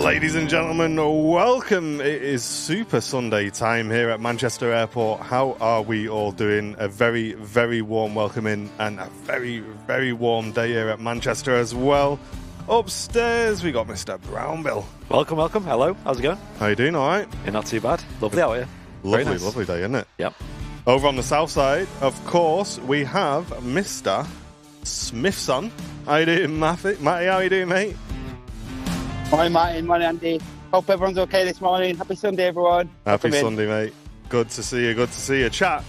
Ladies and gentlemen, welcome. It is Super Sunday time here at Manchester Airport. How are we all doing? A very, very warm welcome in and a very, very warm day here at Manchester as well. Upstairs, we got Mr. Brownbill. Welcome, welcome. Hello. How's it going? How you doing? All right? You're not too bad. Lovely out here. Lovely, nice. Lovely day, isn't it? Yep. Over on the south side, of course, we have Mr. Smithson. How you doing, Matty? Matty, how you doing, mate? Morning, Martin. Morning, Andy. Hope everyone's okay this morning. Happy Sunday, everyone. Happy Sunday, mate. Good to see you. Good to see you. Chat,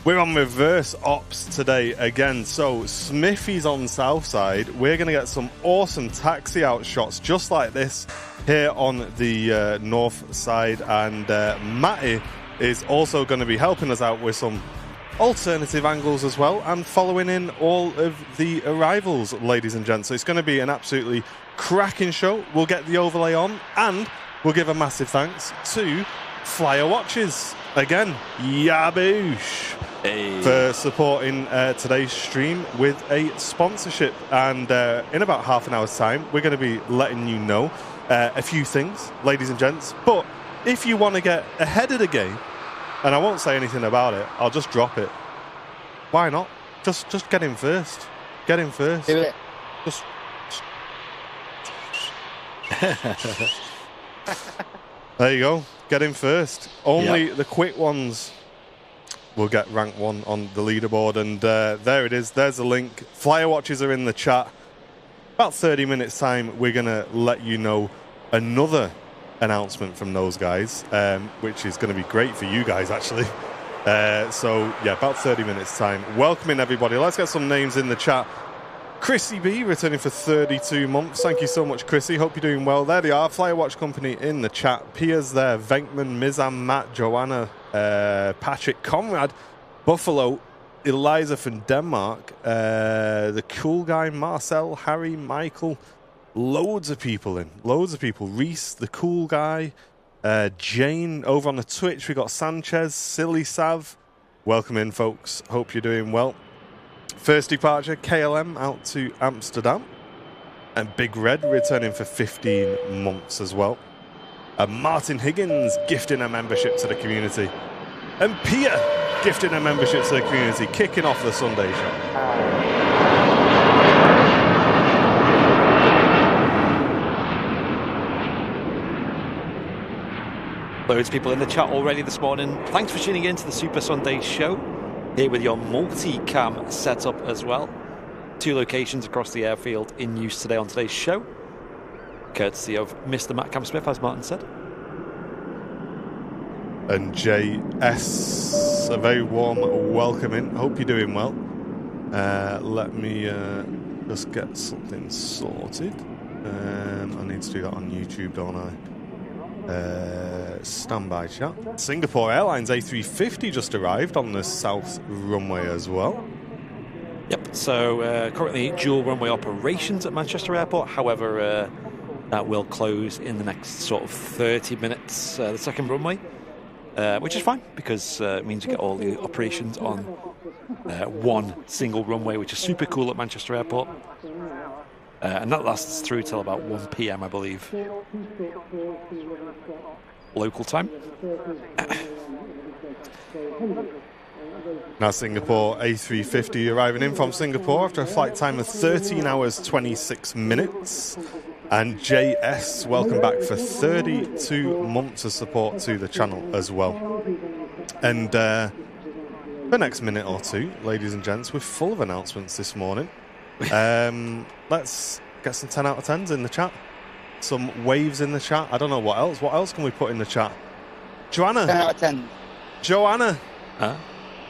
we're on reverse ops today again. So, Smithy's on south side. We're going to get some awesome taxi out shots just like this here on the north side. And Matty is also going to be helping us out with some alternative angles as well and following in all of the arrivals, ladies and gents. So it's going to be an absolutely cracking show. We'll get the overlay on and we'll give a massive thanks to Flyer Watches again, Yaboosh, for supporting today's stream with a sponsorship. And in about half an hour's time, we're going to be letting you know a few things, ladies and gents. But if you want to get ahead of the game, and I won't say anything about it, I'll just drop it. Why not? Just get in first. Get in first. Do it. Just there you go. Get in first. Only the quick ones will get rank 1 on the leaderboard. And there it is. There's the link. Flyer watches are in the chat. About 30 minutes time, we're going to let you know another announcement from those guys, which is going to be great for you guys, actually. So, yeah, about 30 minutes time. Welcoming everybody. Let's get some names in the chat. Chrissy B, returning for 32 months. Thank you so much, Chrissy. Hope you're doing well. There they are. Flyer Watch Company in the chat. Piers there. Venkman, Mizam, Matt, Joanna, Patrick, Conrad, Buffalo, Eliza from Denmark, the cool guy, Marcel, Harry, Michael. Loads of people in. Loads of people. Reese, the cool guy. Jane, over on the Twitch. We got Sanchez, Silly Sav. Welcome in, folks. Hope you're doing well. First departure, KLM out to Amsterdam. And Big Red returning for 15 months as well. And Martin Higgins gifting a membership to the community. And Pia gifting a membership to the community, kicking off the Sunday show. Loads of people in the chat already this morning. Thanks for tuning in to the Super Sunday show. Here with your multi-cam setup as well. 2 locations across the airfield in use today on today's show. Courtesy of Mr. Matt Cam Smith, as Martin said. And JS, a very warm welcome in. Hope you're doing well. Let me just get something sorted. I need to do that on YouTube, don't I? Standby chat. Singapore Airlines A350 just arrived on the south runway as well. Yep, so currently dual runway operations at Manchester Airport. However, that will close in the next sort of 30 minutes, the second runway, which is fine because it means you get all the operations on one single runway, which is super cool at Manchester Airport. And that lasts through till about 1 p.m, I believe, local time. Now Singapore A350 arriving in from Singapore after a flight time of 13 hours 26 minutes. And JS, welcome back for 32 months of support to the channel as well. And the next minute or two, ladies and gents, we're full of announcements this morning. Let's get some 10 out of 10s in the chat. Some waves in the chat. I don't know what else. What else can we put in the chat? Joanna. 10 out of 10. Joanna. Huh?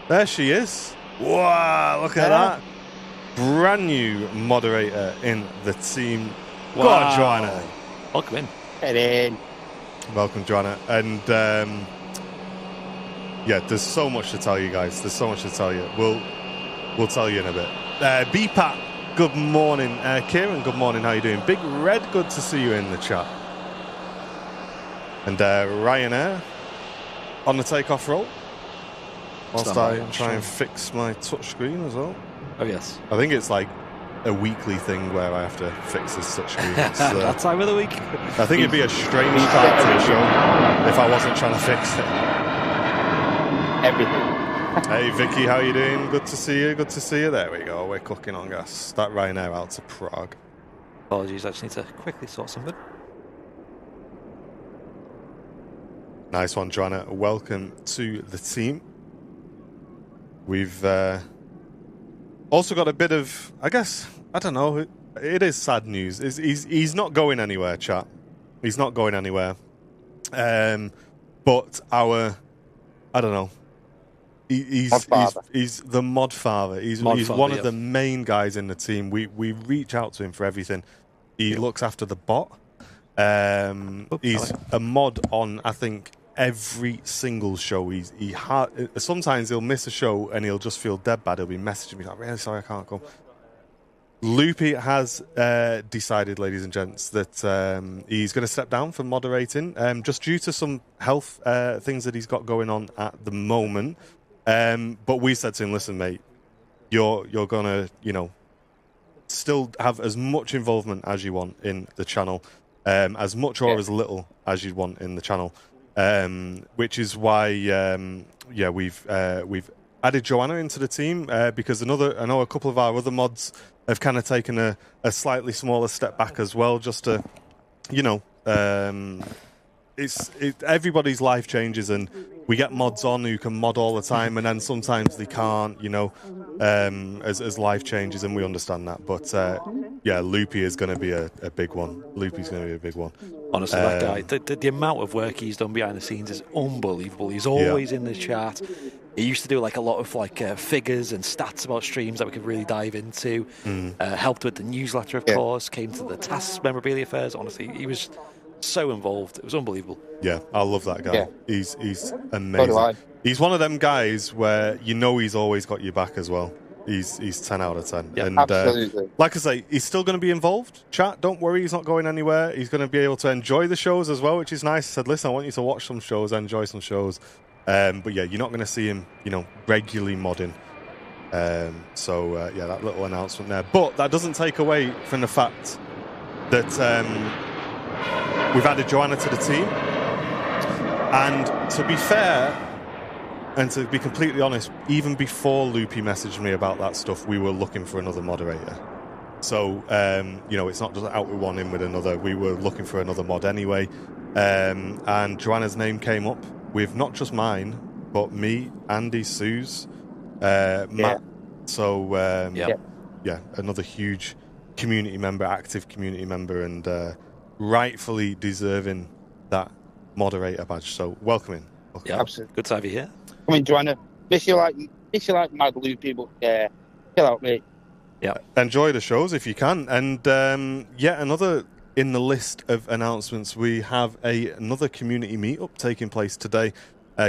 There she is. Wow, look at that. Brand new moderator in the team. Wow. Go on, Joanna. Welcome in. Get in. Welcome, Joanna. And yeah, there's so much to tell you guys. There's so much to tell you. We'll tell you in a bit. BPAT, good morning. Kieran, good morning. How you doing? Big Red, good to see you in the chat. And Ryanair on the takeoff roll. Whilst I try and fix my touch screen as well. Oh, yes. I think it's like a weekly thing where I have to fix this touchscreen. That time of the week. I think it'd be a strange start to the show if I wasn't trying to fix it. Everything. Hey Vicky, how you doing? Good to see you. Good to see you. There we go. We're cooking on gas. That Ryanair out to Prague. Apologies, I just need to quickly sort something. Nice one, Joanna. Welcome to the team. We've also got a bit of, I guess, I don't know, it is sad news. He's not going anywhere, chat. He's not going anywhere. But I don't know, he's the mod father. He's one of the main guys in the team. We reach out to him for everything. He looks after the bot. He's a mod on, I think, every single show. Sometimes he'll miss a show and he'll just feel dead bad. He'll be messaging me like, really sorry, I can't come. Loopy has decided, ladies and gents, that he's going to step down from moderating, just due to some health things that he's got going on at the moment. But we said to him, listen, mate, you're going to, still have as much involvement as you want in the channel, as much or as little as you want in the channel. Which is why, we've added Joanna into the team because I know a couple of our other mods have kind of taken a slightly smaller step back as well, just to, everybody's life changes and we get mods on who can mod all the time and then sometimes they can't, as life changes, and we understand that. But Loopy is going to be a big one. Loopy's going to be a big one. Honestly, that guy, the amount of work he's done behind the scenes is unbelievable. He's always in the chat. He used to do a lot of figures and stats about streams that we could really dive into. Helped with the newsletter, of course. Came to the tasks, memorabilia fairs. Honestly, he was so involved. It was unbelievable. Yeah, I love that guy. Yeah. He's amazing. So he's one of them guys where he's always got your back as well. He's 10 out of 10. Yeah, and absolutely. Like I say, he's still going to be involved. Chat, don't worry, he's not going anywhere. He's going to be able to enjoy the shows as well, which is nice. He said, listen, I want you to watch some shows, enjoy some shows. But yeah, you're not going to see him, regularly modding. That little announcement there. But that doesn't take away from the fact that we've added Joanna to the team. And to be fair, and to be completely honest, even before Loopy messaged me about that stuff, we were looking for another moderator. So, it's not just out with one, in with another. We were looking for another mod anyway. And Joanna's name came up with not just mine, but me, Andy, Suze, Matt. So, another huge community member, active community member, and rightfully deserving that moderator badge. So, welcome in. Yeah, absolutely. Good to have you here. I mean, Joanna, miss you like mad Loopy, but chill out, mate. Yeah. Enjoy the shows if you can. And another in the list of announcements, we have another community meetup taking place today.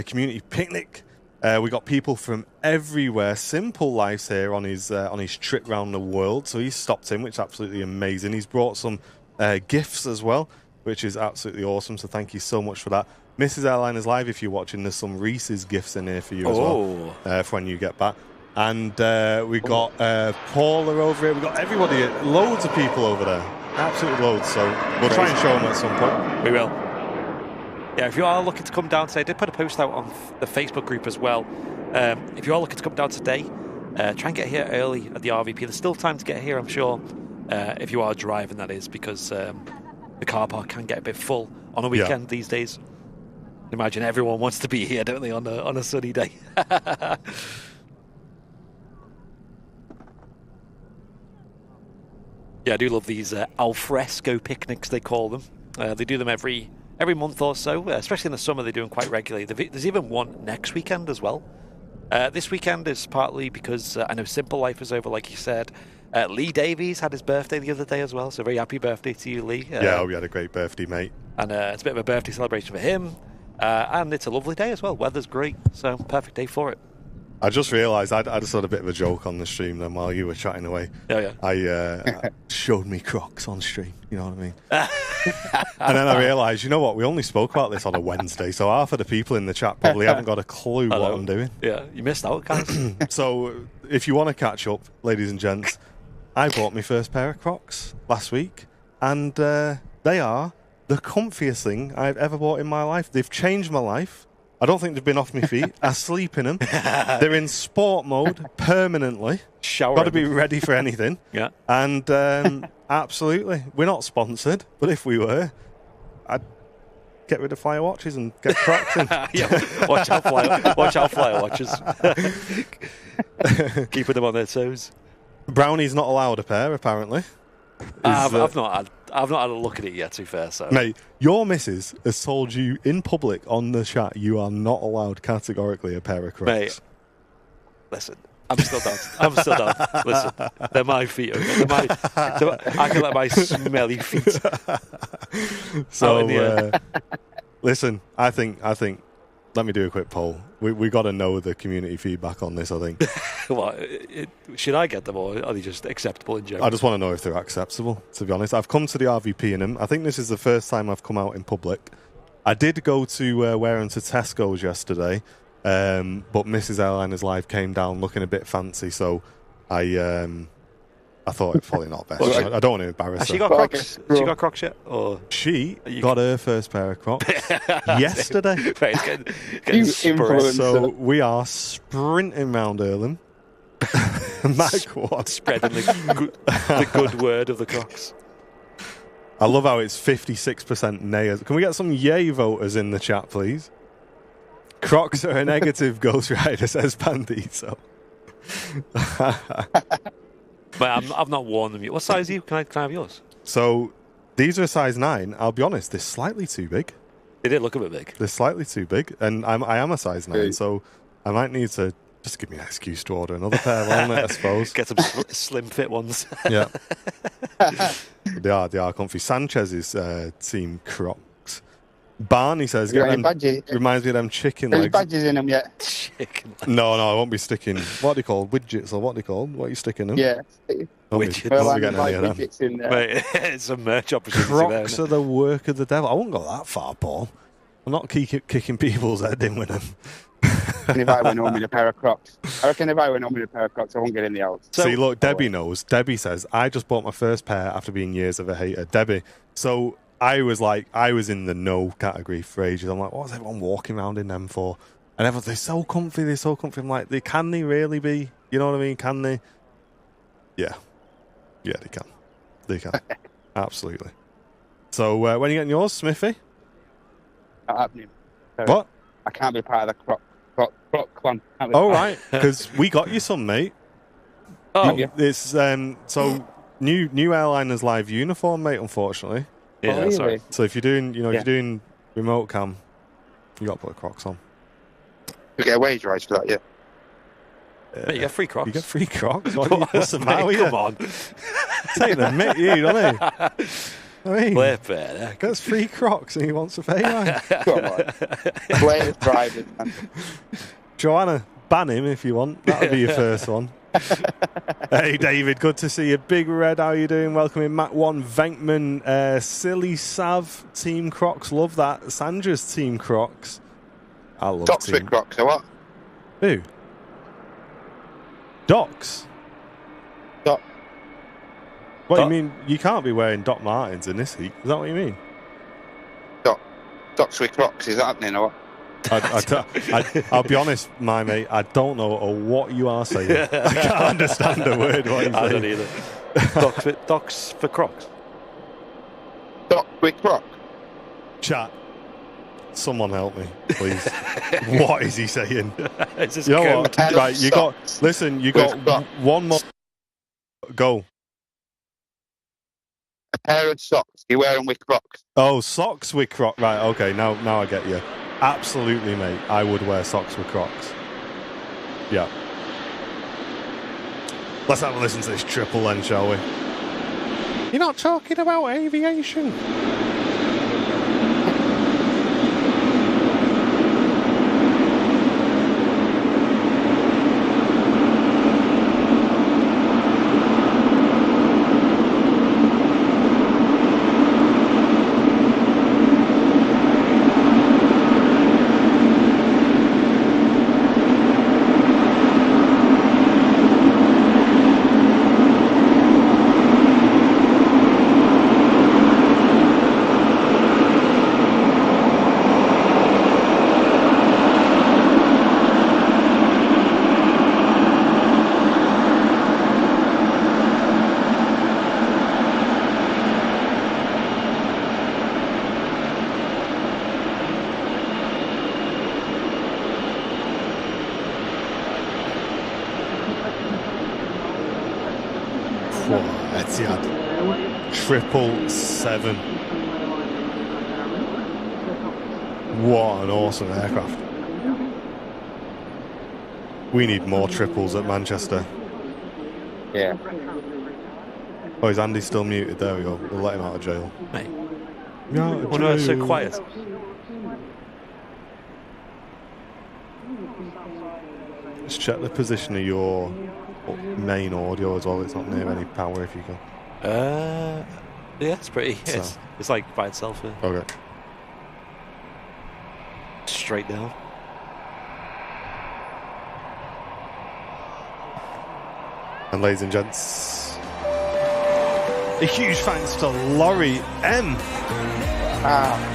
Community picnic. We got people from everywhere. Simple Life's here on his trip around the world, so he's stopped in, which is absolutely amazing. He's brought some gifts as well, which is absolutely awesome. So thank you so much for that. Mrs. Airline is live if you're watching. There's some Reese's gifts in here for you as well for when you get back. And we got Paula over here. We got everybody, loads of people over there. Absolutely loads. So we'll try and show them at some point. We will. Yeah, if you are looking to come down today, I did put a post out on the Facebook group as well. If you are looking to come down today, try and get here early at the RVP. There's still time to get here, I'm sure, if you are driving, that is, because the car park can get a bit full on a weekend these days. Imagine everyone wants to be here, don't they, on a sunny day? Yeah, I do love these alfresco picnics, they call them. They do them every month or so, especially in the summer. They do them quite regularly. There's even one next weekend as well. This weekend is partly because I know Simple Life is over, like you said. Lee Davies had his birthday the other day as well, so very happy birthday to you, Lee. We had a great birthday, mate. And it's a bit of a birthday celebration for him. And it's a lovely day as well. Weather's great, so perfect day for it. I just realised I just had a bit of a joke on the stream then while you were chatting away. Yeah. I showed me Crocs on stream, you know what I mean? And then I realised, you know what, we only spoke about this on a Wednesday, so half of the people in the chat probably haven't got a clue what I'm doing. Yeah, you missed out, guys. So if you want to catch up, ladies and gents, I bought my first pair of Crocs last week, and they are the comfiest thing I've ever bought in my life. They've changed my life. I don't think they've been off my feet. I sleep in them. They're in sport mode permanently. Shower. Got to be ready for anything. Yeah. And absolutely, we're not sponsored, but if we were, I'd get rid of Flyer watches and get Crocs in. Yeah. Watch out, Flyer watches. Keeping them on their toes. Brownie's not allowed a pair, apparently. I've not had a look at it yet, to be fair. So. Mate, your missus has told you in public on the chat you are not allowed categorically a pair of Crocs. Mate, listen, I'm still down. Listen, they're my feet. Okay? I can let my smelly feet So, out in the air. Listen, I think. Let me do a quick poll. We got to know the community feedback on this, I think. What, should I get them, or are they just acceptable in general? I just want to know if they're acceptable, to be honest. I've come to the RVP in them. I think this is the first time I've come out in public. I did go to wear them to Tesco's yesterday, but Mrs. Airliners Live came down looking a bit fancy, so I thought it's probably not best. I don't want to embarrass Has her. she got Crocs? Has she got Crocs yet? Or She got her first pair of Crocs yesterday. Right, it's getting spurred. So we are sprinting round Earlham. Mike, what? Spreading the good word of the Crocs. I love how it's 56% nayers. Can we get some yay voters in the chat, please? Crocs are a negative Ghost Rider, says Pandito. But I've not worn them yet. What size are you? Can I have yours? So these are a size 9. I'll be honest, they're slightly too big. They did look a bit big. They're slightly too big, and I am a size 9, so I might need to just give me an excuse to order another pair, won't it, I suppose? Get some slim fit ones. Yeah. They are comfy. Sanchez's team Crocs. Barney says, reminds me of them chicken There's legs. badges in them yet? Chicken. No, I won't be sticking, what are they called? Widgets, or what are they called? What are you sticking them? Yeah. Widgets. Don't be getting any of them. Widgets in there. Mate, it's a merch opportunity. Crocs there, are the work of the devil. I won't go that far, Paul. I'm not kicking people's head in with them. If I went home with a pair of Crocs. I reckon if I went home with a pair of Crocs, I won't get in the house. See, look, Debbie knows. Debbie says, I just bought my first pair after being years of a hater. Debbie. So I was in the no category for ages. I'm like, what's everyone walking around in them for? And everyone's, they're so comfy. I'm like, can they really be? You know what I mean? Can they? Yeah. Yeah, they can. They can. Absolutely. So when are you getting yours, Smithy? Not happening. Sorry. What? I can't be part of the Croc clan. Oh, right. Because we got you some, mate. Oh, It's so new Airliners Live uniform, mate, unfortunately. yeah, really? sorry. So if you're doing, if you're doing remote cam, you got to put the Crocs on. You get a wage rise for that, yeah. Mate, you get free Crocs. You get free Crocs? What's the matter with you? Come on. Take them, mate, you, don't he? I mean, Flip it. gets free Crocs and he wants a pay rise. Come on. Latest drivers, man. Joanna, ban him if you want. That'll be your first one. Hey, David, good to see you. Big Red, how you doing? Welcome in. Matt 1, Venkman, Silly Sav, Team Crocs. Love that. Sandra's Team Crocs. I love Docs Team with Crocs, or what? Who? Docs? Doc. What do you Doc? mean? You can't be wearing Doc Martens in this heat. Is that what you mean? Docs with Crocs, is that happening, or what? I'll be honest, my mate, I don't know what you are saying. I can't understand a word what you're I don't saying. either. Docs for Crocs. Docs with Crocs? Chat, someone help me, please. What is he saying? It's just You know code. what? Pair of Right, you got. socks Listen, you with got Crocs. one more. Go. A pair of socks. You wear them with Crocs. Oh, socks with Crocs. Right, okay, now I get you. Absolutely, mate. I would wear socks with Crocs. Yeah. Let's have a listen to this triple then, shall we? You're not talking about aviation. Etihad 777. What an awesome aircraft. We need more triples at Manchester. Yeah. Oh, is Andy still muted? There we go. We'll let him out of jail. Mate. Yeah, Why are so quiet? Just check the position of your main audio as well. It's not near any power if you can. Yeah, it's pretty. So. It's like by itself. Okay. Straight down. And ladies and gents, a huge thanks to Laurie M.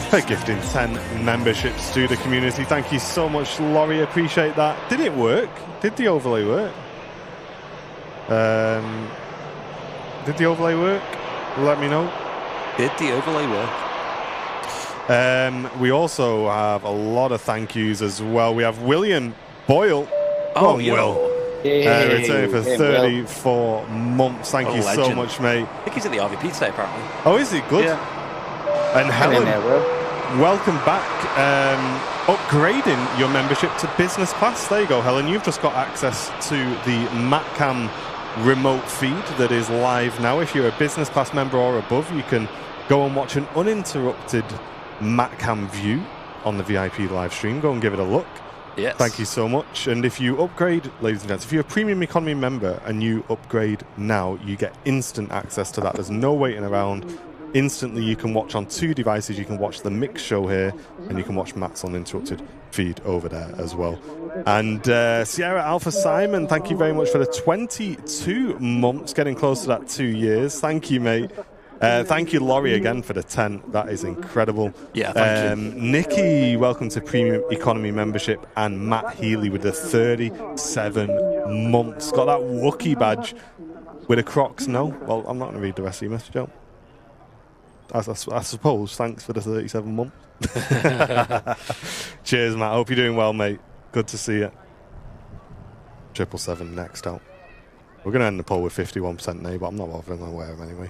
For gifting 10 memberships to the community. Thank you so much, Laurie. Appreciate that. Did it work? Did the overlay work? Did the overlay work? Let me know. Did the overlay work? We also have a lot of thank yous as well. We have William Boyle. Oh, Will. Returning for 34 months. Thank you so much, mate. I think he's at the RVP today, apparently. Oh, is he? Good. Yeah. And Helen, welcome back. Upgrading your membership to business class. There you go, Helen. You've just got access to the MatCam remote feed that is live now. If you're a business class member or above, you can go and watch an uninterrupted MatCam view on the VIP live stream. Go and give it a look. Yes. Thank you so much. And if you upgrade, ladies and gents, if you're a premium economy member and you upgrade now, you get instant access to that. There's no waiting around. Instantly, you can watch on 2 devices. You can watch the mix show here, and you can watch Matt's uninterrupted feed over there as well. And Sierra Alpha Simon, thank you very much for the 22 months, getting close to that 2 years. Thank you, mate. Thank you, Laurie, again for the 10. That is incredible. Yeah, thank you. Nikki, welcome to Premium Economy membership, and Matt Healy with the 37 months. Got that Wookiee badge with a Crocs. No, well, I'm not going to read the rest of your message out. I suppose. Thanks for the 37 months. Cheers, Matt. Hope you're doing well, mate. Good to see you. 777 next out. We're going to end the poll with 51% nay, but I'm not bothering. I'm aware of them anyway.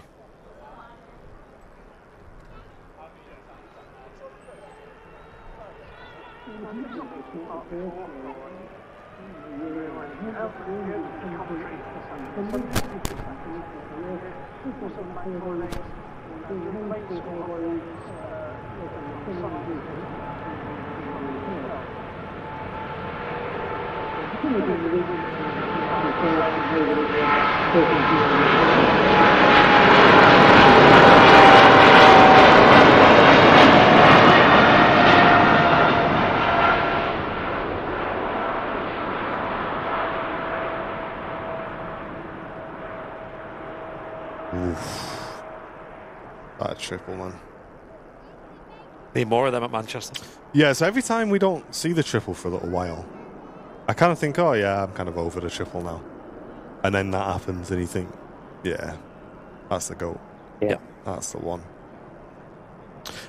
That triple, man. Need more of them at Manchester. Yeah, so every time we don't see the triple for a little while, I kind of think, oh yeah, I'm kind of over the triple now. And then that happens and you think, yeah, that's the GOAT. Yeah. That's the one.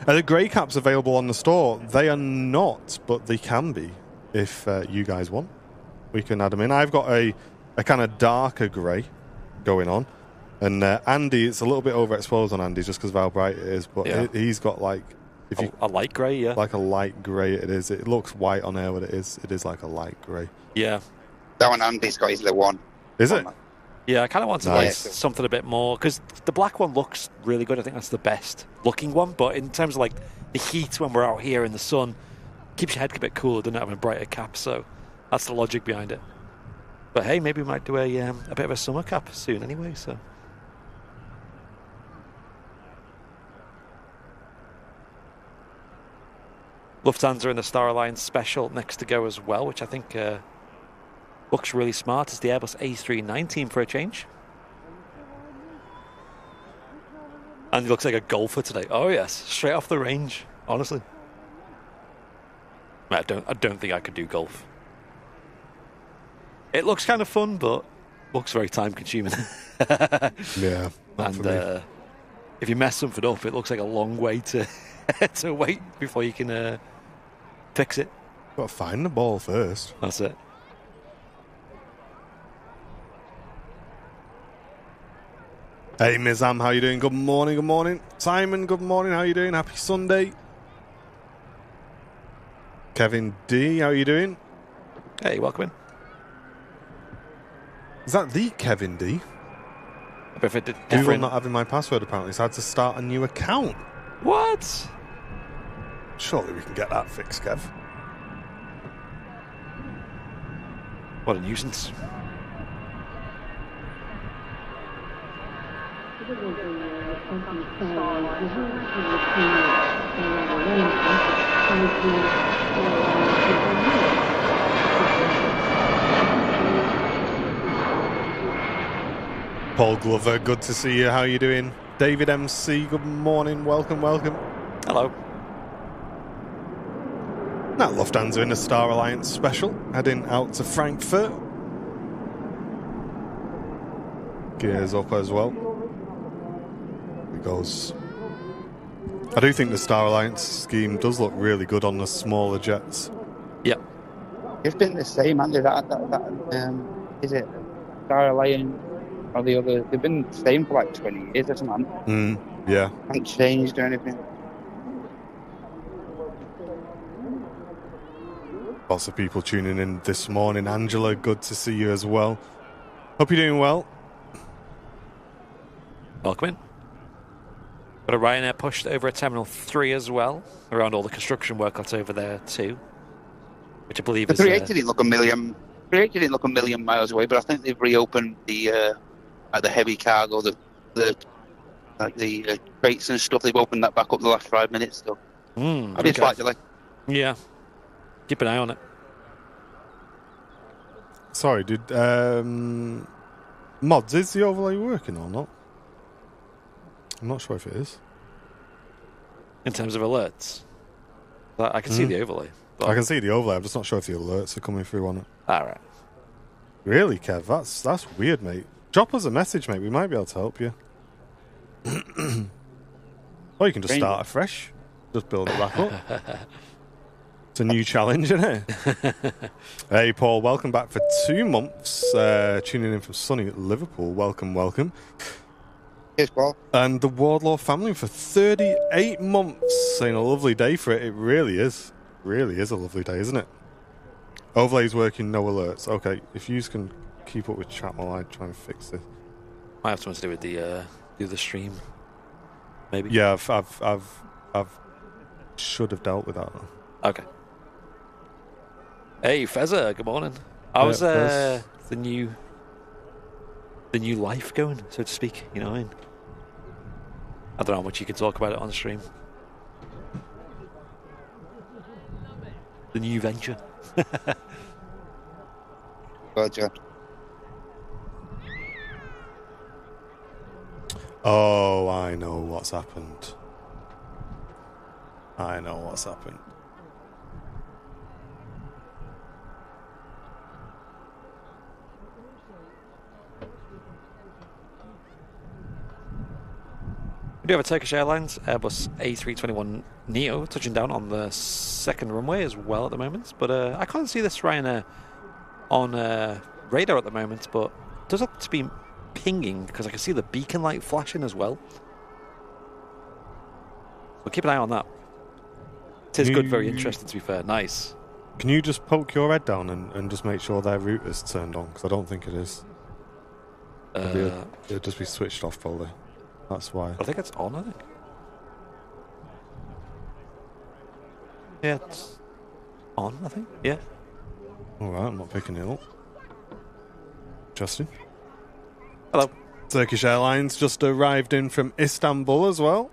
Are the grey caps available on the store? They are not, but they can be if you guys want. We can add them in. I've got a kind of darker grey going on. And Andy, it's a little bit overexposed on Andy just because of how bright it is, but yeah. He's got like... a light grey, yeah. Like a light grey it is. It looks white on air, but it is like a light grey. Yeah. That one Andy's got his little one. Is it? Yeah, I kind of want to like something a bit more, because the black one looks really good. I think that's the best looking one, but in terms of like the heat when we're out here in the sun, keeps your head a bit cooler, doesn't it, having a brighter cap, so that's the logic behind it. But hey, maybe we might do a bit of a summer cap soon anyway, so... Lufthansa and the Star Alliance special next to go as well, which I think looks really smart. It's the Airbus A319 for a change. And he looks like a golfer today. Oh yes, straight off the range, honestly. I don't think I could do golf. It looks kind of fun, but looks very time consuming. Yeah. And if you mess something up, it looks like a long way to to wait before you can fix it. Got to find the ball first. That's it. Hey, Mizam, how you doing? Good morning, good morning. Simon, good morning. How you doing? Happy Sunday. Kevin D, how you doing? Hey, welcome in. Is that the Kevin D? If it did Google different... not having my password, apparently, so I had to start a new account. What? Surely we can get that fixed, Kev. What a nuisance. Paul Glover, good to see you. How you doing? David MC, good morning. Welcome, welcome. Hello. That Lufthansa in a Star Alliance special, heading out to Frankfurt. Gears up as well. It goes. I do think the Star Alliance scheme does look really good on the smaller jets. Yep. It's been the same, hasn't it? Is it Star Alliance or the other? They've been the same for like 20 years or something. Yeah. Haven't changed or anything. Lots of people tuning in this morning. Angela, good to see you as well. Hope you're doing well. Welcome in. Got a Ryanair pushed over at Terminal 3 as well, around all the construction work that's over there too, which I believe The is... 380 didn't look a million. 380 didn't look a million miles away, but I think they've reopened the heavy cargo, the crates and stuff. They've opened that back up the last 5 minutes. So I've been slight delay. Yeah. Keep an eye on it. Sorry, did Mods, is the overlay working or not? I'm not sure if it is. In terms of alerts, I can see the overlay. But... I can see the overlay. I'm just not sure if the alerts are coming through on it. All right. Really, Kev? That's weird, mate. Drop us a message, mate. We might be able to help you. Or you can just start afresh. Just build it back up. It's a new challenge, isn't it? Hey, Paul. Welcome back for 2 months. Tuning in from sunny Liverpool. Welcome, welcome. Cheers, Paul. And the Wardlaw family for 38 months. Saying a lovely day for it. It really is. Really is a lovely day, isn't it? Overlay's working, no alerts. Okay, if you can keep up with chat while I try and fix this. Might have something to do with the stream, maybe. Yeah, I've should have dealt with that. Okay. Hey, Fezza, good morning. How's the new life going, so to speak? You know what I mean? I don't know how much you can talk about it on the stream. The new venture. Gotcha. Oh, I know what's happened. I know what's happened. We do have a Turkish Airlines Airbus A321neo touching down on the second runway as well at the moment. But I can't see this Ryanair on radar at the moment, but it does look to be pinging because I can see the beacon light flashing as well. So keep an eye on that. It is good, very interesting to be fair. Nice. Can you just poke your head down and just make sure their router's turned on? Because I don't think it is. It'll just be switched off probably. That's why. I think it's on, I think. Yeah, it's on, I think. Yeah. Alright, I'm not picking it up. Justin. Hello. Turkish Airlines just arrived in from Istanbul as well.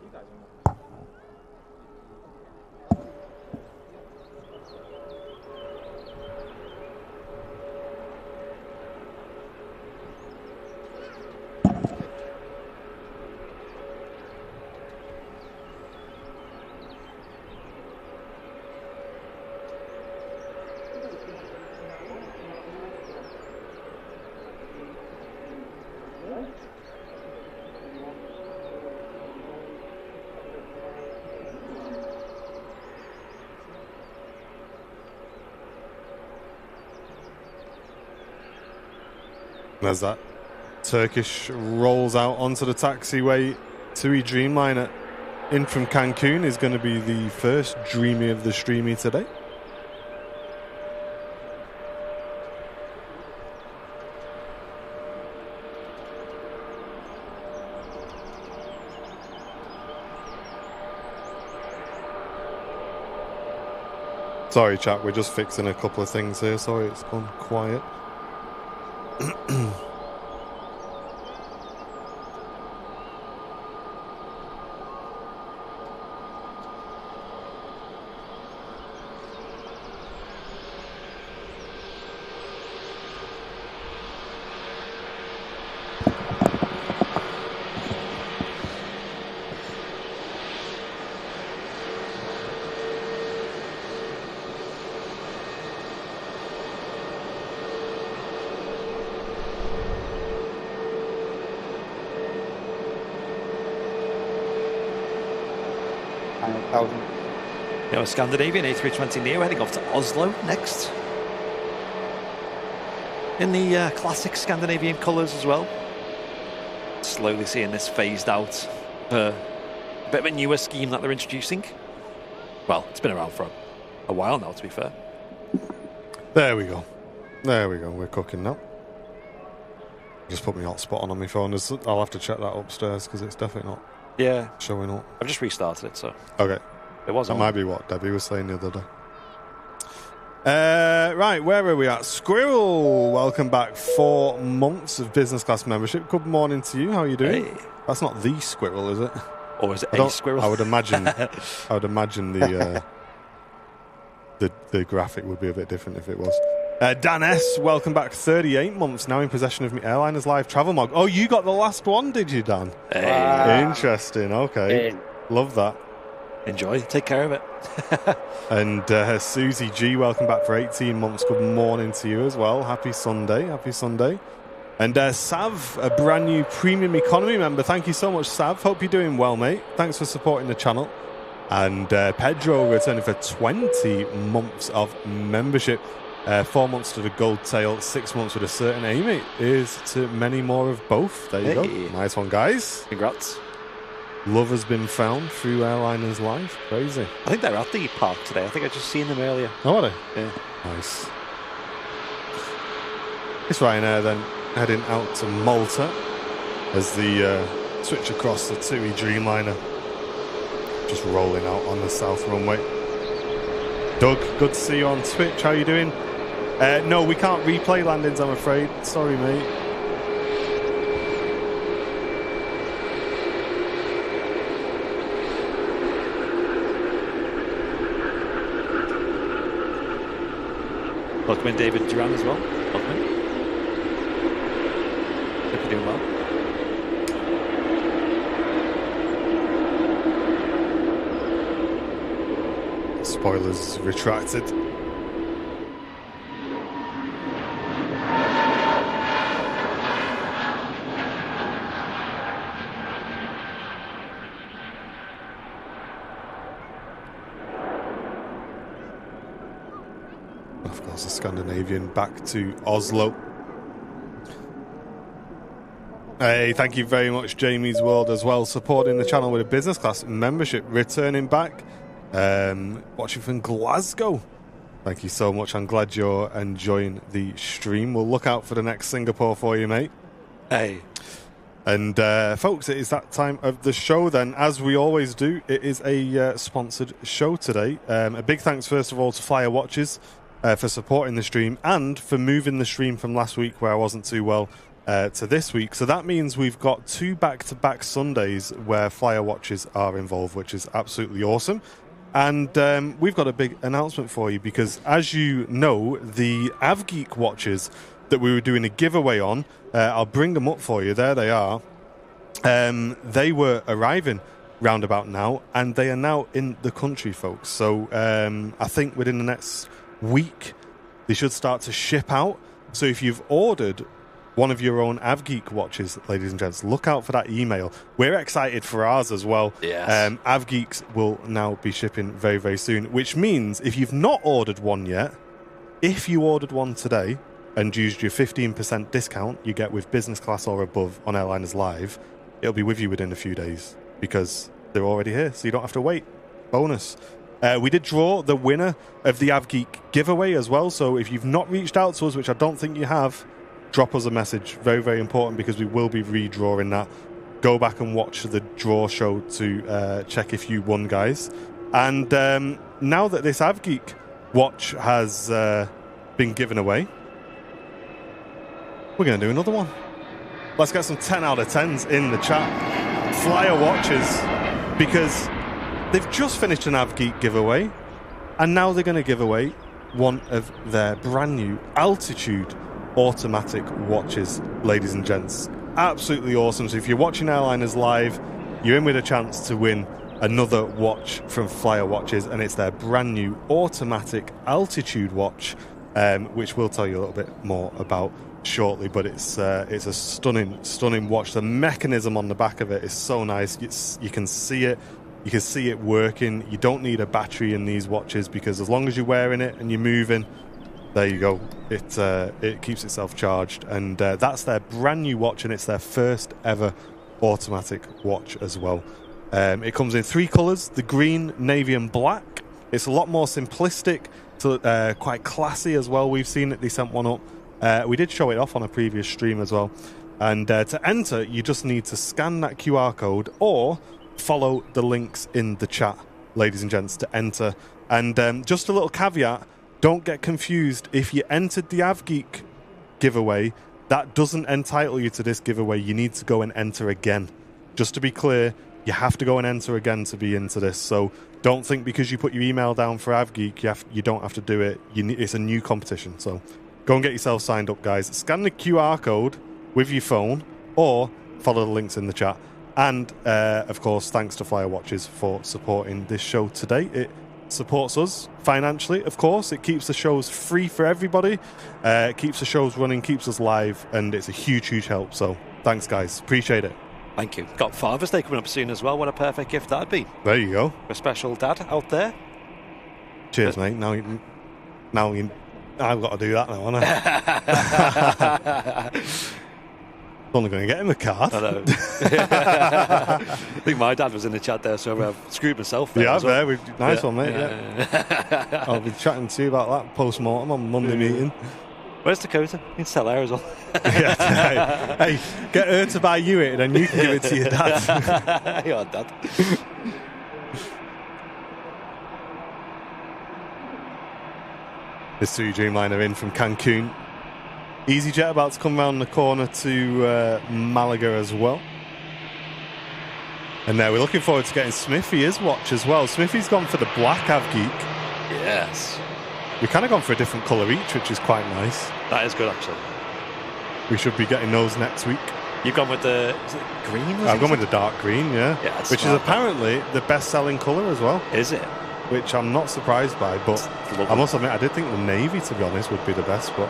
There's that. Turkish rolls out onto the taxiway. TUI Dreamliner in from Cancun is going to be the first Dreamy of the Streamy today. Sorry, chat, we're just fixing a couple of things here. Sorry, it's gone quiet. A Scandinavian A320neo heading off to Oslo next. In the classic Scandinavian colours as well. Slowly seeing this phased out. A bit of a newer scheme that they're introducing. Well, it's been around for a while now, to be fair. There we go. There we go. We're cooking now. Just put my hotspot on my phone. I'll have to check that upstairs because it's definitely not showing up. I've just restarted it, so. Okay. It was That on. might be what Debbie was saying the other day. Right, where are we at? Squirrel, welcome back. 4 months of business class membership. Good morning to you. How are you doing? Hey. That's not the squirrel, is it? Or is it a squirrel? I would imagine. The graphic would be a bit different if it was. Dan S, welcome back. 38 months now in possession of me Airliners Live Travel Mog. Oh, you got the last one, did you, Dan? Hey. Wow. Interesting. Okay, love that. Enjoy. Take care of it. And Susie G, welcome back for 18 months. Good morning to you as well. Happy Sunday. Happy Sunday. And Sav, a brand new premium economy member. Thank you so much, Sav. Hope you're doing well, mate. Thanks for supporting the channel. And Pedro returning for 20 months of membership. 4 months to the gold tail, 6 months with a certain aim. It is to many more of both. There you go. Nice one, guys. Congrats. Love has been found through Airliners Live. Crazy. I think they're at the park today. I think I just seen them earlier. Oh, are they? Yeah. Nice. It's Ryanair then heading out to Malta as the switch across the TUI Dreamliner just rolling out on the south runway. Doug, good to see you on Twitch. How you doing? No, we can't replay landings, I'm afraid. Sorry, mate. Welcome in David Duran as well. Welcome in. Hope you're doing well. Spoilers retracted. Of course, the Scandinavian back to Oslo. Hey, thank you very much, Jamie's World, as well, supporting the channel with a business class membership, returning back, watching from Glasgow. Thank you so much. I'm glad you're enjoying the stream. We'll look out for the next Singapore for you, mate. Hey. And folks, it is that time of the show then. As we always do, it is a sponsored show today. A big thanks, first of all, to Flyer Watches for supporting the stream and for moving the stream from last week where I wasn't too well to this week. So that means we've got 2 back-to-back Sundays where Flyer Watches are involved, which is absolutely awesome. And we've got a big announcement for you because, as you know, the AvGeek watches that we were doing a giveaway on, I'll bring them up for you. There they are. They were arriving roundabout now, and they are now in the country, folks. So I think within the next week, they should start to ship out. So if you've ordered one of your own AvGeek watches, ladies and gents, look out for that email. We're excited for ours as well. Yes. AvGeeks will now be shipping very, very soon, which means if you've not ordered one yet, if you ordered one today, and used your 15% discount you get with business class or above on Airliners Live, it'll be with you within a few days because they're already here, so you don't have to wait. Bonus. We did draw the winner of the AvGeek giveaway as well, so if you've not reached out to us, which I don't think you have, drop us a message. Very, very important because we will be redrawing that. Go back and watch the draw show to check if you won, guys. And now that this AvGeek watch has been given away, we're going to do another one. Let's get some 10 out of 10s in the chat. Flyer watches, because they've just finished an AvGeek giveaway, and now they're going to give away one of their brand new Altitude automatic watches, ladies and gents. Absolutely awesome. So if you're watching Airliners Live, you're in with a chance to win another watch from Flyer Watches, and it's their brand new automatic Altitude watch, which we'll tell you a little bit more about shortly. But it's a stunning watch. The mechanism on the back of it is so nice. You can see it. You can see it working. You don't need a battery in these watches because as long as you're wearing it and you're moving, there you go. It keeps itself charged, and that's their brand new watch, and it's their first ever automatic watch as well. It comes in 3 colours: the green, navy, and black. It's a lot more simplistic, quite classy as well. We've seen it. They sent one up. We did show it off on a previous stream as well. And to enter, you just need to scan that QR code or follow the links in the chat, ladies and gents, to enter. And just a little caveat. Don't get confused. If you entered the AvGeek giveaway, that doesn't entitle you to this giveaway. You need to go and enter again. Just to be clear, you have to go and enter again to be into this. So don't think because you put your email down for AvGeek, you don't have to do it. It's a new competition. So go and get yourself signed up, guys. Scan the QR code with your phone or follow the links in the chat. And, of course, thanks to Flyer Watches for supporting this show today. It supports us financially, of course. It keeps the shows free for everybody. It keeps the shows running, keeps us live, and it's a huge, huge help. So thanks, guys. Appreciate it. Thank you. Got Father's Day coming up soon as well. What a perfect gift that'd be. There you go. For a special dad out there. Cheers, mate. Now I've got to do that now, haven't I? Only going to get him a card. I know. I think my dad was in the chat there, so I've screwed myself there. Yeah, well. there. Nice one, mate. Yeah. I'll be chatting to you about that post-mortem on Monday meeting. Where's Dakota? You can tell her as well. Hey, get her to buy you it, and then you can give it to your dad. Your dad. The Sui Dreamliner in from Cancun. EasyJet about to come round the corner to Malaga as well. And we're looking forward to getting Smithy his watch as well. Smithy's gone for the black AvGeek. Yes. We've kind of gone for a different colour each, which is quite nice. That is good, actually. We should be getting those next week. You've gone with the green? I've gone with the dark green, yeah. Which is apparently the best-selling colour as well. Is it? Which I'm not surprised by, but I must admit, I did think the navy, to be honest, would be the best, but...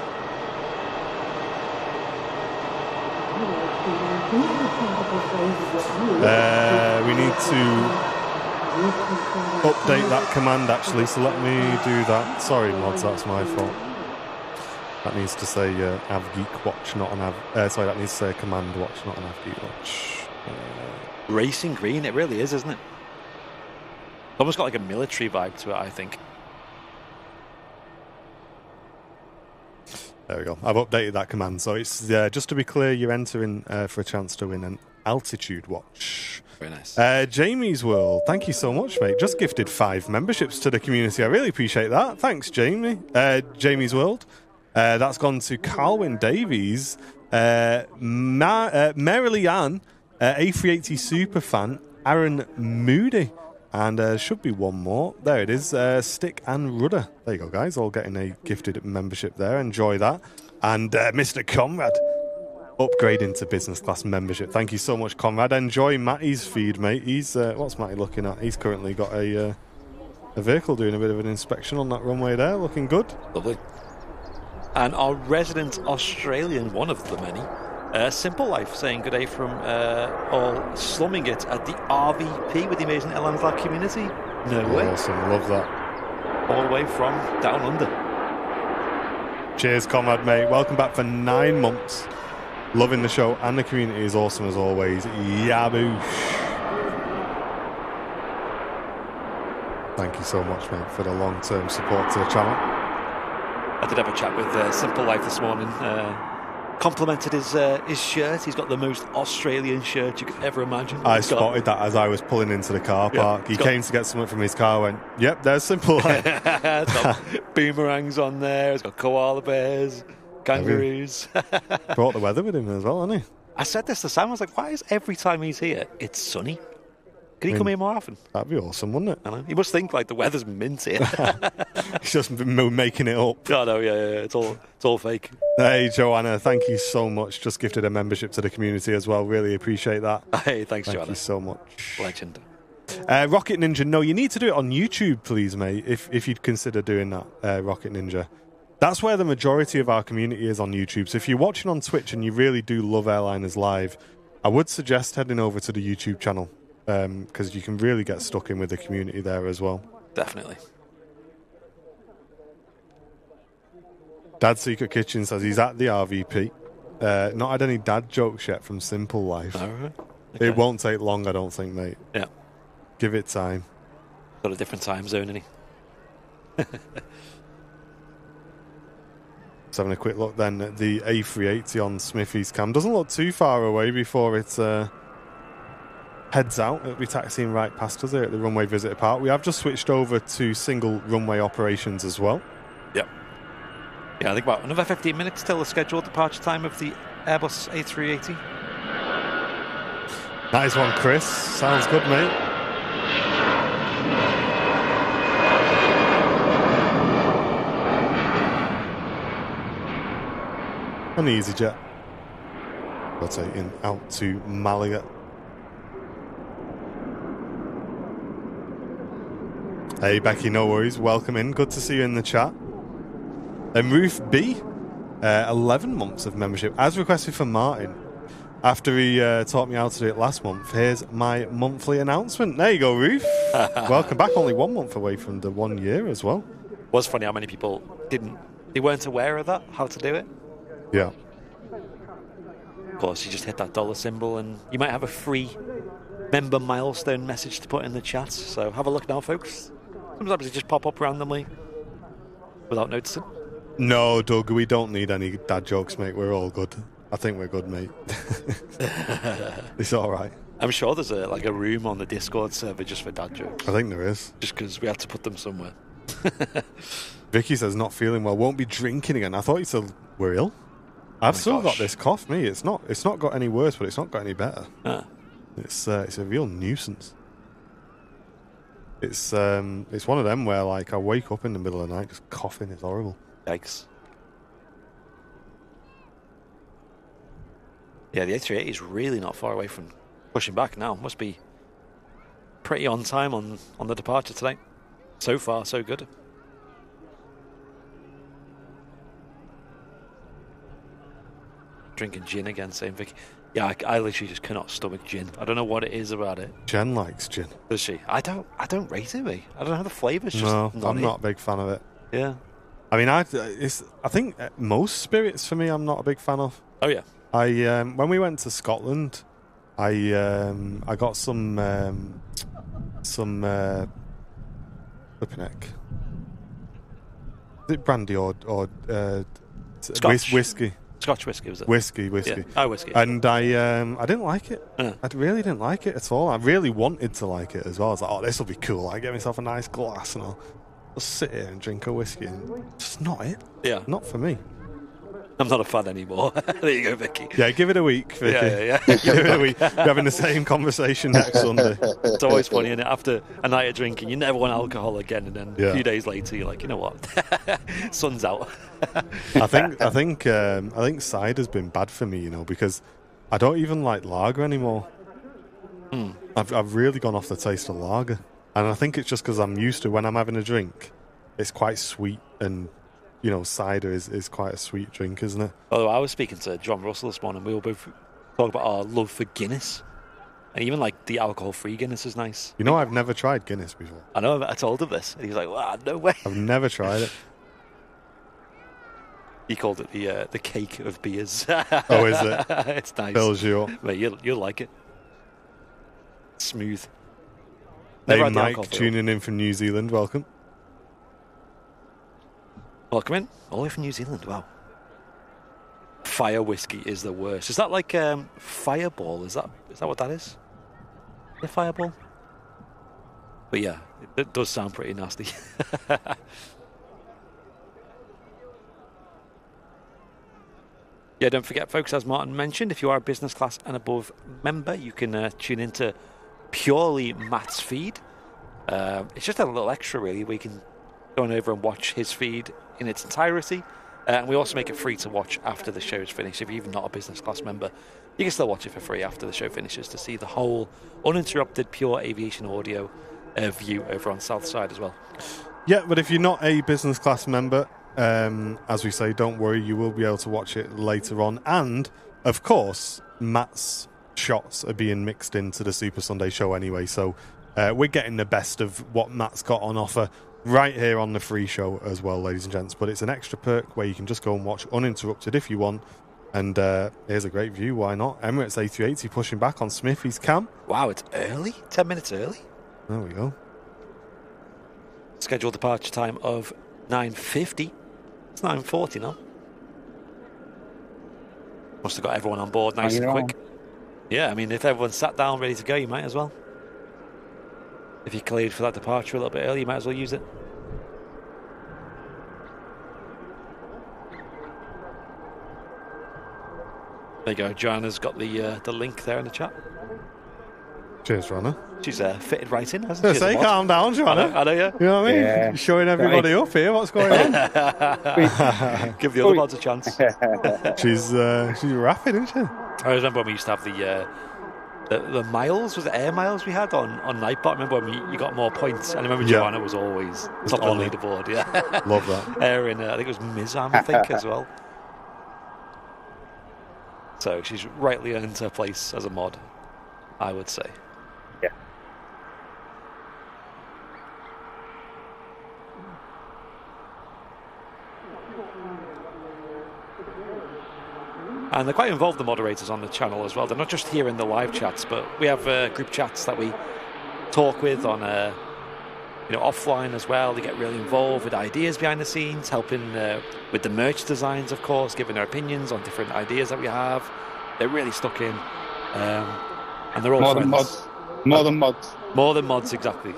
we need to update that command, actually, so let me do that. Sorry, mods, that's my fault. That needs to say AvGeek watch, not an sorry, that needs to say command watch, not an AvGeek watch. Racing green, it really is, isn't it? Almost got like a military vibe to it, I think. There we go. I've updated that command. So it's just to be clear, you're entering for a chance to win an Altitude watch. Very nice. Jamie's World, thank you so much, mate. Just gifted 5 memberships to the community. I really appreciate that. Thanks, Jamie. Jamie's World. That's gone to Carwyn Davies, Merrily Ann, A380 Superfan, Aaron Moody. And should be one more. There it is. Stick and Rudder. There you go, guys. All getting a gifted membership there. Enjoy that. And Mr. Conrad upgrading to business class membership. Thank you so much, Conrad. Enjoy Matty's feed, mate. He's what's Matty looking at? He's currently got a vehicle doing a bit of an inspection on that runway there. Looking good. Lovely. And our resident Australian, one of the many, Simple Life, saying good day from all slumming it at the RVP with the amazing Airliners Live community. No way. Awesome, love that. All the way from down under. Cheers, comrade, mate. Welcome back for 9 months. Loving the show and the community is awesome as always. Yaboosh. Thank you so much, mate, for the long-term support to the channel. I did have a chat with Simple Life this morning. Complimented his shirt. He's got the most Australian shirt you could ever imagine. I spotted that as I was pulling into the car park. He came to get something from his car, went, yep, there's Simple Life. It's got boomerangs on there. It's got koala bears, kangaroos. Brought the weather with him as well, hasn't he? I said this to Sam. I was like, why is every time he's here, it's sunny? Can he come here more often? That'd be awesome, wouldn't it? I know. He must think like the weather's mint here. He's just making it up. Oh, no, yeah. It's all fake. Hey, Joanna, thank you so much. Just gifted a membership to the community as well. Really appreciate that. Hey, thanks, Joanna. Thank you so much. Legend. Rocket Ninja, no, you need to do it on YouTube, please, mate, if you'd consider doing that, Rocket Ninja. That's where the majority of our community is on YouTube. So if you're watching on Twitch and you really do love Airliners Live, I would suggest heading over to the YouTube channel. Because you can really get stuck in with the community there as well. Definitely. Dad's Secret Kitchen says he's at the RVP. Not had any dad jokes yet from Simple Life. All right. Okay. It won't take long, I don't think, mate. Yeah. Give it time. Got a different time zone, isn't he? Just having a quick look then at the A380 on Smithy's cam. Doesn't look too far away before it heads out. It'll be taxiing right past us here at the Runway Visitor Park. We have just switched over to single runway operations as well. Yep. Yeah, I think about another 15 minutes till the scheduled departure time of the Airbus A380. Nice one, Chris. Sounds good, mate. On EasyJet. Rotating out to Malaga. Hey, Becky, no worries. Welcome in. Good to see you in the chat. And Ruth B, 11 months of membership, as requested from Martin. After he taught me how to do it last month, here's my monthly announcement. There you go, Ruth. Welcome back. Only 1 month away from the 1 year as well. It was funny how many people they weren't aware of that, how to do it. Yeah. Of course, you just hit that dollar symbol and you might have a free member milestone message to put in the chat. So have a look now, folks. Sometimes they just pop up randomly without noticing. No, Doug, we don't need any dad jokes, mate. We're all good. I think we're good, mate. It's all right. I'm sure there's a room on the Discord server just for dad jokes. I think there is. Just because we had to put them somewhere. Vicky says not feeling well. Won't be drinking again. I thought you said we're ill. I've still got this cough, me. It's not got any worse, but it's not got any better. Ah. It's a real nuisance. It's one of them where like I wake up in the middle of the night just coughing. It's horrible. Yikes. Yeah, the A380 is really not far away from pushing back now. Must be pretty on time on the departure today. So far, so good. Drinking gin again, saying Vicky. Yeah, I literally just cannot stomach gin. I don't know what it is about it. Jen likes gin. Does she? I don't rate it, me. I don't know how the flavour's just No, not I'm not a big fan of it. Yeah. I mean, I think most spirits for me, I'm not a big fan of. Oh yeah. When we went to Scotland, I got some flipping heck. Is it brandy or whiskey? Scotch whiskey, was it? Whiskey. Yeah. Oh, whiskey. And I didn't like it. I really didn't like it at all. I really wanted to like it as well. I was like, oh, this will be cool. I get myself a nice glass and I'll just sit here and drink a whiskey. And just not it. Yeah. Not for me. I'm not a fan anymore. There you go, Vicky. Yeah, give it a week, Vicky. Yeah. Give it a week. We're having the same conversation next Sunday. It's always funny, isn't it? After a night of drinking, you never want alcohol again, and then a few days later, you're like, you know what? Sun's out. I think cider's been bad for me, because I don't even like lager anymore. I've really gone off the taste of lager, and I think it's just because I'm used to when I'm having a drink, it's quite sweet, and cider is quite a sweet drink, isn't it? Although I was speaking to John Russell this morning, we were both talking about our love for Guinness, and even like the alcohol-free Guinness is nice. I've never tried Guinness before. I know. I told him this, and he was like, "Wow, no way." I've never tried it. He called it the cake of beers. Oh, is it? It's nice. Fills you up. Mate, you'll like it. Smooth. Hey, Never had the Mike, alcohol feel. tuning in from New Zealand. Welcome. Welcome in. All the way from New Zealand. Wow. Fire whiskey is the worst. Is that like Fireball? Is that what that is? The Fireball? But yeah, it does sound pretty nasty. Yeah, don't forget, folks, as Martin mentioned, if you are a business class and above member, you can tune into purely Matt's feed. It's just a little extra, really, where you can go on over and watch his feed in its entirety. And we also make it free to watch after the show's finished. If you're even not a business class member, you can still watch it for free after the show finishes to see the whole uninterrupted, pure aviation audio view over on Southside as well. Yeah, but if you're not a business class member, as we say, don't worry, you will be able to watch it later on. And, of course, Matt's shots are being mixed into the Super Sunday show anyway, so we're getting the best of what Matt's got on offer right here on the free show as well, ladies and gents. But it's an extra perk where you can just go and watch uninterrupted if you want. And here's a great view, why not? Emirates A380 pushing back on Smithy's cam. Wow, it's early? 10 minutes early? There we go. Scheduled departure time of 9:50. It's 9:40 now. Must have got everyone on board nice and quick. Yeah, I mean, if everyone's sat down ready to go, you might as well. If you cleared for that departure a little bit early, you might as well use it. There you go. Joanna's got the link there in the chat. Cheers, Joanna. She's fitted right in, hasn't she? Say, calm down, Joanna. I know, yeah. You know what I mean? Yeah. You're showing everybody up here. What's going on? Give the other mods a chance. She's rapid, isn't she? I remember when we used to have the miles, was it air miles we had on Nightbot? I remember when you got more points. And I remember Joanna was always top of the leaderboard. Yeah, love that. Air in, I think it was Mizam, I think, as well. So she's rightly earned her place as a mod, I would say. Yeah. And they're quite involved, the moderators on the channel as well. They're not just here in the live chats, but we have group chats that we talk with on offline as well. They get really involved with ideas behind the scenes, helping with the merch designs, of course, giving their opinions on different ideas that we have. They're really stuck in, and they're all more friends. than mods. More than mods. More than mods, exactly.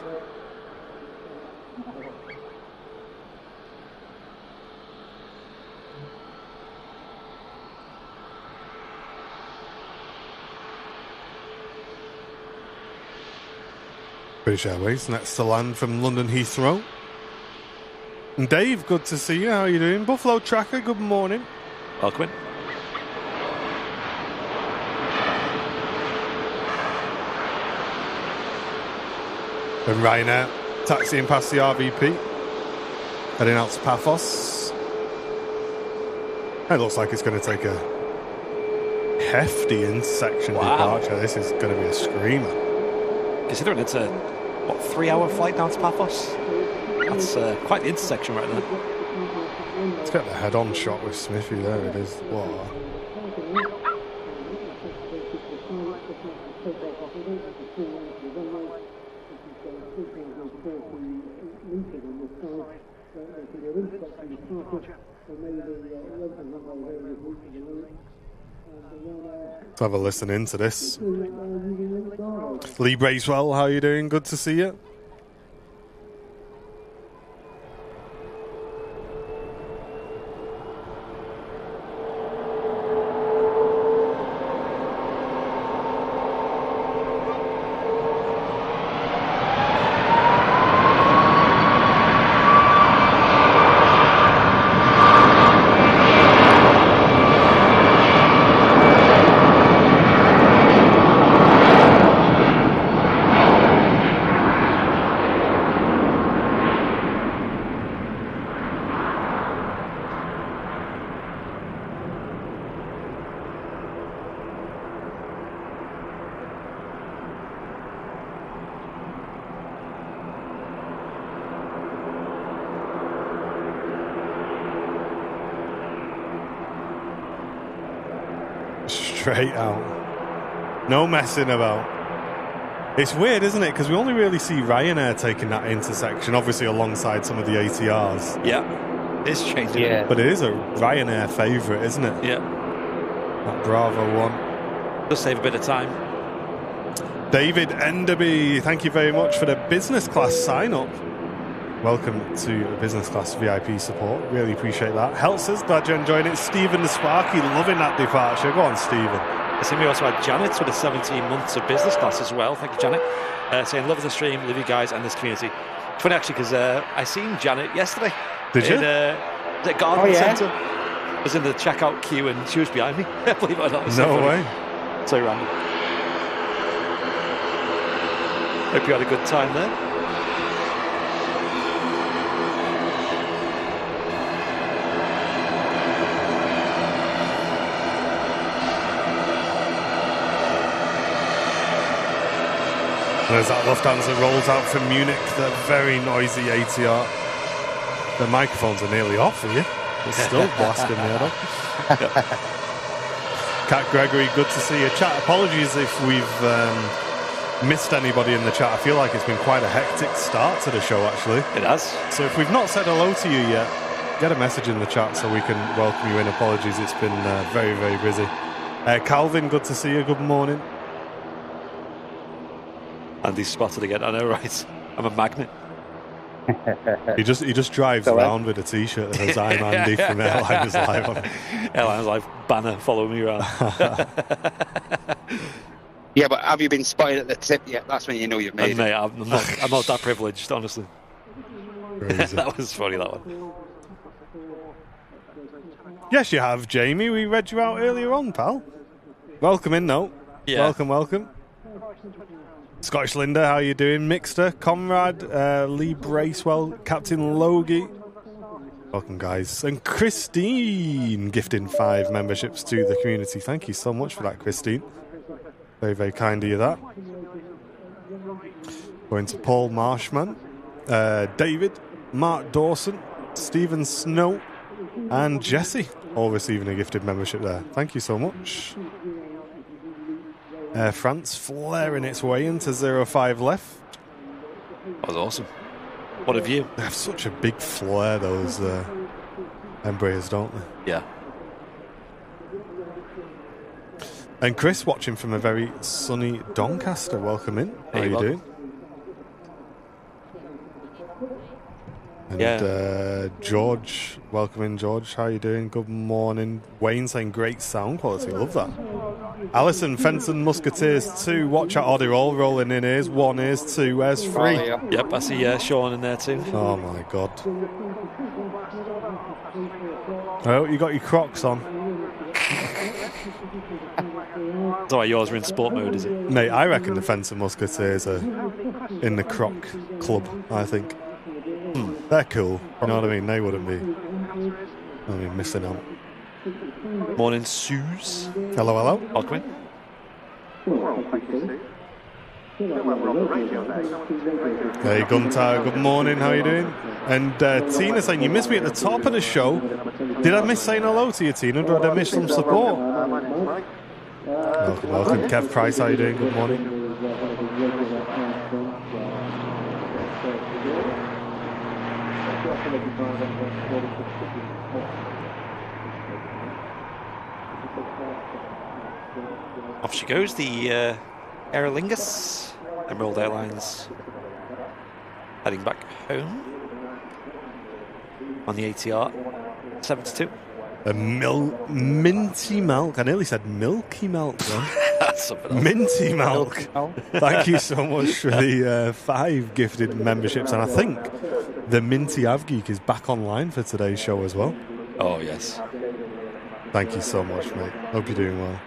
British Airways, next to land from London Heathrow. And Dave, good to see you. How are you doing? Buffalo Tracker, good morning. Welcome in. And Ryanair, taxiing past the RVP, heading out to Paphos. It looks like it's going to take a hefty intersection departure. This is going to be a screamer. Considering it's a 3-hour flight down to Paphos, that's quite the intersection right there. Let's get the head-on shot with Smithy. There it is. Wow. Let's have a listen into this. Lee Bracewell, how are you doing? Good to see you. Straight out. No messing about. It's weird, isn't it? Because we only really see Ryanair taking that intersection, obviously alongside some of the ATRs. Yeah, it's changing. Yeah. But it is a Ryanair favourite, isn't it? Yeah. That Bravo one. Just save a bit of time. David Enderby, thank you very much for the business class sign-up. Welcome to the business class VIP support. Really appreciate that. Heltzers, glad you're enjoying it. Stephen the Sparky, loving that departure. Go on, Stephen. I think we also had Janet with the 17 months of business class as well. Thank you, Janet. Saying, love the stream, love you guys and this community. It's funny, actually, because I seen Janet yesterday. Did you? The garden centre. I was in the checkout queue and she was behind me. Believe it or not. It was so funny. way. So random. Hope you had a good time there. As that Lufthansa rolls out from Munich, the very noisy ATR. The microphones are nearly off for you. It's still blasting me out. Cat Gregory, good to see you. Chat, apologies if we've missed anybody in the chat. I feel like it's been quite a hectic start to the show, actually. It has. So if we've not said hello to you yet, get a message in the chat so we can welcome you in. Apologies, it's been very, very busy. Calvin, good to see you. Good morning. Andy's spotted again. I know, right? I'm a magnet. He just drives around with a t-shirt that says "I'm Andy" from Airliners Live on it. Airliners Live banner following me around. Yeah, but have you been spotted at the tip yet? That's when you know you've made it. Mate, I'm not that privileged, honestly. Crazy. That was funny, that one. Yes, you have, Jamie. We read you out earlier on, pal. Welcome in, though. Yeah. Welcome. Scottish Linda, how you doing? Mixter, Conrad, Lee Bracewell, Captain Logie. Welcome, guys. And Christine gifting 5 memberships to the community. Thank you so much for that, Christine. Very, very kind of you, that. Going to Paul Marshman, David, Mark Dawson, Stephen Snow, and Jesse, all receiving a gifted membership there. Thank you so much. France flaring its way into 05 left. That was awesome. What a view. They have such a big flare, those Embraers, don't they? Yeah. And Chris watching from a very sunny Doncaster. Welcome in. How are you doing? And George, welcome in, George. How are you doing? Good morning. Wayne saying great sound quality. Love that. Alison, Fenton, Musketeers 2. Watch out, Oddie Roll. Rolling in ears. 1 ears, 2 ears, 3. Oh, yeah. Yep, I see Sean in there too. Oh, my God. Oh, you got your Crocs on. That's why yours are in sport mode, is it? Mate, I reckon the Fenton Musketeers are in the Croc club, I think. They're cool. You know what I mean? They wouldn't be missing out. Morning, Suze. Hello. Welcome in. Hey, Guntar, good morning. How are you doing? And Tina saying, you missed me at the top of the show. Did I miss saying hello to you, Tina? Or did I miss some support? Welcome. Kev Price, how are you doing? Good morning. Off she goes, the Aer Lingus, Emerald Airlines, heading back home on the ATR 72. A minty milk. I nearly said milky milk, then. That's something else. Minty milk. Thank you so much for the 5 gifted memberships. And I think the Minty Avgeek is back online for today's show as well. Oh, yes. Thank you so much, mate. Hope you're doing well.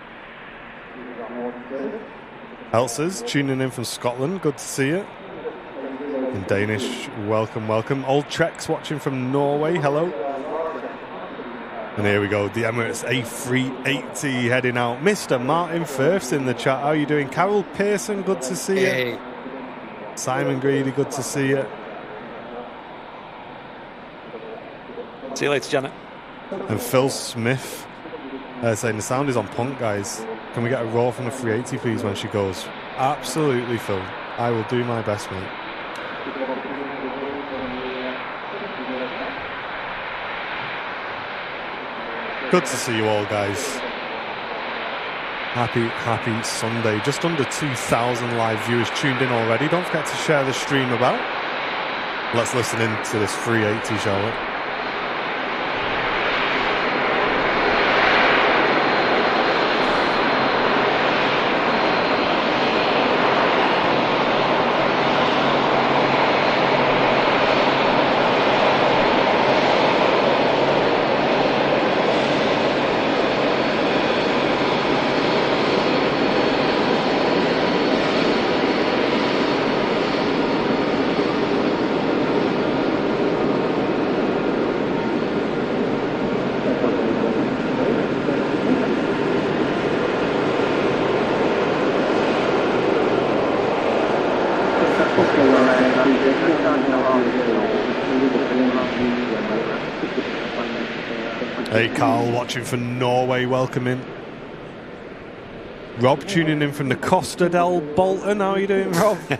Elsa's tuning in from Scotland. Good to see you. In Danish, welcome. Old Trek's watching from Norway. Hello. And here we go, the Emirates A380 heading out. Mr. Martin Firth's in the chat. How are you doing? Carol Pearson, good to see you. Simon Greedy, good to see you. See you later, Janet. And Phil Smith saying the sound is on point, guys. can we get a roar from the 380, please, when she goes? Absolutely, Phil. I will do my best, mate. Good to see you all, guys. Happy Sunday. Just under 2,000 live viewers tuned in already. Don't forget to share the stream about. Let's listen in to this 380, shall we? Hey Carl, watching from Norway, welcome in. Rob tuning in from the Costa del Bolton. How are you doing, Rob? The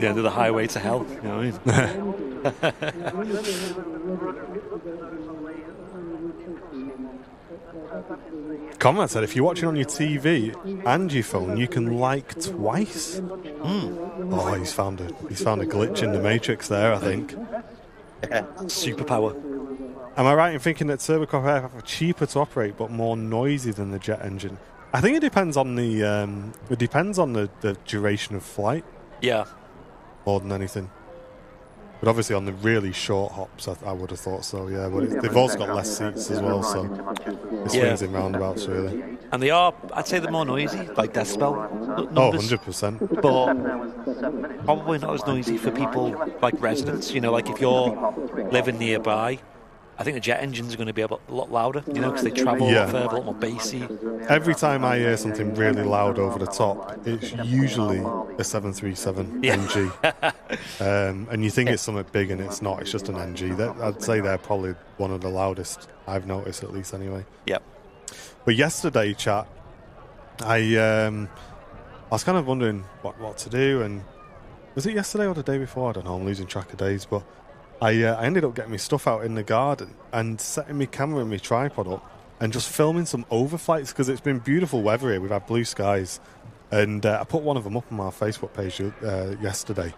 end of the highway to hell. You know what I mean? Conrad said if you're watching on your TV and your phone, you can like twice. Oh, he's found a glitch in the matrix there, I think. Superpower. Am I right in thinking that turboprop aircraft are cheaper to operate but more noisy than the jet engine? I think it depends on the duration of flight. Yeah. More than anything. But obviously on the really short hops, I would have thought so, yeah. But they've also got less seats as well, so it swings in roundabouts, really. And they are, I'd say they're more noisy, like decibel numbers. 100%. But probably not as noisy for people like residents. You know, like if you're living nearby, I think the jet engines are going to be a lot louder, you know, because they travel a lot further, a lot more bassy. Every time I hear something really loud over the top, it's usually a 737 NG. And you think it's something big and it's not, it's just an NG. I'd say they're probably one of the loudest I've noticed, at least anyway. Yep. But yesterday, chat, I was kind of wondering what to do, and was it yesterday or the day before? I don't know, I'm losing track of days, but I ended up getting my stuff out in the garden and setting my camera and my tripod up and just filming some overflights because it's been beautiful weather here. We've had blue skies, and I put one of them up on our Facebook page yesterday,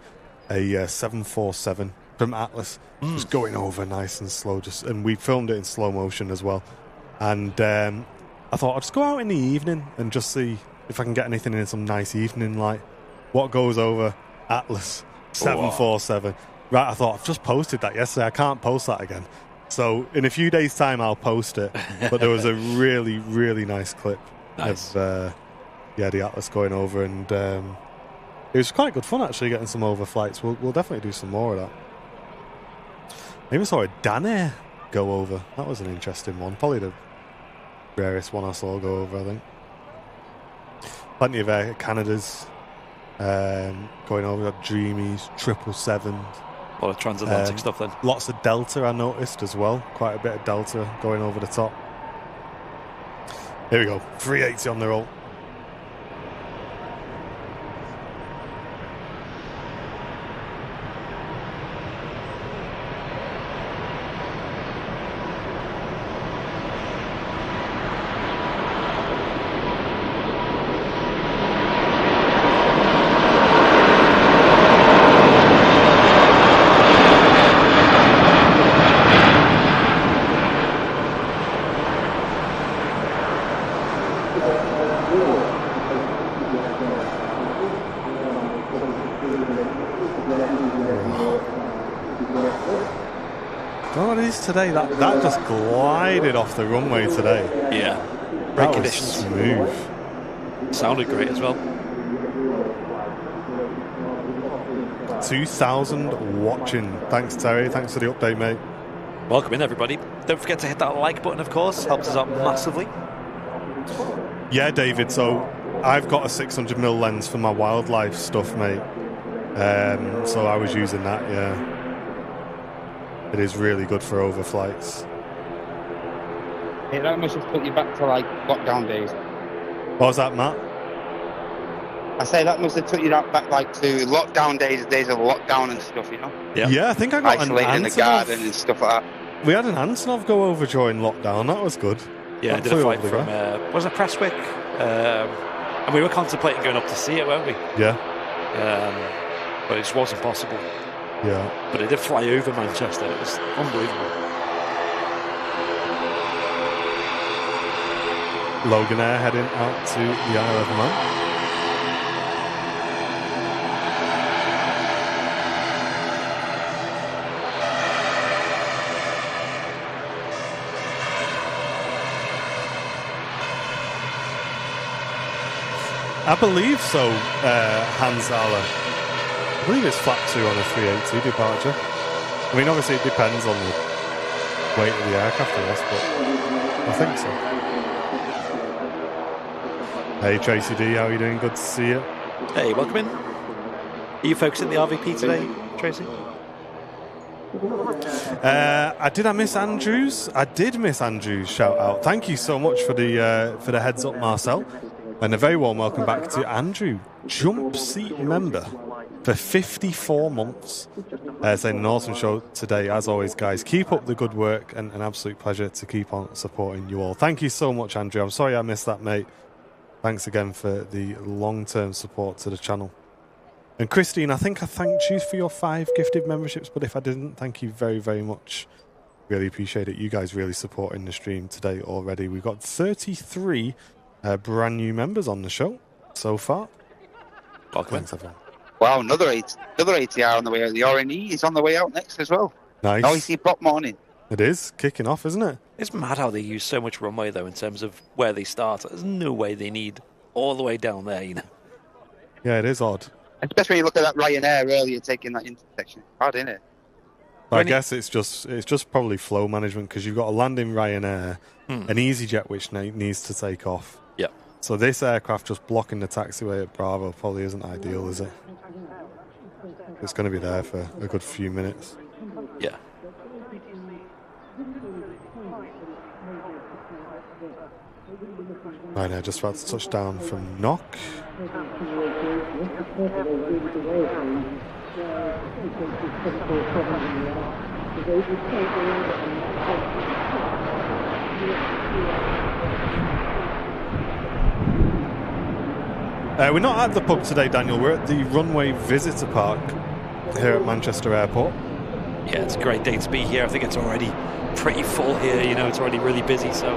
a 747 from Atlas, just going over nice and slow, and we filmed it in slow motion as well. And I thought I'd just go out in the evening and just see if I can get anything in some nice evening light. What goes over Atlas 747? Right, I thought, I've just posted that yesterday. I can't post that again. So in a few days' time, I'll post it. But there was a really, really nice clip of the Atlas going over. And it was quite good fun, actually, getting some overflights. We'll definitely do some more of that. I even saw a Danair go over. That was an interesting one. Probably the rarest one I saw go over, I think. Plenty of Air Canadas going over. Got Dreamies, 777s. A lot of transatlantic stuff then. Lots of Delta I noticed as well. Quite a bit of Delta going over the top. Here we go. 380 on the roll. Today that just glided off the runway today. Yeah, great conditions. Smooth. Sounded great as well. 2,000 watching. Thanks, Terry. Thanks for the update, mate. Welcome in, everybody. Don't forget to hit that like button, of course. Helps us out massively. Yeah, David. So I've got a 600mm lens for my wildlife stuff, mate. So I was using that. Yeah. It is really good for overflights. Yeah, that must have put you back to like lockdown days. What was that, Matt? I say that must have took you back like to lockdown days of lockdown and stuff, you know? Yeah, I think I got isolated in the garden and stuff like that. We had an Antonov go over during lockdown. That was good. Yeah, I did a flight from was it Prestwick? And we were contemplating going up to see it, weren't we? Yeah. But it just wasn't possible. Yeah. But it did fly over Manchester. It was unbelievable. Logan Air heading out to the Isle of Man. I believe so, Hansala. I believe it's flat 2 on a 380 departure. I mean, obviously it depends on the weight of the aircraft, I guess, but I think so. Hey, Tracy D, how are you doing? Good to see you. Hey, welcome in. Are you focusing the RVP today, Tracy? Did I miss Andrews? I did miss Andrews. Shout out! Thank you so much for the heads up, Marcel, and a very warm welcome back to Andrew, jump seat member for 54 months. Saying an awesome show today, as always, guys. Keep up the good work, and an absolute pleasure to keep on supporting you all. Thank you so much, Andrew. I'm sorry I missed that, mate. Thanks again for the long-term support to the channel. And Christine, I think I thanked you for your 5 gifted memberships, but if I didn't, thank you very, very much. Really appreciate it. You guys really supporting the stream today already. We've got 33 brand new members on the show so far. Thanks, everyone. Wow, another ATR on the way out. The RNE is on the way out next as well. Nice. Noisy pop morning. It is kicking off, isn't it? It's mad how they use so much runway, though, in terms of where they start. There's no way they need all the way down there, you know. Yeah, it is odd. Especially when you look at that Ryanair earlier taking that intersection. Hard, isn't it? I guess it's just probably flow management, because you've got a landing Ryanair, an EasyJet which needs to take off. Yeah. So this aircraft just blocking the taxiway at Bravo probably isn't ideal, is it? It's going to be there for a good few minutes. Yeah. Right now, just about to touch down from Knock. We're not at the pub today, Daniel. We're at the Runway Visitor Park here at Manchester Airport. Yeah, it's a great day to be here. I think it's already pretty full here. You know, it's already really busy, so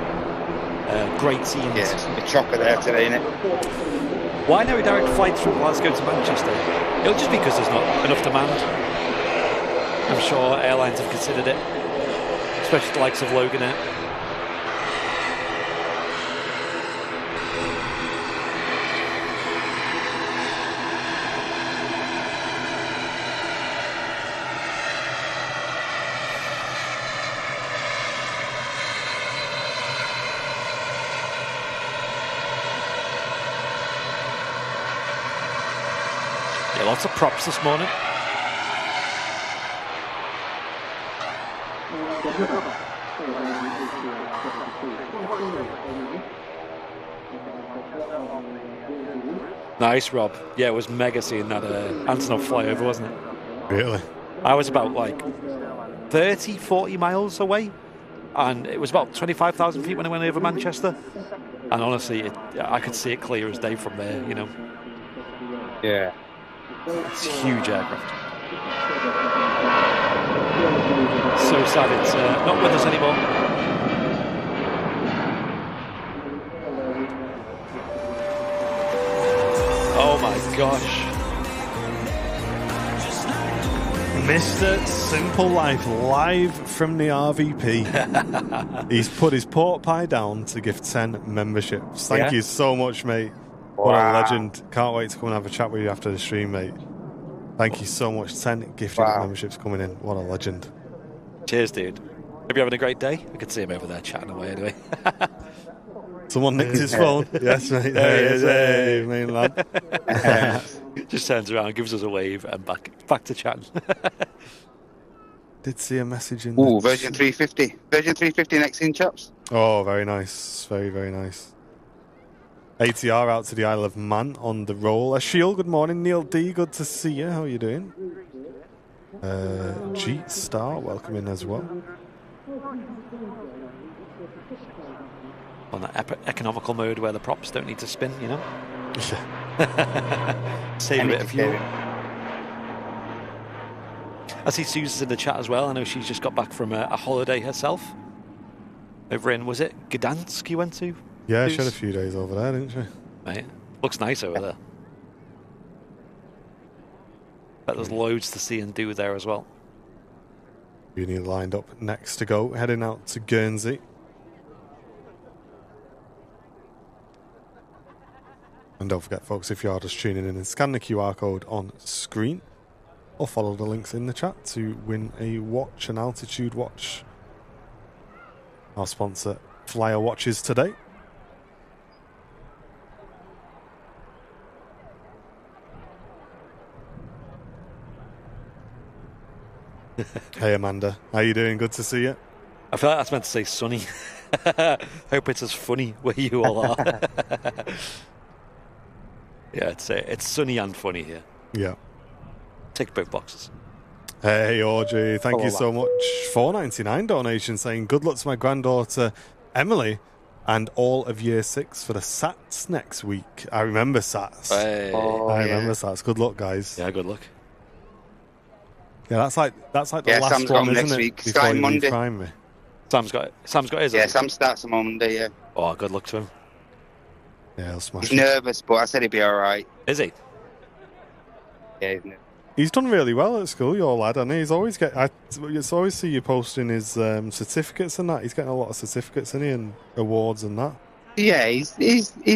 great scenes. Yeah, it's a bit chocker there today, isn't it? Why no direct flights from Glasgow to Manchester? It'll just be because there's not enough demand. I'm sure airlines have considered it, especially the likes of Logan Air. Lots of props this morning. Nice, Rob. Yeah, it was mega seeing that Antonov flyover, wasn't it? Really? I was about like 30, 40 miles away, and it was about 25,000 feet when I went over Manchester. And honestly, I could see it clear as day from there, you know. Yeah. It's a huge aircraft. So sad it's not with us anymore. Oh my gosh. Mr. Simple Life live from the RVP. He's put his pork pie down to give 10 memberships. Thank you so much, mate. What a legend. Can't wait to come and have a chat with you after the stream, mate. Thank you so much. 10 gifted memberships coming in. What a legend. Cheers, dude. Hope you're having a great day. I could see him over there chatting away anyway. Someone nicked his phone. Yes, mate. Hey, main lad. Just turns around, gives us a wave, and back to chatting. Did see a message in. Ooh, version 350. Version 350 next in, chaps. Oh, very nice. Very, very nice. ATR out to the Isle of Man on the roll. Ashiel, good morning. Neil D, good to see you. How are you doing? G Star, welcome in as well. On that economical mode where the props don't need to spin, you know? Save a bit of fuel. I see Susan's in the chat as well. I know she's just got back from a holiday herself. Over in, was it Gdansk you went to? Yeah, she had a few days over there, didn't she? Right. Looks nice over there. But there's loads to see and do there as well. You need lined up next to go, heading out to Guernsey. And don't forget, folks, if you are just tuning in, and scan the QR code on screen or follow the links in the chat to win a watch, an altitude watch. Our sponsor, Flyer Watches, today. Hey, Amanda. How you doing? Good to see you. I feel like that's meant to say sunny. Hope it's as funny where you all are. Yeah, it's sunny and funny here. Yeah. Tick both boxes. Hey, Audrey. Thank you so much. $4.99 donation saying good luck to my granddaughter, Emily, and all of year 6 for the SATs next week. I remember SATs. Hey. I remember SATs. Good luck, guys. Yeah, good luck. Yeah, that's like the last Sam's one, got isn't next it? week. Before Starting you Monday. leave primary. Sam's got his. Yeah, Sam starts on Monday, yeah. Oh, good luck to him. Yeah, he'll smash He's it. nervous, but I said he'd be all right. Is he? Yeah, he's nervous. He's done really well at school, your lad, and he's always I always see you posting his certificates and that. He's getting a lot of certificates, isn't he, and awards and that. Yeah, he's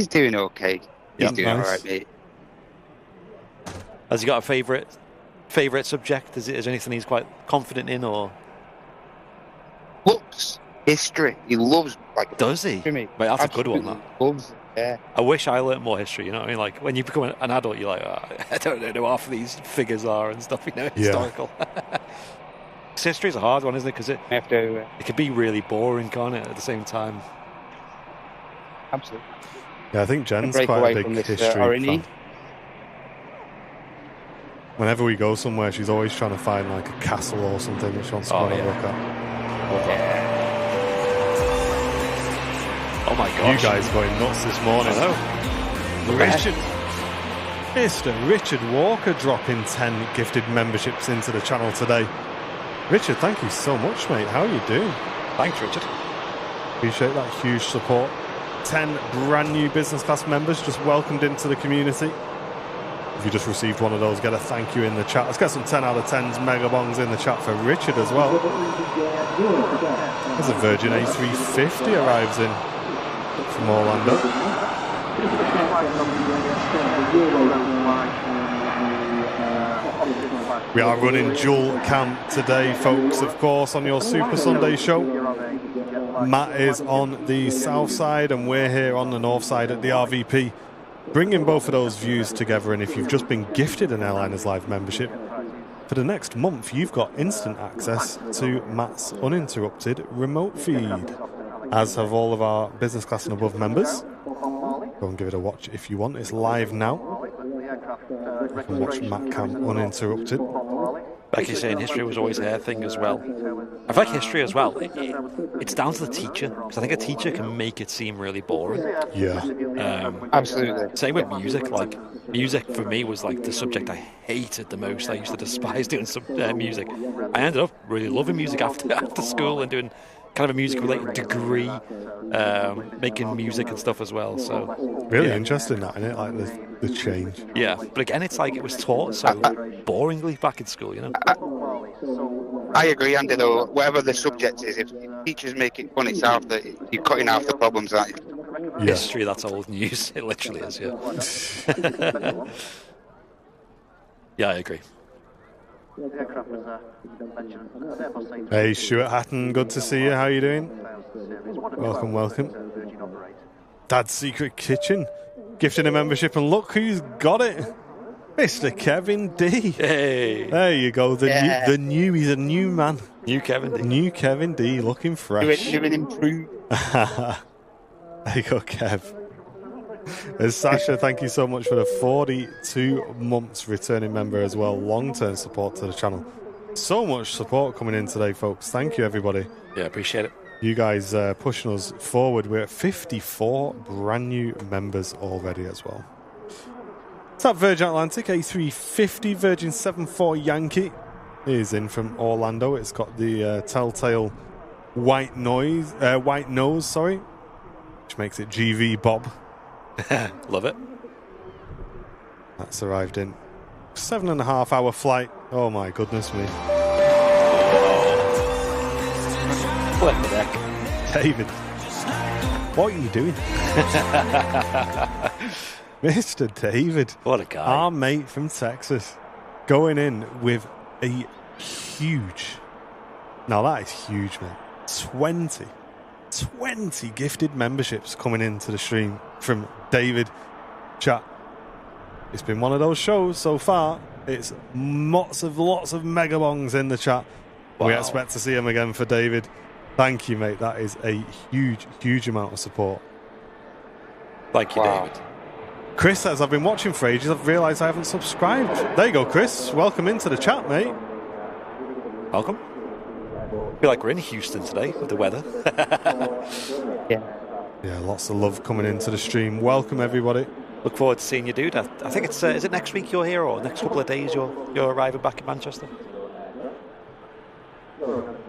doing okay. He's doing nice. all right, mate. Has he got a favourite subject? Is there anything he's quite confident in, or Books, history. He loves does he? Mate, Mate, that's a good one. That. Loves. Yeah. I wish I learnt more history. You know what I mean? Like when you become an adult, you're like, I don't know who half of these figures are and stuff. You know, historical. History's a hard one, isn't it? Because it can be really boring, can't it? At the same time. Absolutely. Yeah, I think Jen's quite a big history fan. Whenever we go somewhere, she's always trying to find like a castle or something that she wants to go and look at. Oh my gosh. You guys going nuts this morning. Mr. Richard Walker dropping 10 gifted memberships into the channel today. Richard, thank you so much, mate. How are you doing? Thanks, Richard. Appreciate that huge support. 10 brand new business class members just welcomed into the community. If you just received one of those, get a thank you in the chat. Let's get some 10 out of 10s mega bongs in the chat for Richard as well. There's a Virgin A350 arrives in from Orlando. We are running dual cam today, folks, of course, on your Super Sunday show. Matt is on the south side and we're here on the north side at the RVP, bringing both of those views together. And if you've just been gifted an Airliners Live membership, for the next month you've got instant access to Matt's uninterrupted remote feed, as have all of our business class and above members. Go and give it a watch if you want. It's live now. You can watch Matt Cam uninterrupted. Like you're saying, history was always her thing as well. I feel like history as well, it's down to the teacher, because I think a teacher can make it seem really boring. Yeah. Absolutely. Same with music. Like, music for me was like the subject I hated the most. I used to despise doing music. I ended up really loving music after school and doing kind of a music-related degree, making music and stuff as well. So really interesting, that, isn't it? Like the change. Yeah, but again, it's like it was taught so boringly back in school, you know. I agree, Andy. Though, whatever the subject is, if teachers make it fun, it's half you're cutting half the problems, aren't you? Yeah. History, that's old news. It literally is. Yeah. Yeah, I agree. Hey, Stuart Hatton, good to see you. How are you doing? Welcome, welcome. Dad's Secret Kitchen, gifting a membership, and look who's got it. Mr. Kevin D. Hey. There you go. He's a new man. New Kevin D. New Kevin D, looking fresh. Doing improved. There you go, Kev. And Sasha, thank you so much for the 42 months returning member as well. Long-term support to the channel. So much support coming in today, folks. Thank you, everybody. Yeah, appreciate it. You guys pushing us forward. We're at 54 brand new members already as well. It's that Virgin Atlantic A350 Virgin 74 Yankee is in from Orlando. It's got the telltale white nose, which makes it GV Bob. Love it. That's arrived in 7.5 hour flight. Oh my goodness me. Flip the deck. David, what are you doing? Mr. David. What a guy. Our mate from Texas. Going in with a huge, now that is huge, mate. 20 gifted memberships coming into the stream from David. Chat. It's been one of those shows so far. It's lots of mega bongs in the chat. Wow. We expect to see him again for David. Thank you, mate. That is a huge amount of support. Thank you, David. Chris says, I've been watching for ages. I've realised I haven't subscribed. There you go, Chris. Welcome into the chat, mate. Welcome. I feel like we're in Houston today with the weather. Yeah, lots of love coming into the stream. Welcome, everybody. Look forward to seeing you, dude. I think it's, is it next week you're here or next couple of days you're arriving back in Manchester?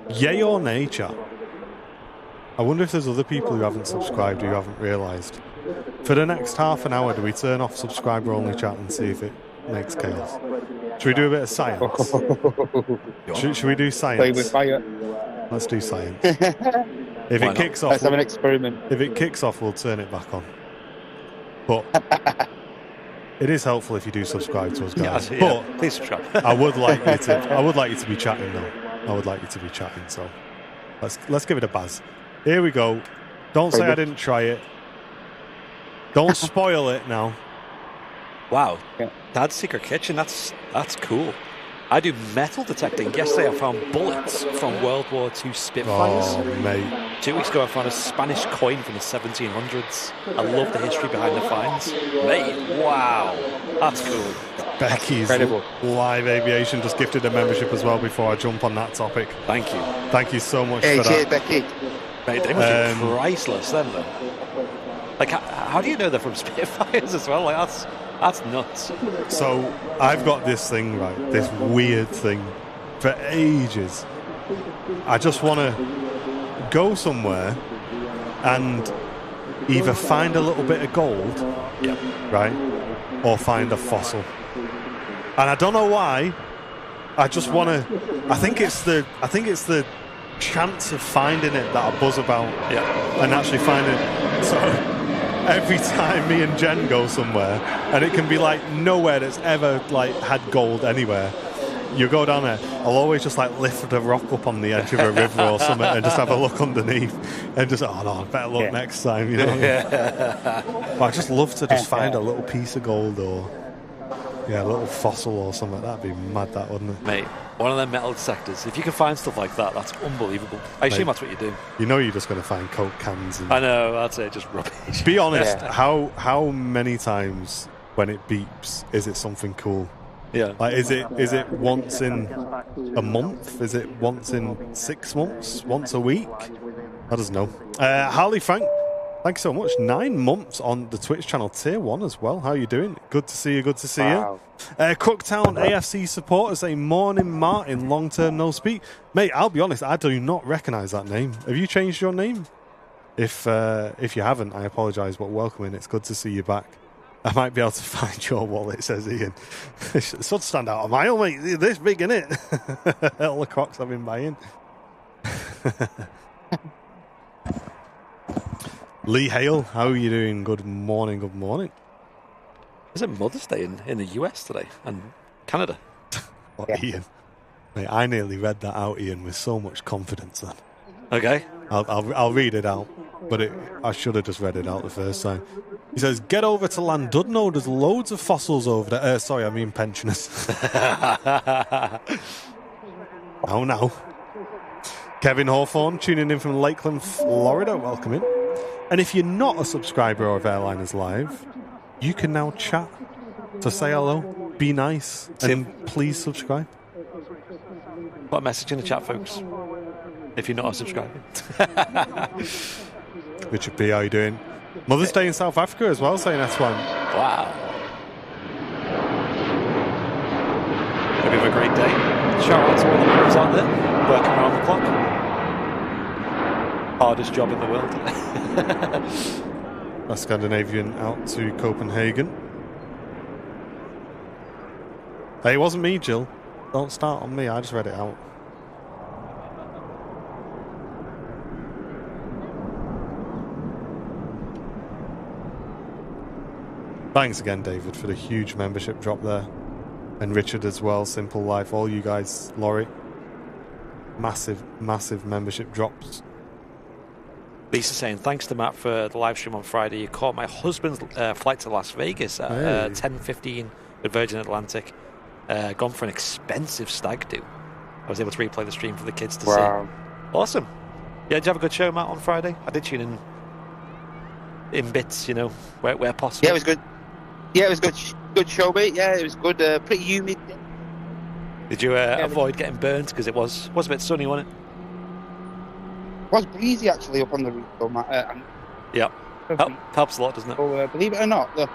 Yay or nay, chat? I wonder if there's other people who haven't subscribed who haven't realised. For the next half an hour, do we turn off subscriber-only chat and see if it makes chaos? Should we do a bit of science? should we do science? Play with fire. Let's do science. If it kicks off, let's have an experiment. If it kicks off, we'll turn it back on. But it is helpful if you do subscribe to us, guys. Yeah, but please subscribe. I would like you to be chatting though. I would like you to be chatting. So let's give it a buzz. Here we go. Don't say I didn't try it. Don't spoil it now. Wow. Yeah. Dad's secret kitchen. That's cool. I do metal detecting. Yesterday I found bullets from World War II Spitfires. Oh, mate. 2 weeks ago I found a Spanish coin from the 1700s. I love the history behind the finds. Mate, wow. That's cool. Becky's live aviation just gifted a membership as well before I jump on that topic. Thank you. Thank you so much for that. Becky. Mate, they must be priceless, them though. Like, how do you know they're from Spitfires as well? Like, that's nuts. So, I've got this thing, right? This weird thing for ages. I just want to go somewhere and either find a little bit of gold, right, or find a fossil. And I don't know why. I just want to. I think it's the chance of finding it that I buzz about, and actually finding it. So every time me and Jen go somewhere, and it can be like nowhere that's ever like had gold anywhere. You go down there, I'll always just like lift a rock up on the edge of a river or something and just have a look underneath and just, oh no, I better look next time, you know. But I just love to just find a little piece of gold or a little fossil or something. That'd be mad, that, wouldn't it? Mate, one of them metal sectors. If you can find stuff like that, that's unbelievable. I assume that's what you do. You know you're just going to find Coke cans. And... I know, that's it, just rubbish. Be honest, how many times when it beeps is it something cool? Yeah. Like, is it once in a month? Is it once in 6 months? Once a week? I don't know. Harley Frank, thank you so much. 9 months on the Twitch channel, tier 1 as well. How are you doing? Good to see you. Good to see you. Cooktown AFC supporters say, morning Martin, long term no speak. Mate, I'll be honest, I do not recognise that name. Have you changed your name? If you haven't, I apologise, but welcome in. It's good to see you back. I might be able to find your wallet, says Ian. It should stand out a mile, mate. This big, innit? All the Crocs I've been buying. Lee Hale, how are you doing? Good morning, good morning. Is it Mother's Day in the US today and Canada? Ian? Mate, I nearly read that out, Ian, with so much confidence then. Okay. I'll read it out, but I should have just read it out the first time. He says, get over to Landudno, there's loads of fossils over there. Sorry, I mean pensioners. Oh, no. Kevin Hawthorne tuning in from Lakeland, Florida. Welcome in. And if you're not a subscriber of Airliners Live, you can now chat to say hello, be nice, and please subscribe. Put a message in the chat, folks, if you're not a subscriber. Richard P, how you doing? Mother's Day in South Africa as well, saying S1. Wow. Hope you have a great day. Shout out to all the crews out there working around the clock. Hardest job in the world. A Scandinavian out to Copenhagen. Hey, it wasn't me, Jill. Don't start on me, I just read it out. Thanks again, David, for the huge membership drop there. And Richard as well, Simple Life, all you guys, Laurie. Massive, massive membership drops. Lisa saying, thanks to Matt for the live stream on Friday. You caught my husband's flight to Las Vegas at 10:15 with Virgin Atlantic. Gone for an expensive stag do. I was able to replay the stream for the kids to see. Awesome. Yeah, did you have a good show, Matt, on Friday? I did tune in bits, you know, where possible. Yeah, it was good. Yeah, it was good. Good show, mate. Yeah, it was good. Pretty humid. Did you avoid getting burnt because it was a bit sunny, wasn't it? It was breezy actually up on the roof, though, Matt. Yeah, helps a lot, doesn't it? So, believe it or not, the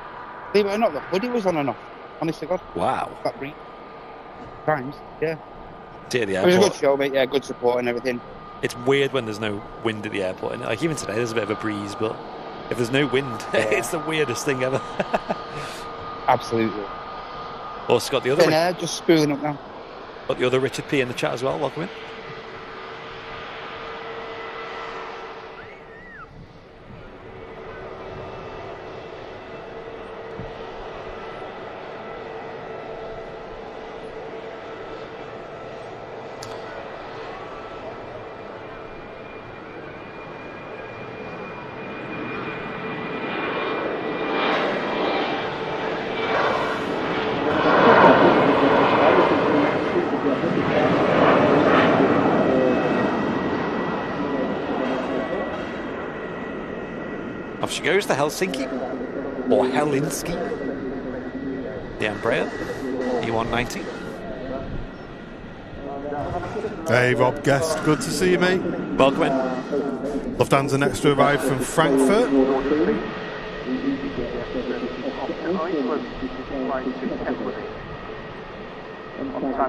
hoodie was on and off. Honest to God. Wow. That breeze. Times, yeah. Dear the It airport. was a good show, mate. Yeah, good support and everything. It's weird when there's no wind at the airport, and like even today, there's a bit of a breeze, but if there's no wind, it's the weirdest thing ever. Absolutely. Also got the other. Just spooling up now. Got the other Richard P in the chat as well. Welcome in. She goes to Helsinki or Helsinki. The Embraer E190. Hey, Rob Guest, good to see you, mate. Welcome in. Lufthansa next to arrive from Frankfurt.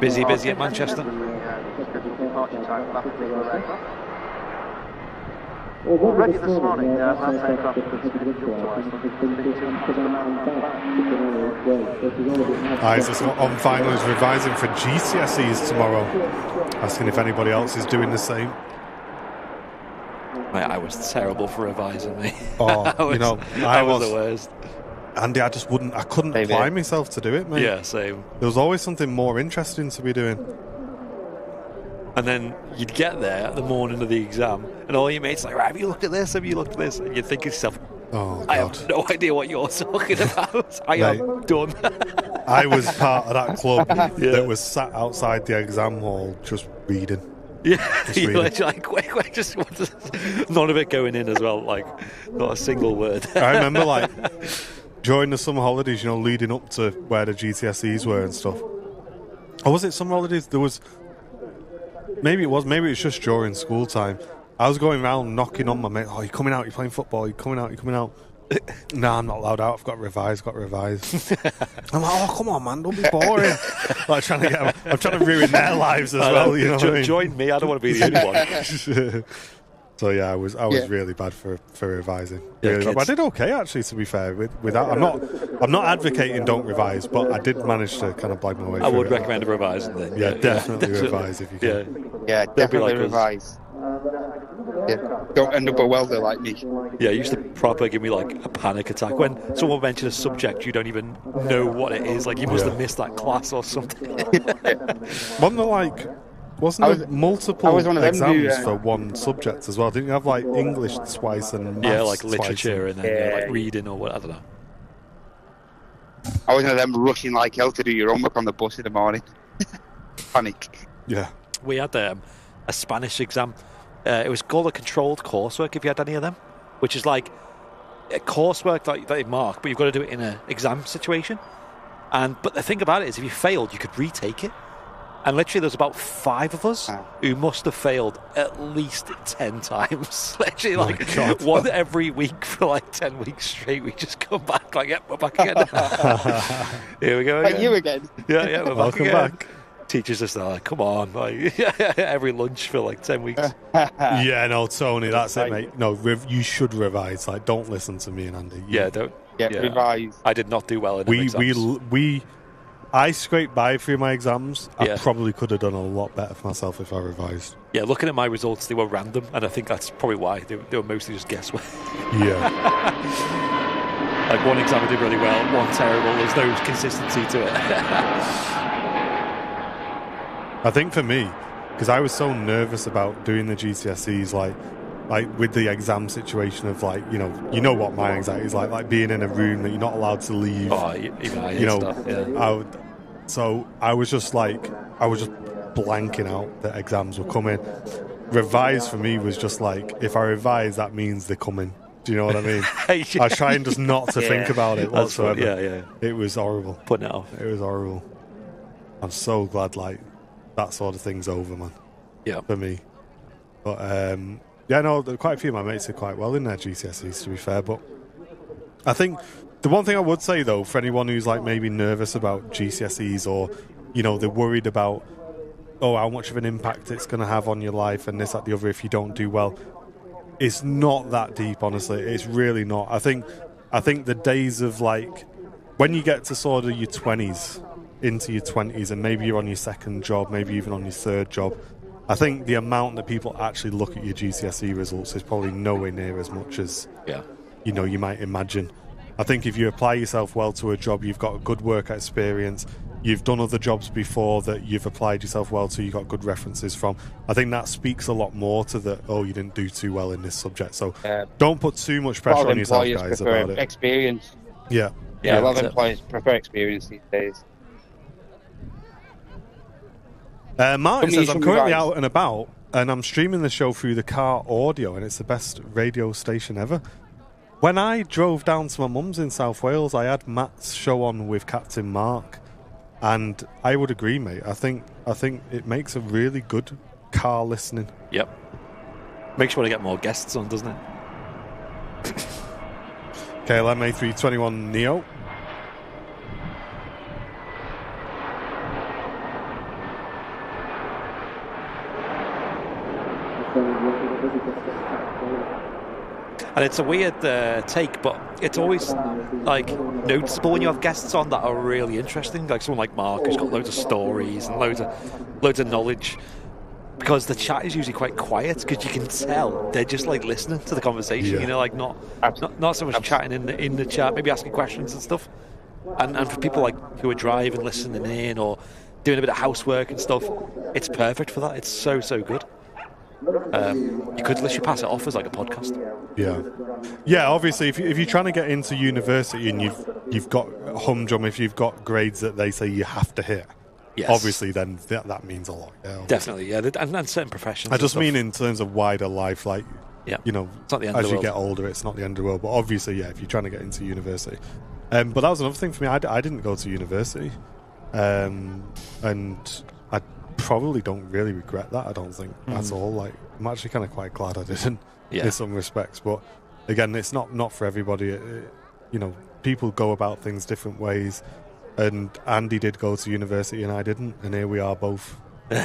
Busy at Manchester. Already this morning, Isaac on final is revising for GCSEs tomorrow. Asking if anybody else is doing the same. Mate, I was terrible for revising, mate. Oh, I was the worst. Andy, I couldn't apply myself to do it, mate. Yeah, same. There was always something more interesting to be doing. And then you'd get there the morning of the exam, and all your mates are like, right, have you looked at this? Have you looked at this? And you'd think to yourself, oh, God. I have no idea what you're talking about. I am done. I was part of that club that was sat outside the exam hall just reading. Yeah, you're like, wait, just none of it going in as well, like, not a single word. I remember, like, during the summer holidays, leading up to where the GCSEs were and stuff. Or was it summer holidays? There was... Maybe it was just during school time. I was going around knocking on my mate. Oh, you're coming out, you're playing football, you're coming out. Nah, I'm not allowed out, I've got to revise. I'm like, oh, come on, man, don't be boring. I'm trying to ruin their lives as well, you know what I mean? Join me, I don't want to be the only one. So yeah, I was really bad for revising. Yeah, really bad. But I did okay, actually, to be fair. With that, I'm not advocating don't revise, but I did manage to kind of blag my way through. I would recommend a revising then. Yeah, definitely revise if you can. Yeah, definitely revise. Yeah, don't end up a welder like me. Yeah, it used to proper give me like a panic attack when someone mentioned a subject you don't even know what it is. Like you must have missed that class or something. Wasn't there multiple exams for one subject as well? Didn't you have like English twice and maths like literature and then like reading or what? I don't know. I was one of them rushing like hell to do your homework on the bus in the morning. Panic. Yeah. We had a Spanish exam. It was called a controlled coursework, if you had any of them, which is like a coursework that they mark, but you've got to do it in an exam situation. But the thing about it is, if you failed, you could retake it. And literally, there's about 5 of us who must have failed at least 10 times. Literally, like one every week for like 10 weeks straight. We just come back, like, yep, we're back again. Here we go again. Like you again. Yeah, we're Welcome back. Teachers are still like, come on, like every lunch for like 10 weeks. Yeah, no, Tony, that's it, mate. No, you should revise. Like, don't listen to me and Andy. Don't. Yeah, revise. I did not do well in exams. I scraped by through my exams. I probably could have done a lot better for myself if I revised. Yeah, looking at my results, they were random, and I think that's probably why they were mostly just guesswork. Yeah. Like one exam I did really well, one terrible. There's no consistency to it. I think for me, because I was so nervous about doing the GCSEs, like with the exam situation of like, you know what my anxiety is like being in a room that you're not allowed to leave. Oh, even I hate stuff, yeah. So I was just blanking out that exams were coming. Revise for me was just like, if I revise, that means they're coming. Do you know what I mean? I try and just not to think about it whatsoever. Yeah. It was horrible. Putting it off. It was horrible. I'm so glad like that sort of thing's over, man. Yeah. For me. But quite a few of my mates did quite well in their GCSEs, to be fair. But I think the one thing I would say, though, for anyone who's like maybe nervous about GCSEs or, they're worried about, how much of an impact it's going to have on your life and this, that, the other if you don't do well, it's not that deep, honestly. It's really not. I think the days of like, when you get to sort of your 20s, into your 20s, and maybe you're on your second job, maybe even on your third job, I think the amount that people actually look at your GCSE results is probably nowhere near as much as you might imagine. I think if you apply yourself well to a job, you've got a good work experience, you've done other jobs before that you've applied yourself well to, you've got good references from, I think that speaks a lot more to the, you didn't do too well in this subject. So don't put too much pressure on yourself, guys, about it. Experience. Yeah, a lot of employers prefer experience these days. Martin says, I'm currently out and about and I'm streaming the show through the car audio and it's the best radio station ever. When I drove down to my mum's in South Wales, I had Matt's show on with Captain Mark, and I would agree, mate. I think it makes a really good car listening. Yep. Makes you want to get more guests on, doesn't it? KLM A321 Neo. And it's a weird take, but it's always like noticeable when you have guests on that are really interesting, like someone like Mark who's got loads of stories and loads of knowledge. Because the chat is usually quite quiet, because you can tell they're just like listening to the conversation. Like not so much chatting in the chat, maybe asking questions and stuff. And for people like who are driving, listening in, or doing a bit of housework and stuff, it's perfect for that. It's so good. You could literally pass it off as like a podcast. Yeah. Obviously, if you're trying to get into university and you've got humdrum, if you've got grades that they say you have to hit, obviously then that means a lot. Definitely, and certain professions. I just mean in terms of wider life, like it's not the end as of the you world. get older, it's not the end of the world. But obviously, if you're trying to get into university, but that was another thing for me. I didn't go to university, and I probably don't really regret that. I don't think at all. Like, I'm actually kind of quite glad I didn't in some respects. But again, it's not for everybody. People go about things different ways. And Andy did go to university and I didn't, and here we are both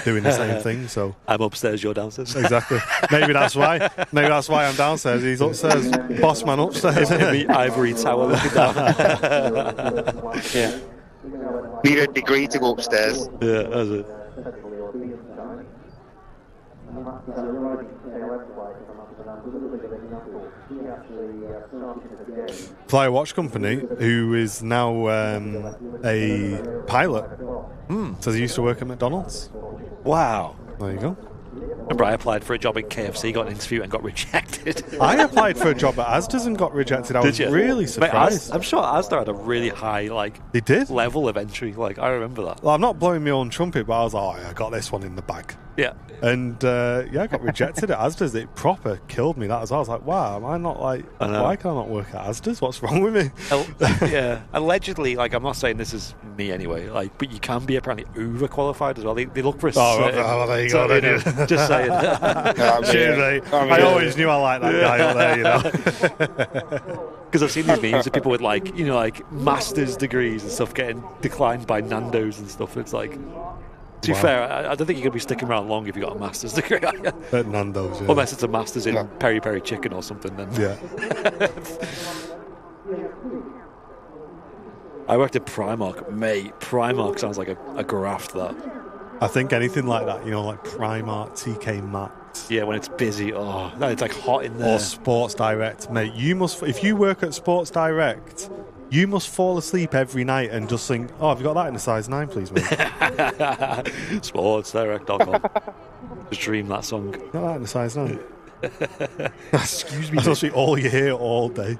doing the same thing. So I'm upstairs, you're downstairs. Exactly. Maybe that's why I'm downstairs. He's upstairs. Boss man upstairs. In the ivory tower looking down. Need a degree to go upstairs. Yeah, that's it. Flyer Watch Company, who is now a pilot, says he used to work at McDonald's. Wow. There you go. Remember, I applied for a job at KFC, got an interview and got rejected. I applied for a job at Asda's and got rejected. I was really surprised. Mate, I'm sure Asda had a really high they did? level of entry. Like, I remember that. Well, I'm not blowing my own trumpet, but I was like, I got this one in the bag. Yeah. And I got rejected at Asda's. It proper killed me, that as well. I was like, wow, am I not like, why can I not work at Asda's? What's wrong with me? Yeah. Allegedly, like, I'm not saying this is me anyway, like, but you can be apparently overqualified as well. They look for a there you go. just saying. Cheers, mate. I always knew I liked that guy up there, you know. Because I've seen these memes of people with, like, you know, like, master's degrees and stuff getting declined by Nando's and stuff. It's like, to be fair, I don't think you're going to be sticking around long if you've got a master's degree. At Nando's, yeah. Unless it's a master's in peri peri chicken or something, then. Yeah. I worked at Primark. Mate, Primark sounds like a graft, that. I think anything like that, you know, like Primark, TK Maxx. Yeah, when it's busy. Oh, no, it's like hot in there. Or Sports Direct, mate. You must, if you work at Sports Direct, you must fall asleep every night and just think, oh, have you got that in a size 9, please, mate? SportsDirect.com. Just dream that song. Got that in a size 9. Excuse me. That's actually all you hear all day.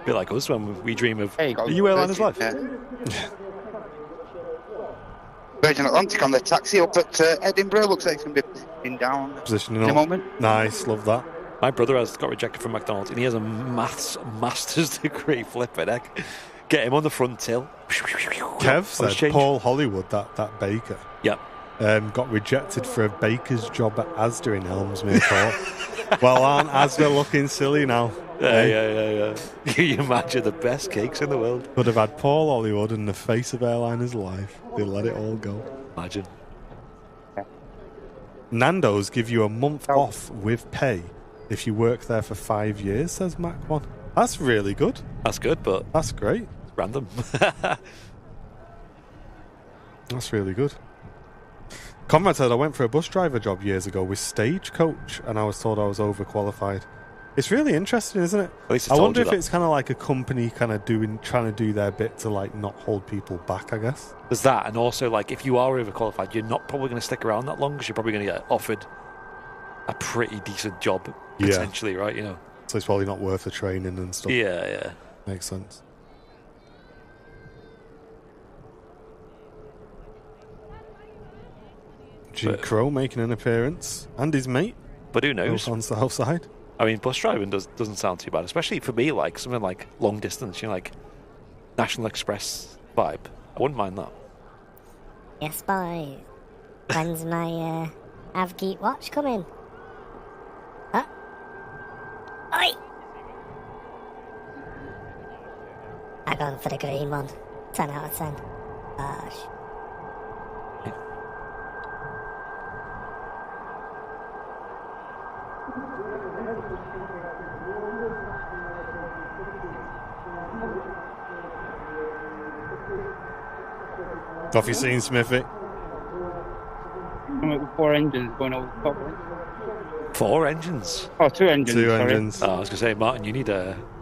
A bit like us when we dream of. Hey, Are you airliners live? Virgin Atlantic on the taxi up at Edinburgh. Looks like it's going to be in down Positioning in a up. moment. Nice, love that. My brother has got rejected from McDonald's and he has a master's degree. Flipping heck. Get him on the front till. Kev said Paul Hollywood, that baker, Yep. got rejected for a baker's job at Asda in Elmsmere Court. Well, aren't Asda looking silly now? Yeah. You imagine the best cakes in the world. Could have had Paul Hollywood in the face of airliners live. They let it all go. Imagine. Nando's give you a month off with pay if you work there for 5 years, says Mac1. That's really good. That's good, but That's great. it's random. That's really good. Conrad said, I went for a bus driver job years ago with Stagecoach and I was told I was overqualified. It's really interesting, isn't it? At least I it's wonder told if you it's kind of like a company kind of trying to do their bit to like not hold people back, I guess. There's that, and also, like, if you are overqualified, you're not probably going to stick around that long because you're probably going to get offered a pretty decent job, potentially, right? You know. So it's probably not worth the training and stuff. Yeah. Makes sense. G. Crow making an appearance, and his mate. But who knows? On the south side. I mean, bus driving doesn't sound too bad, especially for me, like something like long distance, you know, like National Express vibe. I wouldn't mind that. Yes, boy. When's my Avgeet watch coming? Huh? Oi! I'm going for the green one. 10 out of 10. Gosh. What have you seen, Smithy? With 4 engines going over the top. 4 engines? Oh, 2 engines. 2 sorry. engines. Oh, I was going to say, Martin, you need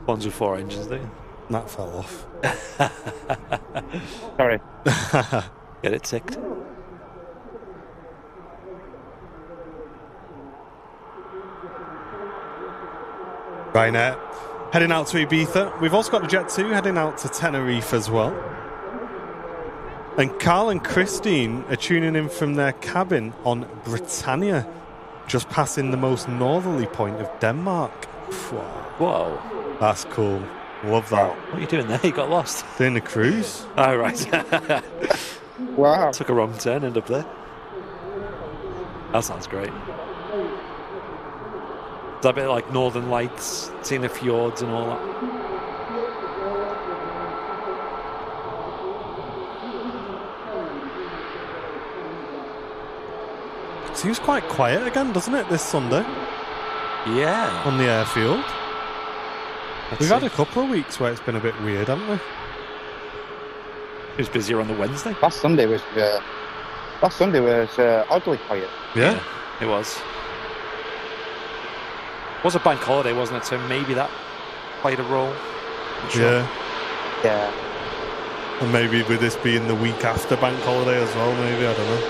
ones with 4 engines, don't you? That fell off. Sorry. Get it ticked. Ryanair heading out to Ibiza. We've also got the Jet 2 heading out to Tenerife as well. And Carl and Christine are tuning in from their cabin on Britannia, just passing the most northerly point of Denmark. Whoa. That's cool. Love that. What are you doing there? You got lost. Doing a cruise. Oh, right. Wow. Took a wrong turn, ended up there. That sounds great. Is that a bit like Northern Lights, seeing the fjords and all that? Seems quite quiet again, doesn't it, this Sunday Yeah. on the airfield? We've had a couple of weeks where it's been a bit weird, haven't we? It was busier on the Wednesday. Last Sunday was oddly quiet. Yeah. It was. It was a bank holiday, wasn't it? So maybe that played a role. Not sure. Yeah. Yeah. And maybe with this being the week after bank holiday as well, maybe, I don't know.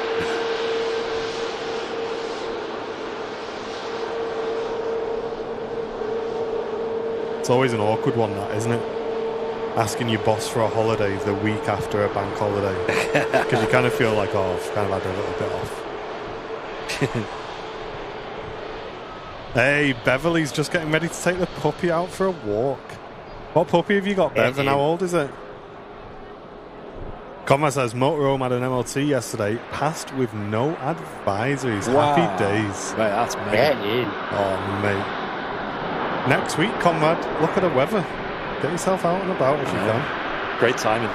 It's always an awkward one, that, isn't it? asking your boss for a holiday the week after a bank holiday. Because you kind of feel like, oh, I've kind of had a little bit off. Hey, Beverly's just getting ready to take the puppy out for a walk. What puppy have you got, Bev, and how old is it? Comma says, Motorhome had an MLT yesterday, passed with no advisories. Wow. Happy days. Right, that's me. Oh, mate. Next week, Conrad, look at the weather. Get yourself out and about if you can. Great timing.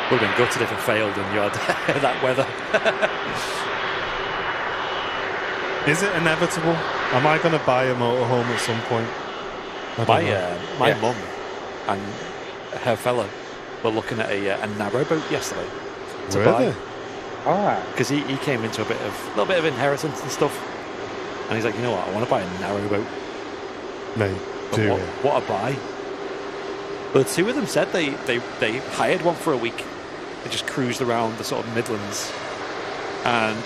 Would have been gutted if it failed and you had that weather. Is it inevitable? Am I going to buy a motorhome at some point? My mum and her fella were looking at a narrowboat yesterday to buy. Because he came into a little bit of inheritance and stuff, and he's like, you know what, I want to buy a narrowboat. Mate, what a buy! But the two of them said they hired one for a week. They just cruised around the sort of Midlands, and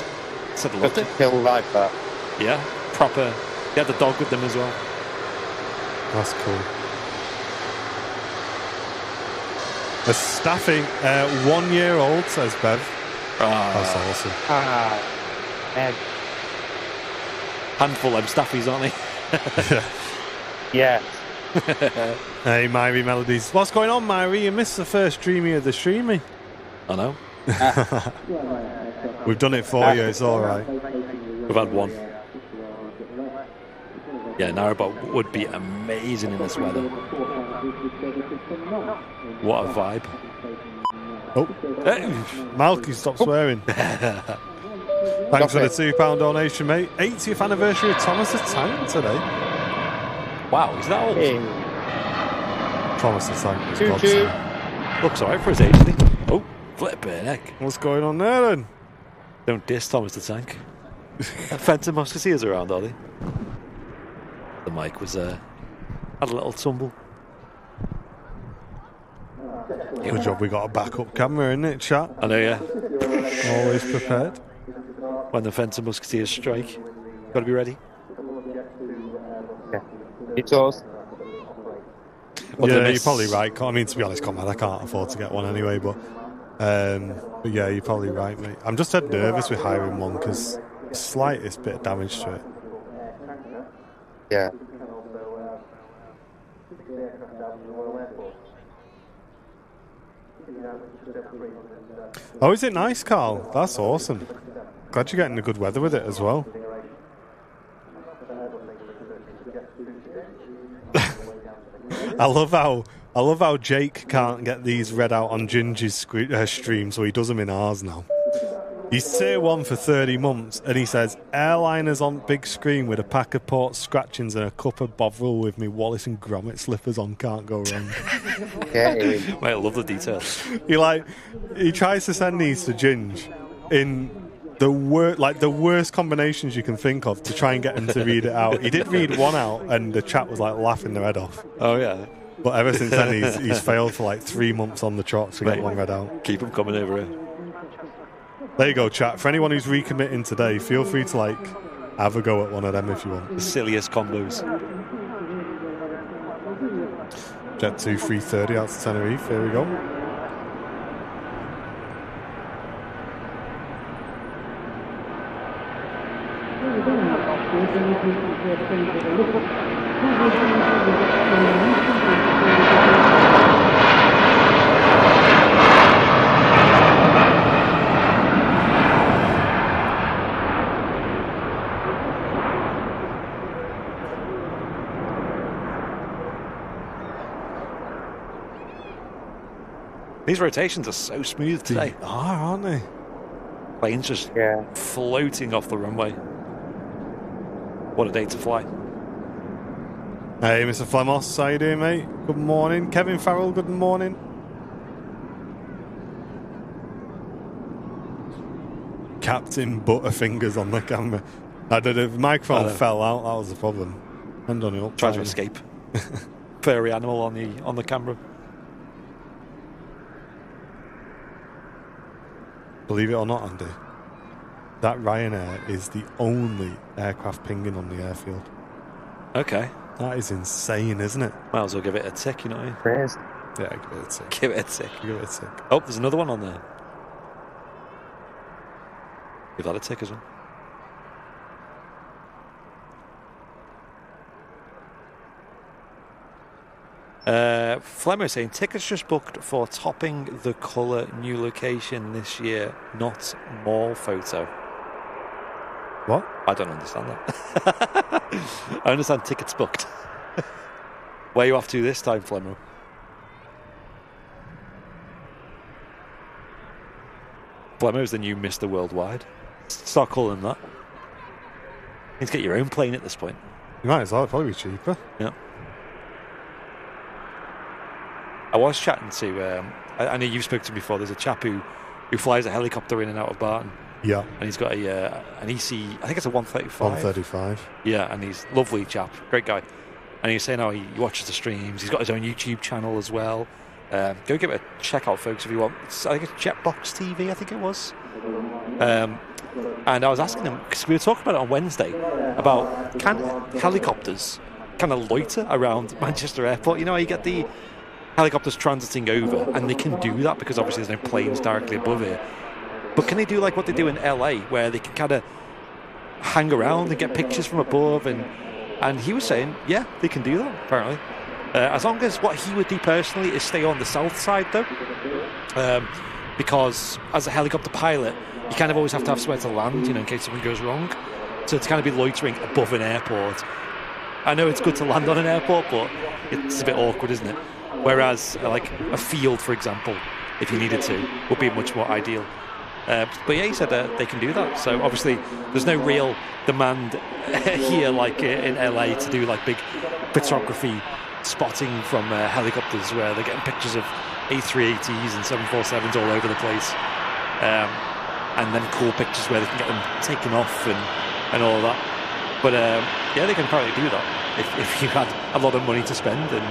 said they loved it. Still like that. Yeah, proper. They had the dog with them as well. That's cool. A staffing 1 year old, says Bev. That's awesome. Man. Handful of them staffies, aren't they? Yeah. Hey, Myrie Melodies. What's going on, Myrie? You missed the first streamy of the streamy. I know. We've done it for you, it's alright. We've had one. Yeah, narrowboat would be amazing in this weather. What a vibe. Oh, Malky, stop swearing. Thanks for the £2 donation, mate. 80th anniversary of Thomas the Tank today. Wow, is that old? Thomas the Tank was God's son. Looks alright for his age, doesn't he? Oh, flippin' heck. What's going on there then? Don't diss Thomas the Tank. Fenton Musketeers around, are they? The mic was had a little tumble. Good job we got a backup camera, innit, chat? I know, yeah. Always prepared. When the Fenton Musketeers strike, gotta be ready. Yeah. It's us. Yeah, you're probably right. I mean, to be honest, Conrad, I can't afford to get one anyway, but yeah, you're probably right, mate. I'm just dead nervous with hiring one because the slightest bit of damage to it. Yeah. Oh, is it nice, Carl? That's awesome. Glad you're getting the good weather with it as well. I love how Jake can't get these read out on Ginger's stream, so he does them in ours now. He's tier 1 for 30 months, and he says, airliners on big screen with a pack of port scratchings and a cup of Bovril with me Wallace and Gromit slippers on, can't go wrong. Mate, I love the details. He tries to send these to Ginge in the worst combinations you can think of to try and get him to read it out. He did read one out, and the chat was like laughing their head off. Oh yeah. But ever since then, he's failed for like 3 months on the trot to get one read out. Keep him coming over here. There you go, chat. For anyone who's recommitting today, feel free to have a go at one of them if you want. The silliest combos. Jet 2 330 out to Tenerife. Here we go. These rotations are so smooth today. They are, aren't they? Planes just floating off the runway. What a day to fly. Hey, Mr. Flemos, how you doing, mate? Good morning. Kevin Farrell, good morning. Captain Butterfingers on the camera. The microphone fell out, that was the problem. End on it up. Tried to escape. Furry animal on the camera. Believe it or not, Andy, that Ryanair is the only aircraft pinging on the airfield. Okay. That is insane, isn't it? Might as well give it a tick, you know what I mean? Crazy. Yeah, give it a tick. Give it a tick. Give it a tick. Oh, there's another one on there. Give that a tick as well. Flemmer saying tickets just booked for topping the colour new location this year, not mall photo. What? I don't understand that. I understand tickets booked. Where are you off to this time, Flemmer? Flemmer's the new Mr. Worldwide. Start calling him that. You need to get your own plane at this point. You might as well. It'd probably be cheaper. Yeah. I was chatting to, I know you've spoken to before, there's a chap who flies a helicopter in and out of Barton. Yeah. And he's got an EC, I think it's a 135. 135. Yeah, and he's a lovely chap, great guy. And he's saying how he watches the streams. He's got his own YouTube channel as well. Go give it a check out, folks, if you want. I think it's Jetbox TV, I think it was. And I was asking him, because we were talking about it on Wednesday, about can helicopters kind of loiter around Manchester Airport? You know how you get the helicopters transiting over, and they can do that because obviously there's no planes directly above here. But can they do like what they do in LA, where they can kind of hang around and get pictures from above? And he was saying, yeah, they can do that, apparently. As long as what he would do personally is stay on the south side, though. Because as a helicopter pilot, you kind of always have to have somewhere to land, you know, in case something goes wrong. So to kind of be loitering above an airport. I know it's good to land on an airport, but it's a bit awkward, isn't it? Whereas, like a field, for example, if you needed to, would be much more ideal. But yeah, he said they can do that. So obviously, there's no real demand here, like in LA, to do like big photography spotting from helicopters, where they're getting pictures of A380s and 747s all over the place, and then cool pictures where they can get them taken off and all of that. But yeah, they can probably do that if you had a lot of money to spend and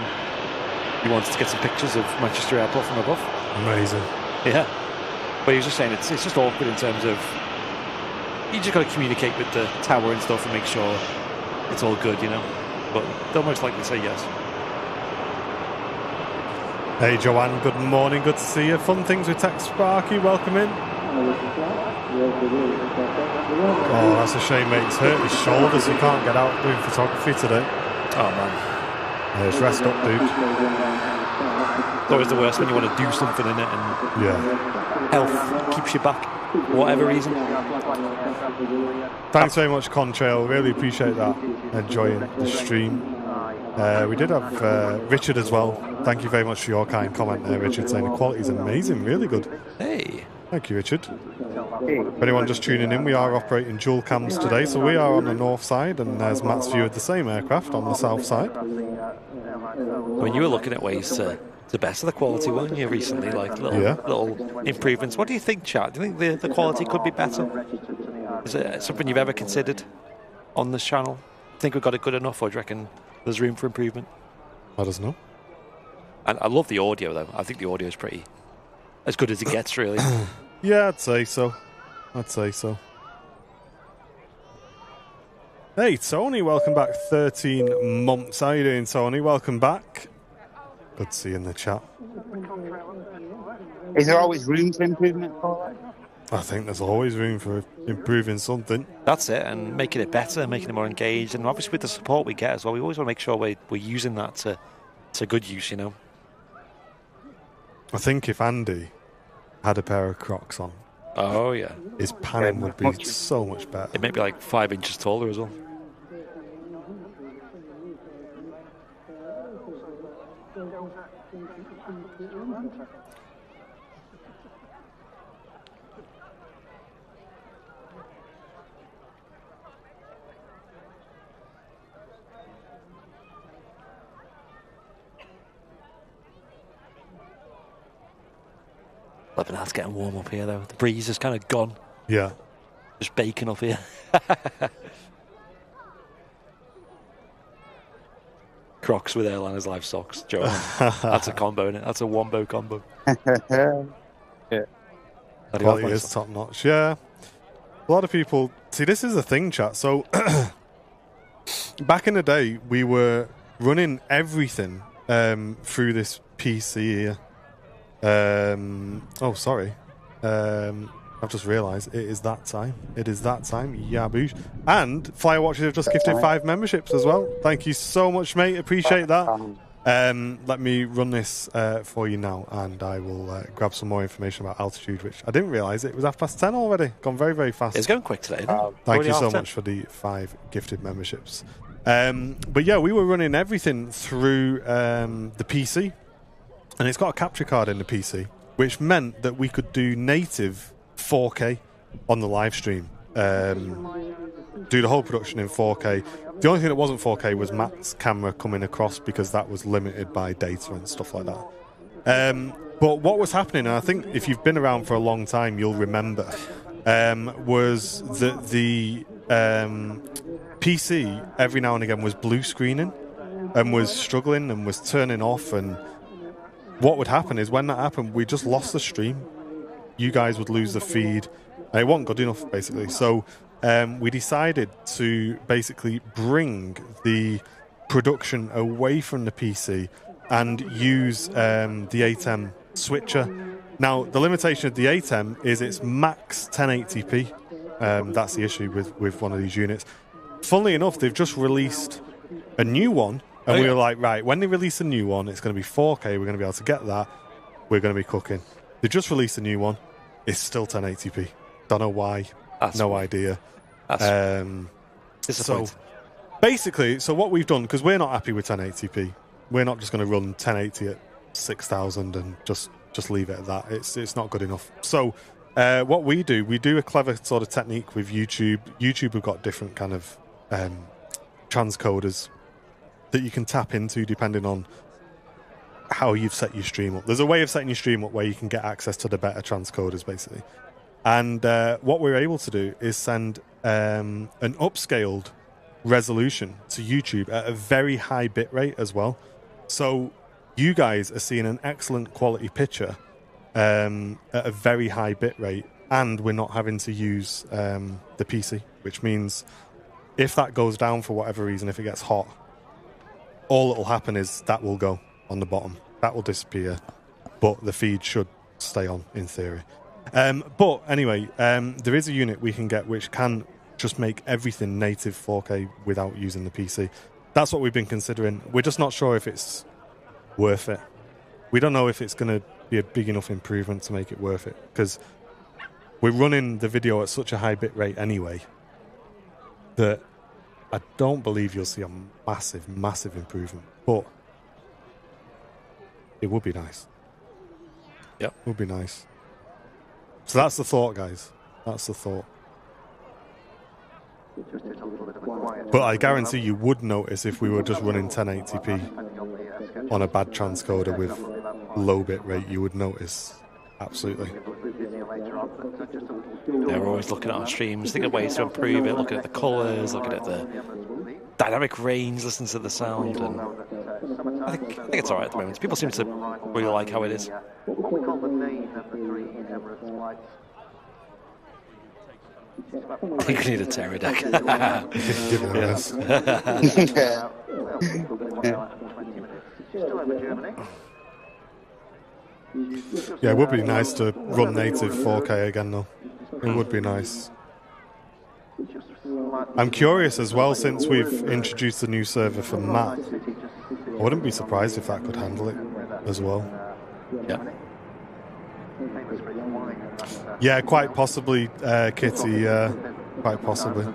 you wanted to get some pictures of Manchester Airport from above. Amazing. Yeah. But he was just saying it's just awkward in terms of you just got to communicate with the tower and stuff and make sure it's all good, you know. But they'll most likely say yes. Hey Joanne, good morning, good to see you. Fun Things with Tech Sparky, welcome in. Oh, that's a shame, mate. He's hurt his shoulder, so he can't get out doing photography today. Oh man. Yeah, just rest up, dude. It's always the worst when you want to do something in it and health keeps you back for whatever reason. Thanks very much, Contrail. Really appreciate that. Enjoying the stream. We did have Richard as well. Thank you very much for your kind comment there, Richard, saying the quality is amazing, really good. Hey. Thank you, Richard. For anyone just tuning in, we are operating dual cams today, so we are on the north side, and there's Matt's view of the same aircraft on the south side. When you were looking at ways to better the quality, weren't you, recently? Like little improvements. What do you think, chat? Do you think the quality could be better? Is it something you've ever considered on this channel? Think we've got it good enough, or do you reckon there's room for improvement? I don't know. And I love the audio, though. I think the audio is pretty as good as it gets, really. Yeah, I'd say so. Hey, Tony, welcome back. 13 months. How you doing, Tony? Welcome back. Good to see you in the chat. Is there always room for improvement for that? I think there's always room for improving something. That's it, and making it better, making it more engaged, and obviously with the support we get as well, we always want to make sure we're using that to good use, you know. I think if Andy had a pair of Crocs on, oh yeah, his panning would be so much better. It may be like 5 inches taller as well. It's getting warm up here, though. The breeze is kind of gone. Yeah. Just baking up here. Crocs with airliners live socks, Joe. That's a combo, isn't it? That's a wombo combo. Yeah. Quality is top notch. Yeah. A lot of people see this is the thing, chat. So back in the day, we were running everything through this PC here. Oh, sorry. I've just realised it is that time. It is that time. Yaboosh. And Firewatchers have just gifted 5 memberships as well. Thank you so much, mate. Appreciate that. Let me run this for you now, and I will grab some more information about altitude, which I didn't realise it was 10:30 already. Gone very, very fast. It's going quick today. Thank you so much for the 5 gifted memberships. But yeah, we were running everything through the PC, and it's got a capture card in the PC, which meant that we could do native 4K on the live stream. Do the whole production in 4K. The only thing that wasn't 4K was Matt's camera coming across, because that was limited by data and stuff like that. But what was happening, and I think if you've been around for a long time, you'll remember, was that the PC every now and again was blue screening and was struggling and was turning off. And what would happen is when that happened, we just lost the stream. You guys would lose the feed, and it wasn't good enough, basically. So we decided to basically bring the production away from the PC and use the ATEM switcher. Now, the limitation of the ATEM is it's max 1080p. That's the issue with one of these units. Funnily enough, they've just released a new one, and we were like, right, when they release a new one, it's going to be 4K. We're going to be able to get that. We're going to be cooking. They just released a new one. It's still 1080p. Don't know why. No idea. So basically, so what we've done, because we're not happy with 1080p, we're not just going to run 1080 at 6,000 and just leave it at that. It's not good enough. So what we do a clever sort of technique with YouTube. YouTube have got different kind of transcoders that you can tap into depending on how you've set your stream up. There's a way of setting your stream up where you can get access to the better transcoders, basically. And what we're able to do is send an upscaled resolution to YouTube at a very high bitrate as well. So you guys are seeing an excellent quality picture at a very high bitrate, and we're not having to use the PC, which means if that goes down for whatever reason, if it gets hot, all that will happen is that will go on the bottom. That will disappear, but the feed should stay on in theory. But anyway, there is a unit we can get which can just make everything native 4K without using the PC. That's what we've been considering. We're just not sure if it's worth it. We don't know if it's going to be a big enough improvement to make it worth it, because we're running the video at such a high bit rate anyway that I don't believe you'll see a massive improvement. But it would be nice. Yep. It would be nice. So that's the thought, guys. That's the thought. But I guarantee you would notice if we were just running 1080p on a bad transcoder with low bit rate, you would notice. Absolutely. Yeah, we're always looking at our streams, thinking of ways to improve it, looking at the colours, looking at the dynamic range, listening to the sound, and I think it's alright at the moment. People seem to really like how it is. I think we need a pterodactyl. Yeah, it would be nice to run native 4K again, though. It would be nice. I'm curious as well, since we've introduced a new server for Matt, I wouldn't be surprised if that could handle it as well. Yeah. Yeah, quite possibly, Kitty. Quite possibly.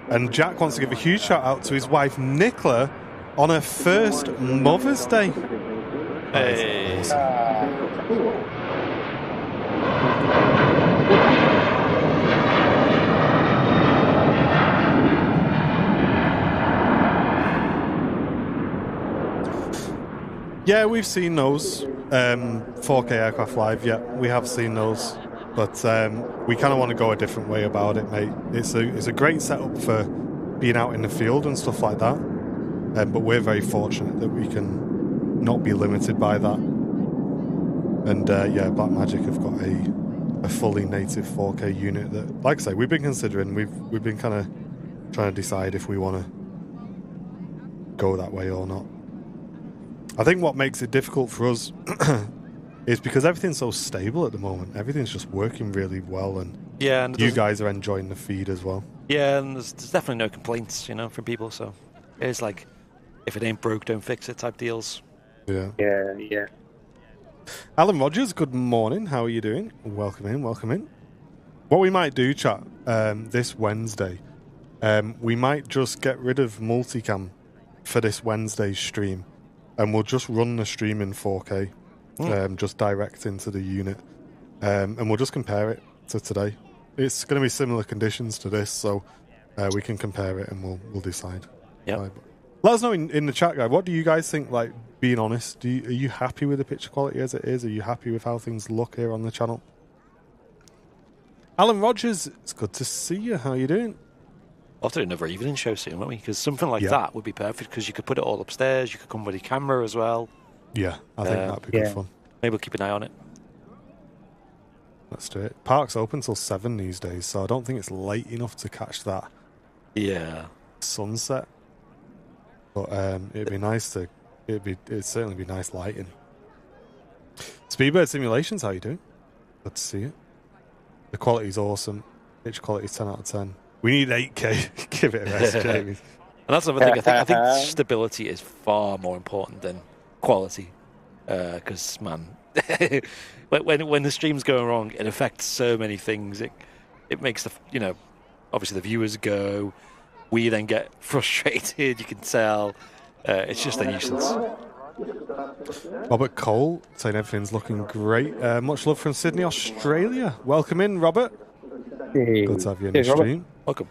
And Jack wants to give a huge shout out to his wife Nicola on her first Mother's Day. Hey. Awesome. Yeah, we've seen those 4K aircraft live. Yeah, we have seen those, but we kind of want to go a different way about it, mate. It's a great setup for being out in the field and stuff like that, but we're very fortunate that we can not be limited by that. And yeah, Blackmagic have got a fully native 4K unit that, like I say, we've been considering. We've been kind of trying to decide if we want to go that way or not. I think what makes it difficult for us is because everything's so stable at the moment. Everything's just working really well, and Yeah, and you guys are enjoying the feed as well. Yeah, and there's definitely no complaints, from people. So it's like, if it ain't broke, don't fix it type deals. Yeah. Yeah. Alan Rogers, good morning. How are you doing? Welcome in, welcome in. What we might do, chat, this Wednesday, we might just get rid of multicam for this Wednesday's stream, and we'll just run the stream in 4K, just direct into the unit, and we'll just compare it to today. It's going to be similar conditions to this, so we can compare it and we'll decide. Yeah. Let us know in the chat, guys. What do you guys think? Like, being honest, are you happy with the picture quality as it is? Are you happy with how things look here on the channel? Alan Rogers, it's good to see you. How are you doing? We'll have to do another evening show soon, won't we? Because something like that would be perfect, because you could put it all upstairs. You could come with your camera as well. Yeah, I think that'd be good fun. Maybe we'll keep an eye on it. Let's do it. Park's open till 7 these days, so I don't think it's late enough to catch that sunset. But it'd be nice to. It'd certainly be nice lighting. Speedbird Simulations, how you doing? Good to see you. The quality's awesome. Picture quality's 10 out of 10. We need 8K. Give it a rest, Jamie. And that's another thing. I think stability is far more important than quality. Because man, when the stream's going wrong, it affects so many things. It makes obviously the viewers go. We then get frustrated. You can tell. It's just a nuisance. Robert Cole saying everything's looking great. Much love from Sydney, Australia. Welcome in, Robert. Hey. Good to have you in the stream. Welcome.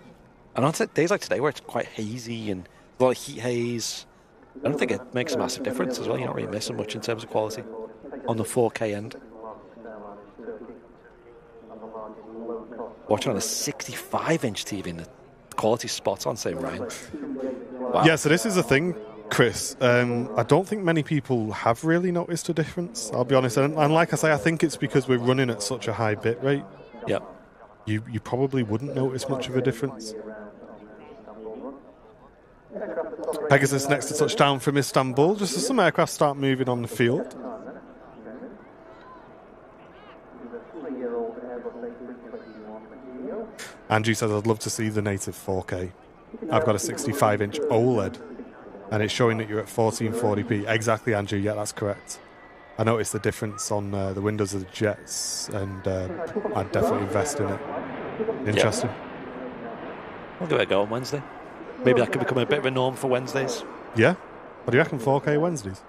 And on days like today where it's quite hazy and a lot of heat haze, I don't think it makes a massive difference as well. You're not really missing much in terms of quality on the 4K end. Watching on a 65-inch TV and the quality's spot on, saying Ryan. Wow. Yeah, so this is the thing, Chris. I don't think many people have really noticed a difference, I'll be honest. And like I say, I think it's because we're running at such a high bit rate. Yeah. You probably wouldn't notice much of a difference. Pegasus next to touchdown from Istanbul, just as some aircraft start moving on the field. Andrew says, I'd love to see the native 4K. I've got a 65-inch OLED, and it's showing that you're at 1440p. Exactly, Andrew. Yeah, that's correct. I noticed the difference on the windows of the jets, and I'd definitely invest in it. Interesting. Yeah. We'll give it a go on Wednesday. Maybe that could become a bit of a norm for Wednesdays. Yeah? What do you reckon, 4K Wednesdays?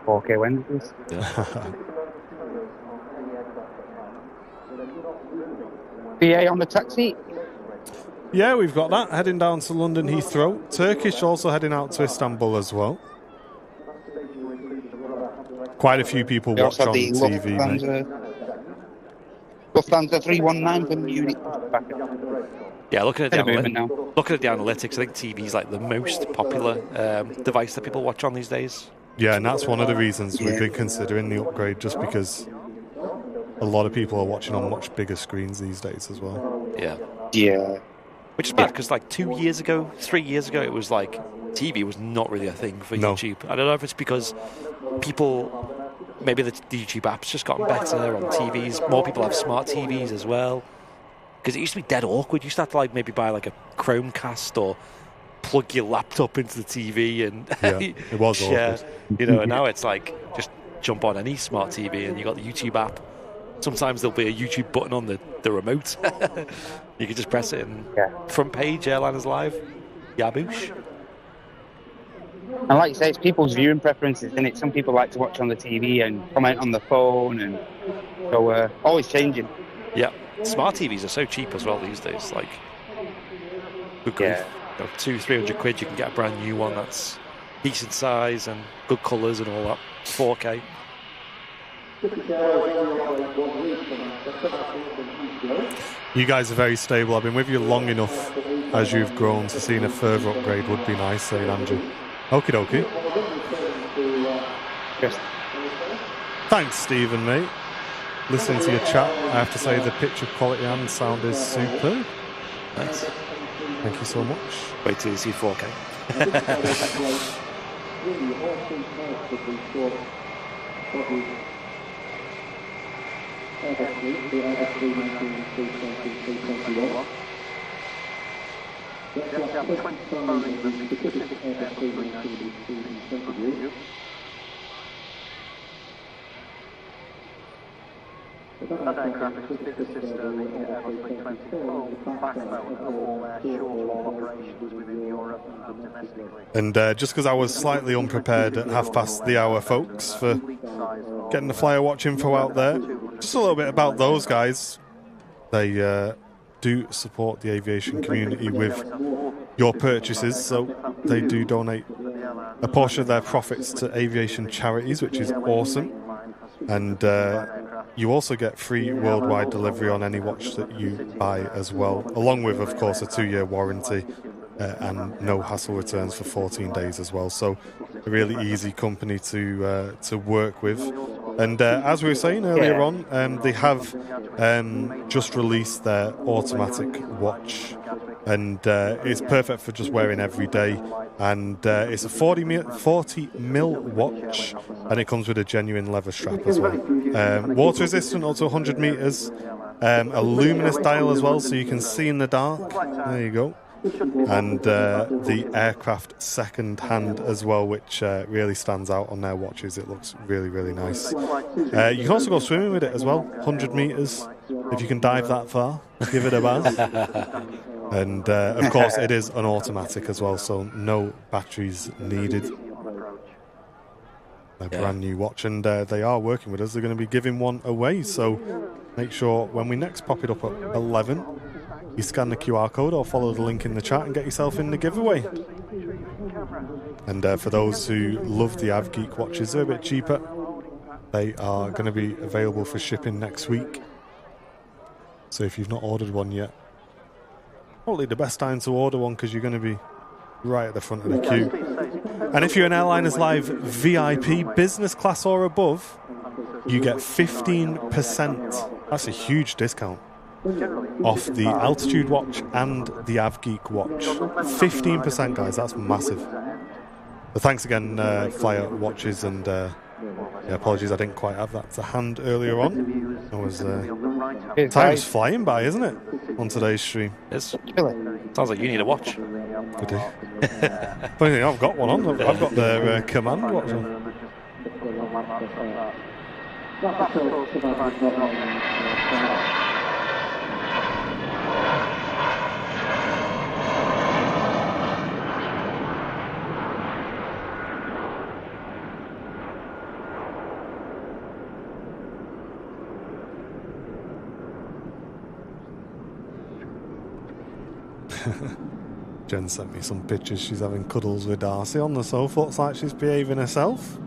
4K Wednesdays? Yeah. BA on the taxi. Yeah, we've got that. Heading down to London Heathrow. Turkish also heading out to Istanbul as well. Quite a few people watch on TV, mate. Lufthansa 319 from Munich. Yeah, looking at the analytics, I think TV is like the most popular device that people watch on these days. Yeah, and that's one of the reasons we've been considering the upgrade, just because a lot of people are watching on much bigger screens these days as well. Yeah. Which is bad, because like 3 years ago, it was like TV was not really a thing for YouTube. I don't know if it's because people, maybe the YouTube app's just gotten better on TVs. More people have smart TVs as well. Because it used to be dead awkward. You used to have to like maybe buy like a Chromecast or plug your laptop into the TV and it was awkward. And now it's like just jump on any smart TV and you got the YouTube app. Sometimes there'll be a YouTube button on the remote. You can just press it and front page, Airliners Live. Yaboosh. And like you say, it's people's viewing preferences, isn't it? Some people like to watch on the TV and comment on the phone, and so always changing. Yeah, smart TVs are so cheap as well these days. Like, good grief. 200-300 quid, you can get a brand new one that's decent size and good colours and all that. 4K. You guys are very stable. I've been with you long enough as you've grown to seeing a further upgrade would be nice, saying Andrew. Okie dokie. Yes. Thanks, Stephen, mate. Listening to your chat, I have to say the picture quality and sound is superb. Nice. Thank you so much. Wait till you see 4K. That aircraft is the biggest sister, the Airbus 320, backbone of all their short-haul operations within Europe and domestically. And just because I was slightly unprepared at 1:30, folks, for getting the Flyer Watch info out there, just a little bit about those guys. They do support the aviation community with your purchases, so they do donate a portion of their profits to aviation charities, which is awesome. And you also get free worldwide delivery on any watch that you buy as well, along with, of course, a 2-year warranty and no hassle returns for 14 days as well. So a really easy company to work with. And as we were saying earlier on, they have just released their automatic watch, and it's perfect for just wearing every day. And it's a 40 mil watch, and it comes with a genuine leather strap as well. Water resistant, up to 100 meters. A luminous dial as well, so you can see in the dark. There you go. And the aircraft second hand as well, which really stands out on their watches. It looks really, really nice. You can also go swimming with it as well, 100 meters. If you can dive that far, give it a bath. And of course, it is an automatic as well, so no batteries needed. A brand new watch, and they are working with us. They're going to be giving one away, so make sure when we next pop it up at 11, you scan the QR code or follow the link in the chat and get yourself in the giveaway. And for those who love the AvGeek watches, they're a bit cheaper. They are going to be available for shipping next week. So if you've not ordered one yet, probably the best time to order one, because you're going to be right at the front of the queue. And if you're an Airliners Live VIP business class or above, you get 15%. That's a huge discount off the Altitude watch and the AvGeek watch. 15%, guys, that's massive. But thanks again, Flyer Watches, and apologies I didn't quite have that to hand earlier on. I was time's flying by, isn't it, on today's stream? It's sounds like you need a watch. I do. Funny thing, I've got one on. I've got the command watch on. Jen sent me some pictures. She's having cuddles with Darcy on the sofa. Looks like she's behaving herself.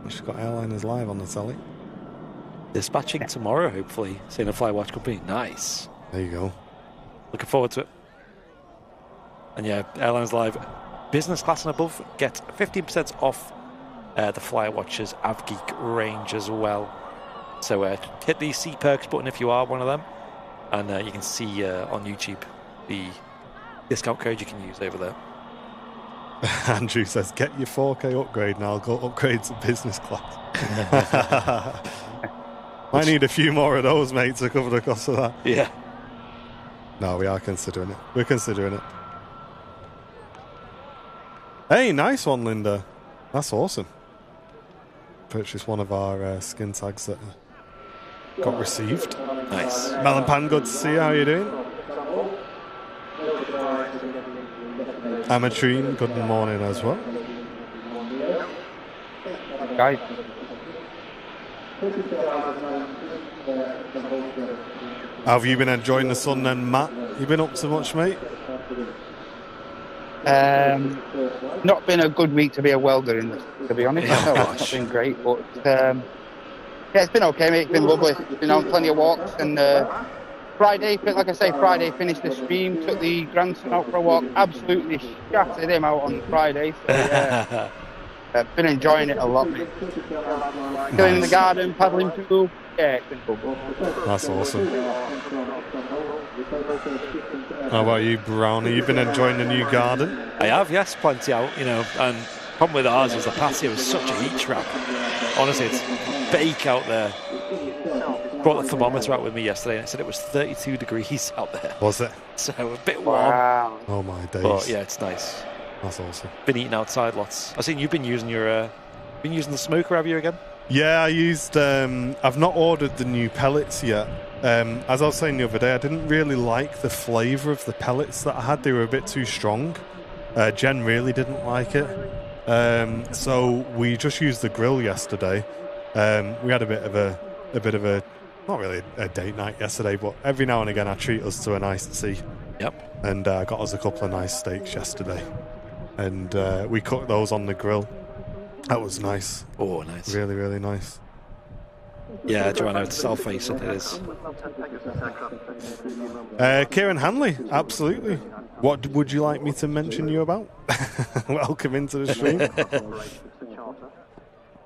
She's got Airliners Live on the telly. Dispatching tomorrow, hopefully. Seeing a Fly Watch company. Nice. There you go. Looking forward to it. And yeah, Airliners Live business class and above get 15% off the Fly Watchers AvGeek range as well. So hit the See Perks button if you are one of them. And you can see on YouTube the discount code you can use over there. Andrew says, get your 4K upgrade and I'll go upgrade to business class. I need a few more of those, mate, to cover the cost of that. Yeah. No, we are considering it. We're considering it. Hey, nice one, Linda. That's awesome. Purchased one of our skin tags that got received. Nice. Melon Pan, good to see you. How you doing? Amatrine, good morning as well. Guys. How have you been enjoying the sun then, Matt? You been up to much, mate? Not been a good week to be a welder in this, to be honest. It's been great, but yeah, it's been okay, mate. It's been lovely. Been on plenty of walks, and Friday, like I say, Friday finished the stream, took the grandson out for a walk, absolutely shattered him out on Friday. So, yeah. I've been enjoying it a lot. Mate. Going in the garden, paddling pool. Yeah, it's been cool. That's awesome. How about you, Brownie? You've been enjoying the new garden? I have, yes, plenty out, you know. And problem with ours is the patio is such a heat trap. Honestly, it's bake out there. Brought the thermometer out with me yesterday and it said it was 32 degrees out there. Was it? So a bit warm. Wow. Oh my days. But yeah, it's nice. That's awesome. Been eating outside lots. I've seen you've been using your the smoker, have you, again? Yeah, I used I've not ordered the new pellets yet. As I was saying the other day, I didn't really like the flavour of the pellets that I had. They were a bit too strong. Jen really didn't like it. So we just used the grill yesterday. We had a bit of a not really a date night yesterday, but every now and again I treat us to a nice tea. Yep. And got us a couple of nice steaks yesterday. And we cooked those on the grill. That was nice. Oh, nice. Really, really nice. Yeah, Joanna, it's self-facing, it is. Kieran Hanley, absolutely. What would you like me to mention you about? Welcome into the stream.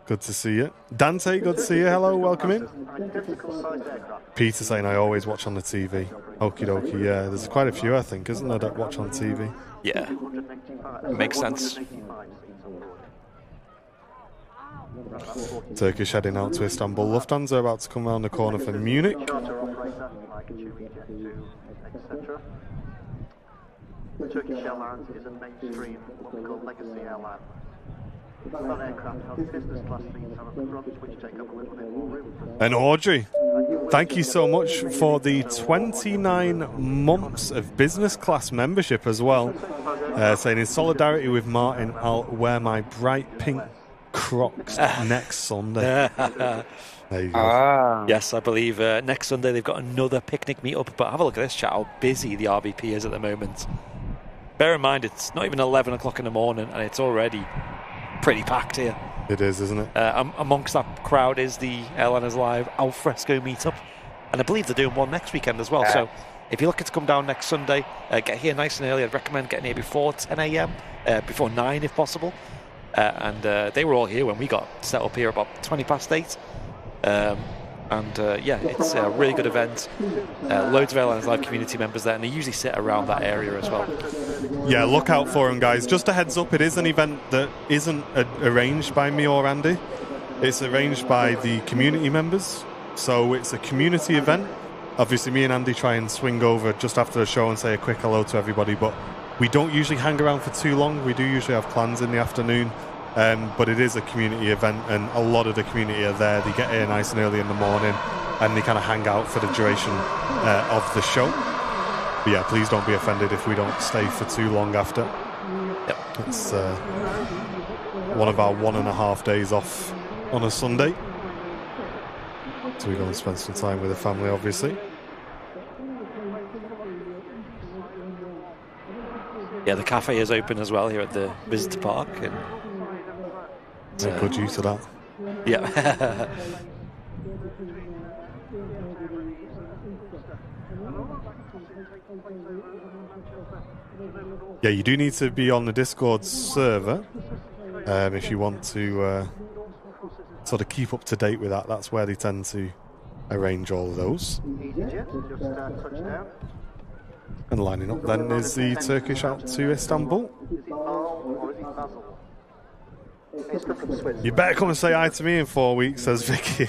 Good to see you. Dante, good to see you. Hello, welcome in. Peter saying I always watch on the TV. Okie dokie, yeah. There's quite a few, I think, isn't there, that watch on TV? Yeah. Makes sense. Turkish heading out to Istanbul. Lufthansa about to come around the corner for Munich. Turkish Airlines is a mainstream, what we call legacy airline. Some aircraft have business class seats on the front, which take up a little bit more room. And Audrey, thank you so much for the 29 months of business class membership as well. Saying in solidarity with Martin, I'll wear my bright pink Crocs next Sunday. There you go. Yes, I believe next Sunday they've got another picnic meetup. But have a look at this chat, how busy the RBP is at the moment. Bear in mind, it's not even 11 o'clock in the morning and it's already pretty packed here. It is, isn't it? Amongst that crowd is the Airliners Live Alfresco meetup. And I believe they're doing one next weekend as well. So if you're looking to come down next Sunday, get here nice and early. I'd recommend getting here before 10 a.m, before 9 if possible. And they were all here when we got set up here about 20 past 8. Yeah, it's a really good event. Loads of Airliners Live community members there, and they usually sit around that area as well. Yeah, look out for them, guys. Just a heads up, it is an event that isn't arranged by me or Andy. It's arranged by the community members. So it's a community event. Obviously, me and Andy try and swing over just after the show and say a quick hello to everybody, but we don't usually hang around for too long. We do usually have plans in the afternoon. But it is a community event, and a lot of the community are there. They get here nice and early in the morning, and they kind of hang out for the duration of the show. But yeah, please don't be offended if we don't stay for too long after. Yep. It's one of our 1.5 days off on a Sunday. So we go and spend some time with the family, obviously. Yeah, the cafe is open as well here at the visitor park. And make good use of that. Yeah. Yeah, you do need to be on the Discord server if you want to sort of keep up to date with that. That's where they tend to arrange all of those. And lining up then is the Turkish out to Istanbul. You better come and say hi to me in 4 weeks, says Vicky.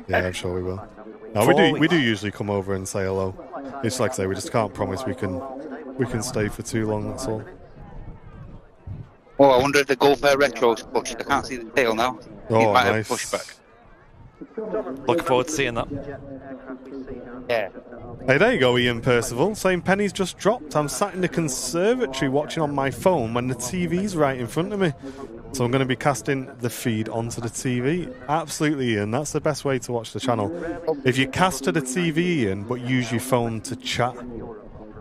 Yeah, I'm sure we will. No, we do usually come over and say hello. It's like I say, we just can't promise we can stay for too long, that's all. Oh, I wonder if the Gulf Air Retro's pushed. I can't see the tail now. Oh, might nice. have pushback. Looking forward to seeing that. Yeah. Hey, there you go, Ian Percival. Saying pennies just dropped. I'm sat in the conservatory watching on my phone when the TV's right in front of me. So I'm going to be casting the feed onto the TV. Absolutely, Ian. That's the best way to watch the channel. If you cast to the TV, Ian, but use your phone to chat,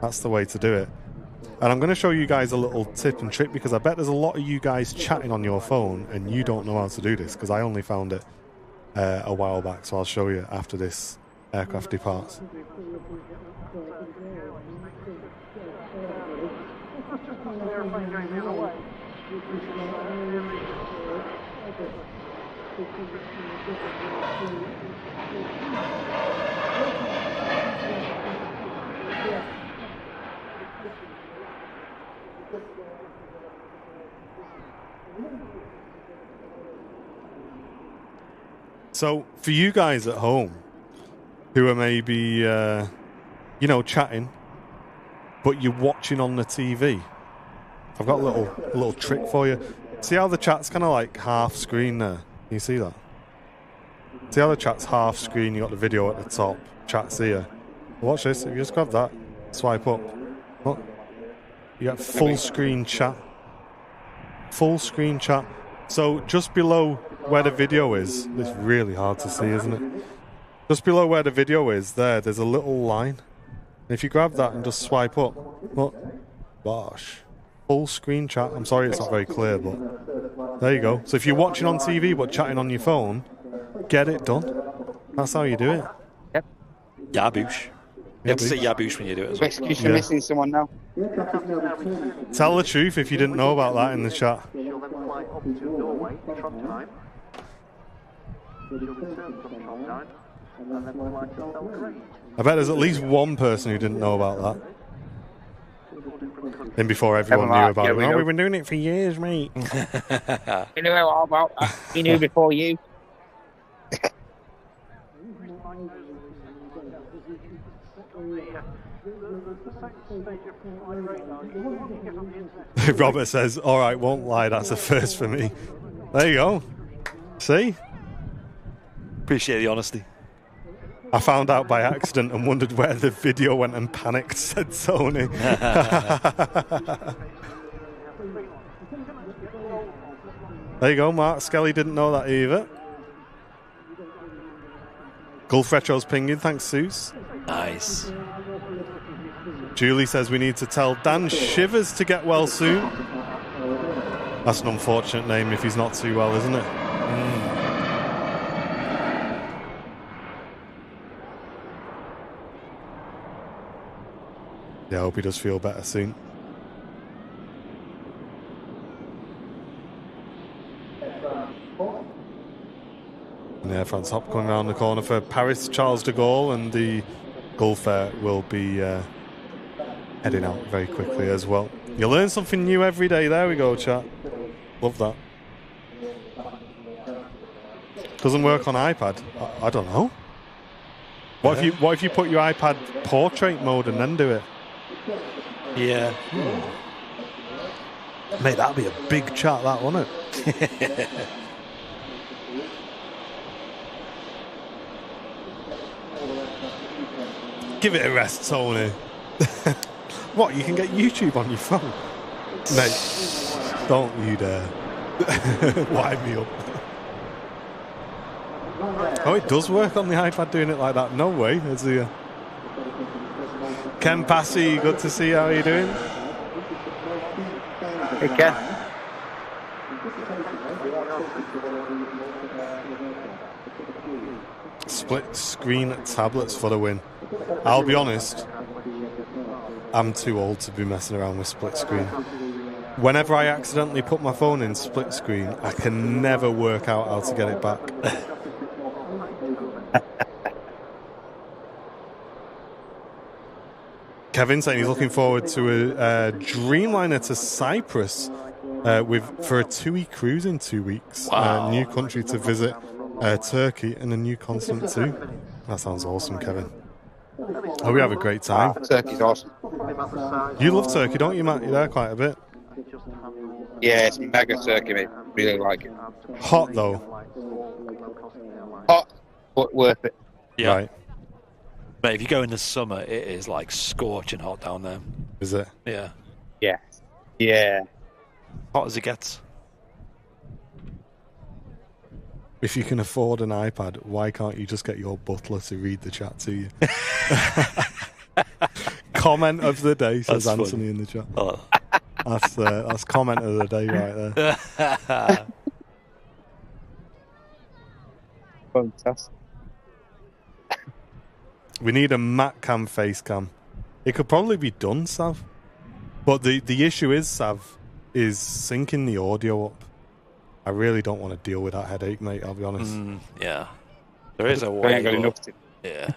that's the way to do it. And I'm going to show you guys a little tip and trick, because I bet there's a lot of you guys chatting on your phone and you don't know how to do this, because I only found it a while back. So I'll show you after this aircraft departs. airplane going the other way. So, for you guys at home who are maybe, chatting, but you're watching on the TV, I've got a little trick for you. See how the chat's kind of like half screen there? Can you see that? See how the chat's half screen, you got the video at the top, chat's here. Watch this, if you just grab that, swipe up, look, you get full screen chat. Full screen chat. So just below where the video is, it's really hard to see, isn't it? Just below where the video is, there's a little line. And if you grab that and just swipe up, look, gosh, full screen chat. I'm sorry it's not very clear, but there you go. So if you're watching on TV but chatting on your phone, get it done. That's how you do it. Yep. Yaboosh. You have to say yaboosh when you do it as well. Excuse for missing someone now. Tell the truth if you didn't know about that in the chat. She'll then fly up to Norway, Trondheim. She'll return from Trondheim, and then fly to Belgrade. I bet there's at least one person who didn't know about that. And before everyone knew about it. Oh, we've been doing it for years, mate. You know all about that. He knew before you. Robert says, all right, won't lie, that's a first for me. There you go. See? Appreciate the honesty. I found out by accident and wondered where the video went and panicked, said Tony. There you go, Mark Skelly didn't know that either. Gulf Retro's pinging, thanks, Seuss. Nice. Julie says we need to tell Dan Shivers to get well soon. That's an unfortunate name if he's not too well, isn't it? Yeah, I hope he does feel better soon. And the Air France hop coming around the corner for Paris Charles de Gaulle, and the Gulf Air will be heading out very quickly as well. You learn something new every day. There we go, chat. Love that. Doesn't work on iPad. I don't know. What if you put your iPad portrait mode and then do it? Yeah. Mate, that'd be a big chat, that, wouldn't it? Give it a rest, Tony. What, you can get YouTube on your phone? Mate, don't you dare. Wind me up. Oh, it does work on the iPad doing it like that. No way. There's the Ken Passy, good to see you. How are you doing? Hey, Ken. Split screen tablets for the win. I'll be honest, I'm too old to be messing around with split screen. Whenever I accidentally put my phone in split screen, I can never work out how to get it back. Kevin saying he's looking forward to a Dreamliner to Cyprus for a 2-week cruise in 2 weeks. Wow. New country to visit, Turkey, and a new continent too. That sounds awesome, Kevin. Oh, we have a great time. Turkey's awesome. You love Turkey, don't you, Matt? You're there quite a bit. Yeah, it's mega Turkey, mate. Really like it. Hot, though. Hot, but worth it. Yeah. Right. But if you go in the summer, it is like scorching hot down there. Is it? Yeah. Yeah. Yeah. Hot as it gets. If you can afford an iPad, why can't you just get your butler to read the chat to you? Comment of the day, says That's Anthony funny. in the chat. Oh. That's comment of the day right there. Fantastic. We need a Mac cam face cam. It could probably be done, Sav. But the issue is, Sav, is syncing the audio up. I really don't want to deal with that headache, mate, I'll be honest. Yeah. There is a I way. ain't got enough to. Yeah.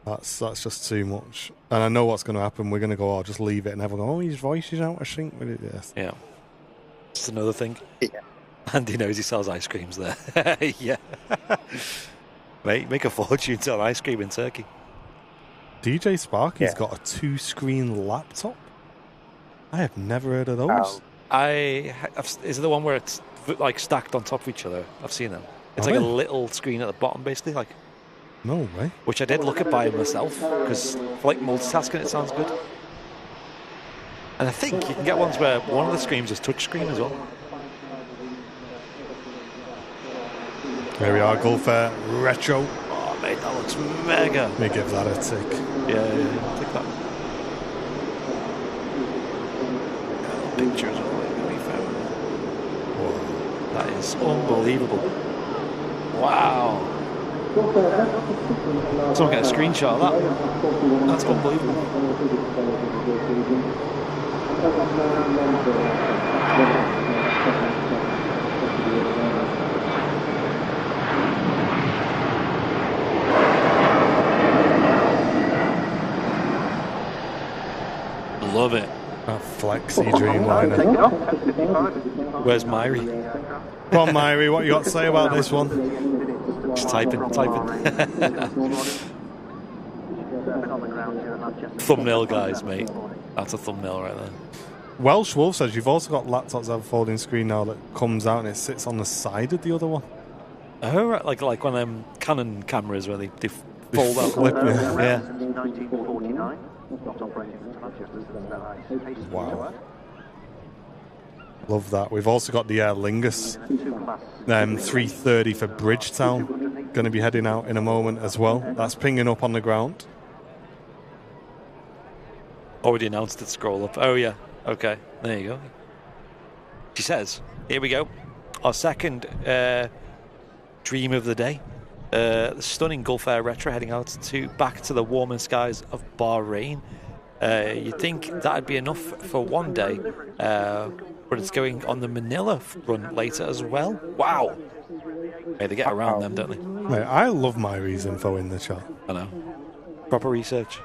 That's just too much. And I know what's going to happen. We're going to go, oh, just leave it. And everyone go, oh, his voice is out of sync with it. Yes. Yeah. Just another thing. Yeah. Andy knows he sells ice creams there. Yeah. Mate, make a fortune selling ice cream in Turkey. DJ Sparky's Yeah. got a 2-screen laptop. I have never heard of those. Is it the one where it's like stacked on top of each other? I've seen them. It's Are like a they? little screen at the bottom, basically, like, No way. which I did look at buying myself because for like multitasking, it sounds good. And I think you can get ones where one of the screens is touchscreen as well. Here we are, Gulf Air Retro. Oh, mate, that looks mega. Let me give that a tick. Yeah, I'll take that. Pictures of it that we found. Whoa. That is unbelievable. Wow. Someone get a screenshot of that. That's unbelievable. Love it. That flexi Dreamliner. Where's Myri? Come on, Myri, what you got to say about this one? Just typing. Thumbnail, guys, mate. That's a thumbnail right there. Welsh Wolf says you've also got laptops that have a folding screen now that comes out and it sits on the side of the other one. Oh, right, like one of them Canon cameras where they fold out. Flip, yeah. Yeah. 1949. Not operating into Manchester since Wow. Love that. We've also got the Aer Lingus 330 for Bridgetown. Going to be heading out in a moment as well. That's pinging up on the ground. Already announced it. Scroll up. Oh, yeah. Okay. There you go. She says, here we go. Our second dream of the day. The stunning Gulf Air Retro heading out back to the warmer skies of Bahrain. You'd think that'd be enough for one day, but it's going on the Manila run later as well. Wow. Hey, they get around them, don't they? Mate, I love Myri's info in the chat. I know. Proper research.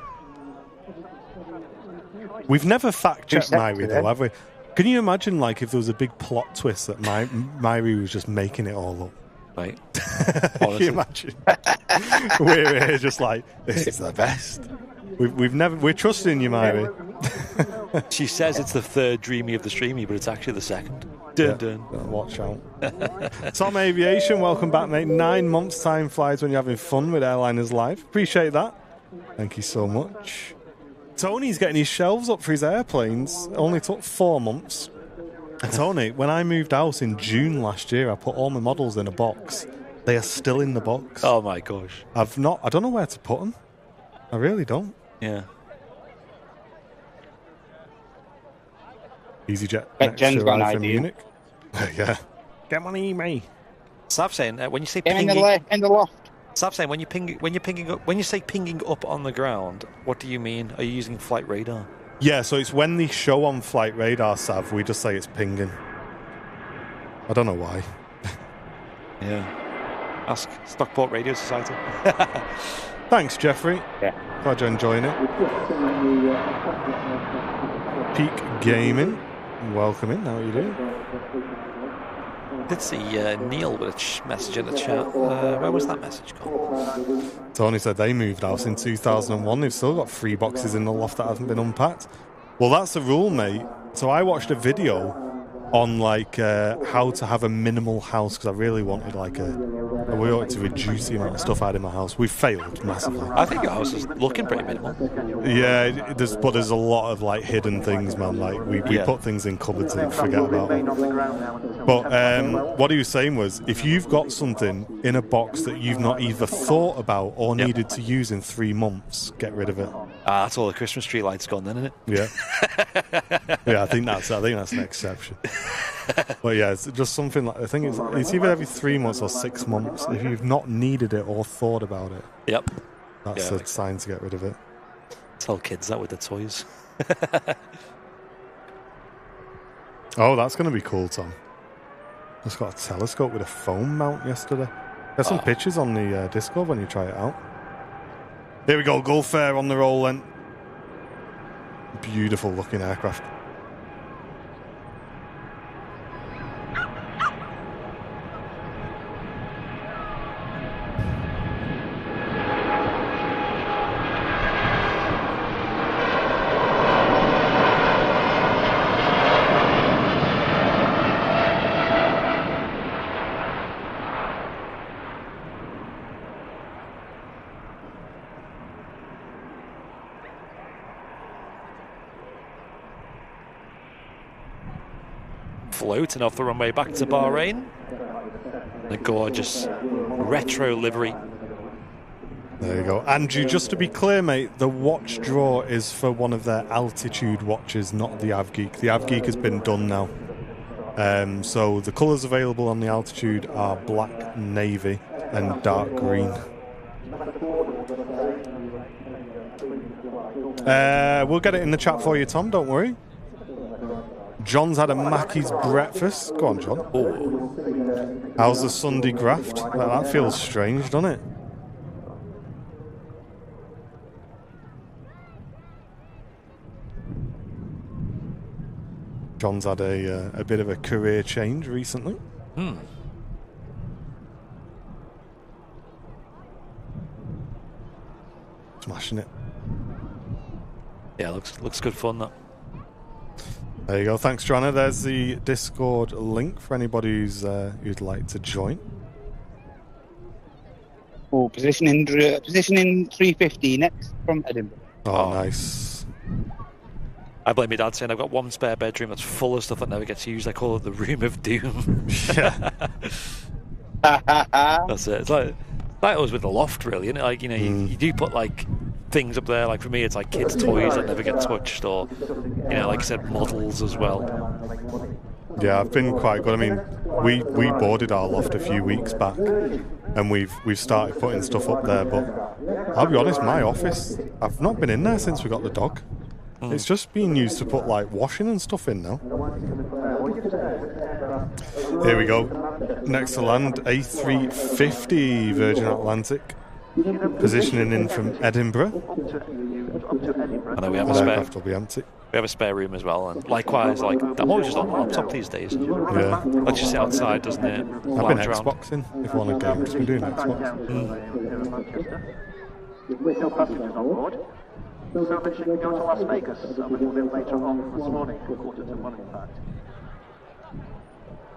We've never fact-checked Who said Myri, it? though, have we? Can you imagine, like, if there was a big plot twist that Myri was just making it all up? Right. Can you imagine? We're here just like, this is the best. We're trusting you, Myri. She says it's the third dreamy of the streamy, but it's actually the second. Dun, dun. Watch out. Tom Aviation, welcome back, mate. 9 months time flies when you're having fun with Airliners Live. Appreciate that. Thank you so much. Tony's getting his shelves up for his airplanes. It only took 4 months. Tony, when I moved house in June last year, I put all my models in a box. They are still in the box. Oh my gosh. I don't know where to put them. I really don't. Yeah. EasyJet. Bet Jen's got an arrive from idea. Munich. Yeah. Get money, me. Sav saying when you say In pinging, the loft. Sav saying when you say pinging up on the ground, what do you mean? Are you using flight radar? Yeah, so it's when they show on flight radar, Sav, we just say it's pinging. I don't know why. Yeah. Ask Stockport Radio Society. Thanks, Jeffrey. Yeah. Glad you're enjoying it. Peak Gaming. Welcome in. How are you doing? Did see Neil with a message in the chat. Where was that message gone? Tony said they moved house in 2001. They've still got 3 boxes in the loft that haven't been unpacked. Well, that's the rule, mate. So I watched a video on like how to have a minimal house because I really wanted we wanted to reduce the amount of stuff I had in my house. We failed massively. I think your house is looking pretty minimal. Yeah, there's a lot of like hidden things, man. Like we put things in cupboards and forget about them. But what he was saying was, if you've got something in a box that you've not either thought about or needed to use in 3 months, get rid of it. That's all the Christmas tree lights gone, then, isn't it? Yeah. Yeah, I think that's an exception. But yeah, it's just something like, I think it's either every 3 months or 6 months. If you've not needed it or thought about it, Yep. that's a sign to get rid of it. Tell kids that with the toys. Oh, that's going to be cool, Tom. It's got a telescope with a foam mount yesterday. There's some pictures on the Discord when you try it out. Here we go, Gulf Air on the roll then. Beautiful looking aircraft. Floating off the runway back to Bahrain. The gorgeous retro livery. There you go. Andrew, just to be clear, mate, the watch draw is for one of their altitude watches, not the AvGeek. The AvGeek has been done now. So the colours available on the altitude are black, navy, and dark green. We'll get it in the chat for you, Tom, don't worry. John's had a Mackey's breakfast. Go on, John. Oh. How's the Sunday graft? That feels strange, doesn't it? John's had a bit of a career change recently. Smashing it. Yeah, looks good fun, that. There you go. Thanks, Joanna. There's the Discord link for anybody who'd like to join. Oh, positioning 350 next from Edinburgh. Oh, nice. I blame my dad saying I've got one spare bedroom that's full of stuff that never gets used. I call it the room of doom. Yeah. That's it. It's like us with the loft, really, isn't it? Like, you know, you do put like things up there. Like for me, it's like kids' toys that never get touched, or you know, like I said, models as well. Yeah, I've been quite good. I mean, we boarded our loft a few weeks back, and we've started putting stuff up there. But I'll be honest, my office, I've not been in there since we got the dog. It's just being used to put like washing and stuff in now. Here we go. Next to land, A350 Virgin Atlantic. Positioning in from Edinburgh. I know we have the aircraft will be empty. We have a spare room as well, and likewise, like I'm always just on the laptop these days. Yeah. Let's just sit outside, doesn't it? I've been Xboxing. If you want a game, just been doing Xbox. With no passengers on board. So they should go to Las Vegas a little bit later on this morning, 1:45 in fact.